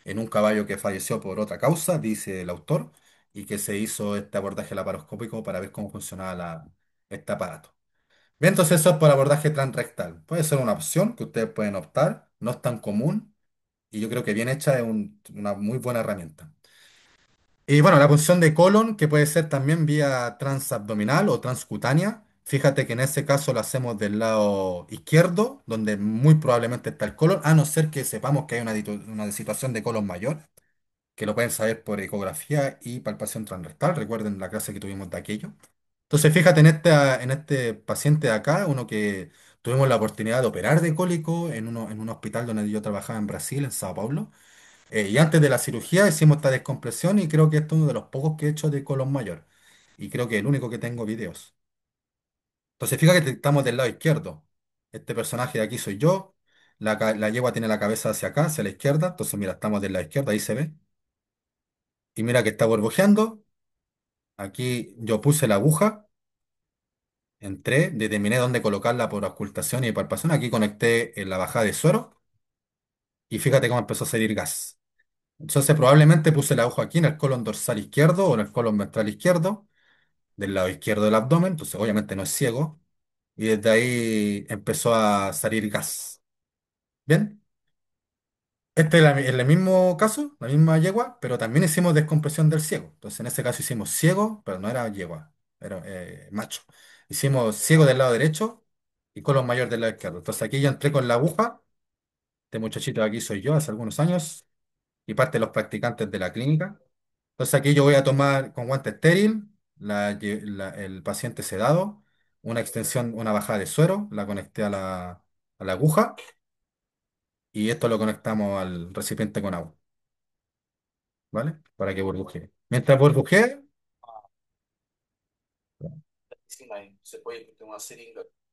en un caballo que falleció por otra causa, dice el autor, y que se hizo este abordaje laparoscópico para ver cómo funcionaba este aparato. Bien, entonces eso es por abordaje transrectal. Puede ser una opción que ustedes pueden optar, no es tan común y yo creo que bien hecha es una muy buena herramienta. Y bueno, la punción de colon, que puede ser también vía transabdominal o transcutánea. Fíjate que en ese caso lo hacemos del lado izquierdo, donde muy probablemente está el colon, a no ser que sepamos que hay una situación de colon mayor, que lo pueden saber por ecografía y palpación transrectal. Recuerden la clase que tuvimos de aquello. Entonces, fíjate en este paciente de acá, uno que tuvimos la oportunidad de operar de cólico en un hospital donde yo trabajaba en Brasil, en Sao Paulo. Y antes de la cirugía hicimos esta descompresión y creo que esto es uno de los pocos que he hecho de colon mayor. Y creo que el único que tengo videos. Entonces fíjate que estamos del lado izquierdo. Este personaje de aquí soy yo. La yegua tiene la cabeza hacia acá, hacia la izquierda. Entonces mira, estamos del lado izquierdo, ahí se ve. Y mira que está burbujeando. Aquí yo puse la aguja, entré, determiné dónde colocarla por ocultación y palpación. Aquí conecté en la bajada de suero y fíjate cómo empezó a salir gas. Entonces probablemente puse la aguja aquí en el colon dorsal izquierdo o en el colon ventral izquierdo del lado izquierdo del abdomen, entonces obviamente no es ciego, y desde ahí empezó a salir gas. Bien, este es el mismo caso, la misma yegua, pero también hicimos descompresión del ciego. Entonces en ese caso hicimos ciego, pero no era yegua, era macho. Hicimos ciego del lado derecho y colon mayor del lado izquierdo. Entonces aquí yo entré con la aguja, este muchachito de aquí soy yo hace algunos años, y parte de los practicantes de la clínica. Entonces aquí yo voy a tomar con guante estéril el paciente sedado, una extensión, una bajada de suero, la conecté a la aguja y esto lo conectamos al recipiente con agua, ¿vale? Para que burbujee. Mientras burbujee,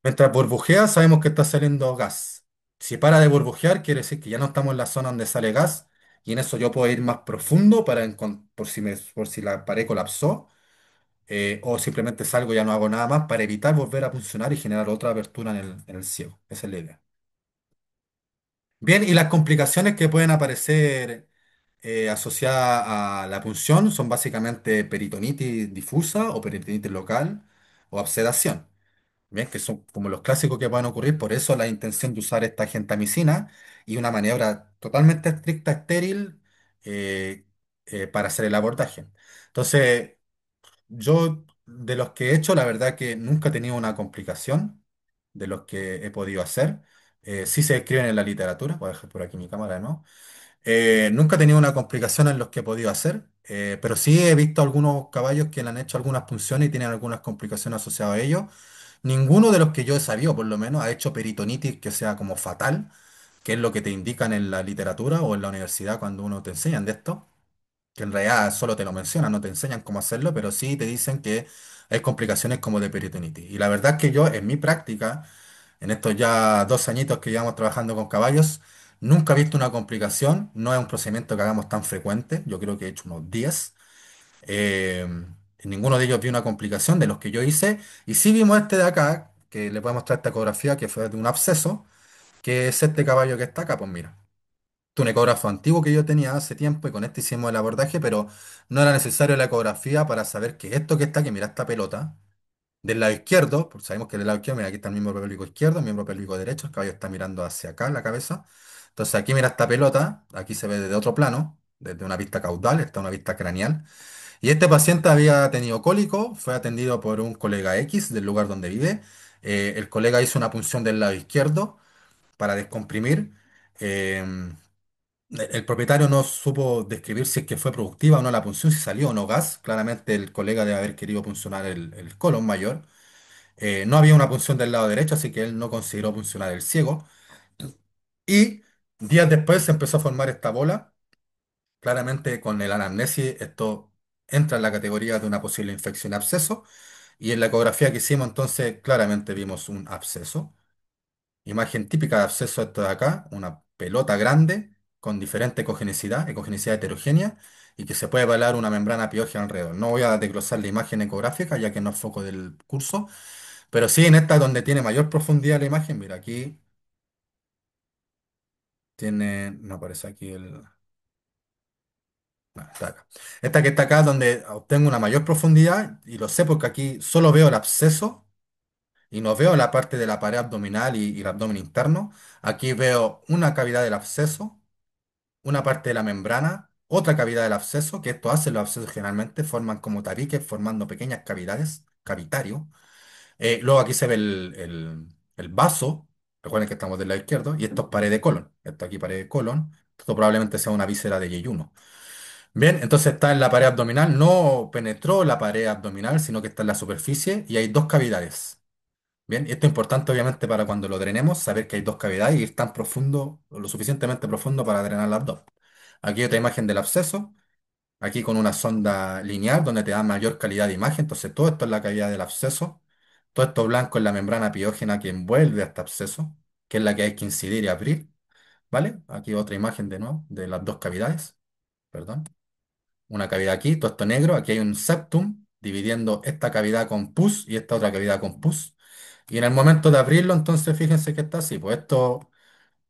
mientras burbujea sabemos que está saliendo gas. Si para de burbujear, quiere decir que ya no estamos en la zona donde sale gas y en eso yo puedo ir más profundo por si la pared colapsó, o simplemente salgo y ya no hago nada más para evitar volver a funcionar y generar otra apertura en el ciego. Esa es la idea. Bien, y las complicaciones que pueden aparecer asociadas a la punción son básicamente peritonitis difusa o peritonitis local o absedación. Bien, que son como los clásicos que pueden ocurrir, por eso la intención de usar esta gentamicina y una maniobra totalmente estricta, estéril, eh, para hacer el abordaje. Entonces, yo de los que he hecho, la verdad que nunca he tenido una complicación de los que he podido hacer. Sí se escriben en la literatura, voy a dejar por aquí mi cámara, ¿no? Nunca he tenido una complicación en los que he podido hacer, pero sí he visto algunos caballos que le han hecho algunas punciones y tienen algunas complicaciones asociadas a ello. Ninguno de los que yo he sabido, por lo menos, ha hecho peritonitis que sea como fatal, que es lo que te indican en la literatura o en la universidad cuando uno te enseñan de esto, que en realidad solo te lo mencionan, no te enseñan cómo hacerlo, pero sí te dicen que hay complicaciones como de peritonitis. Y la verdad es que yo, en mi práctica, en estos ya 2 añitos que llevamos trabajando con caballos, nunca he visto una complicación, no es un procedimiento que hagamos tan frecuente, yo creo que he hecho unos 10. Eh, en ninguno de ellos vi una complicación de los que yo hice. Y sí vimos este de acá, que le voy a mostrar esta ecografía, que fue de un absceso, que es este caballo que está acá. Pues mira, este es un ecógrafo antiguo que yo tenía hace tiempo y con este hicimos el abordaje, pero no era necesario la ecografía para saber que esto que está aquí, mira esta pelota, del lado izquierdo, porque sabemos que del lado izquierdo, mira, aquí está el miembro pélvico izquierdo, el miembro pélvico derecho, el caballo está mirando hacia acá, la cabeza. Entonces aquí mira esta pelota, aquí se ve desde otro plano, desde una vista caudal, está una vista craneal. Y este paciente había tenido cólico, fue atendido por un colega X del lugar donde vive. El colega hizo una punción del lado izquierdo para descomprimir. El propietario no supo describir si es que fue productiva o no la punción, si salió o no gas. Claramente el colega debe haber querido puncionar el colon mayor. No había una punción del lado derecho, así que él no consideró puncionar el ciego. Y días después se empezó a formar esta bola. Claramente con el anamnesis esto entra en la categoría de una posible infección absceso. Y en la ecografía que hicimos entonces claramente vimos un absceso. Imagen típica de absceso esto de acá, una pelota grande con diferente ecogenicidad heterogénea y que se puede evaluar una membrana piógena alrededor. No voy a desglosar la imagen ecográfica ya que no es foco del curso, pero sí en esta donde tiene mayor profundidad la imagen, mira aquí tiene, no aparece aquí el... no, está acá. Esta que está acá donde obtengo una mayor profundidad y lo sé porque aquí solo veo el absceso y no veo la parte de la pared abdominal y el abdomen interno. Aquí veo una cavidad del absceso, una parte de la membrana, otra cavidad del absceso, que esto hace los abscesos generalmente, forman como tabiques, formando pequeñas cavidades, cavitario. Luego aquí se ve el vaso, recuerden que estamos del lado izquierdo, y esto es pared de colon. Esto aquí pared de colon, esto probablemente sea una víscera de yeyuno. Bien, entonces está en la pared abdominal, no penetró la pared abdominal, sino que está en la superficie y hay dos cavidades. Bien, y esto es importante obviamente para cuando lo drenemos, saber que hay dos cavidades y ir tan profundo, o lo suficientemente profundo para drenar las dos. Aquí otra imagen del absceso, aquí con una sonda lineal donde te da mayor calidad de imagen, entonces todo esto es la cavidad del absceso, todo esto blanco es la membrana piógena que envuelve a este absceso, que es la que hay que incidir y abrir, ¿vale? Aquí otra imagen de nuevo de las dos cavidades, perdón. Una cavidad aquí, todo esto negro, aquí hay un septum dividiendo esta cavidad con pus y esta otra cavidad con pus. Y en el momento de abrirlo, entonces fíjense que está así. Pues esto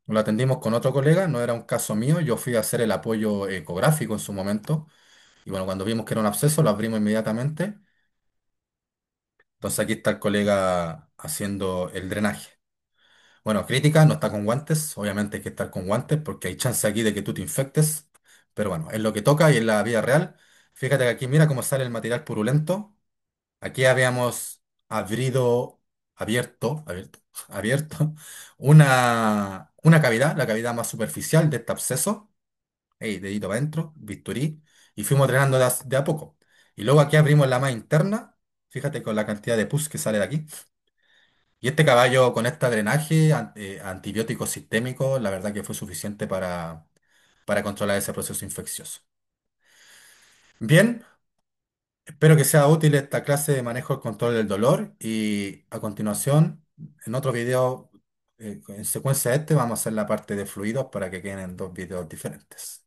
lo atendimos con otro colega, no era un caso mío, yo fui a hacer el apoyo ecográfico en su momento. Y bueno, cuando vimos que era un absceso, lo abrimos inmediatamente. Entonces aquí está el colega haciendo el drenaje. Bueno, crítica, no está con guantes, obviamente hay que estar con guantes porque hay chance aquí de que tú te infectes. Pero bueno, es lo que toca y es la vida real. Fíjate que aquí mira cómo sale el material purulento. Aquí habíamos abierto, abierto una cavidad, la cavidad más superficial de este absceso. Ey, dedito para adentro, bisturí, y fuimos drenando de a poco. Y luego aquí abrimos la más interna, fíjate con la cantidad de pus que sale de aquí. Y este caballo con este drenaje antibiótico sistémico, la verdad que fue suficiente para controlar ese proceso infeccioso. Bien, espero que sea útil esta clase de manejo del control del dolor y a continuación, en otro video En secuencia de este vamos a hacer la parte de fluidos para que queden en dos videos diferentes.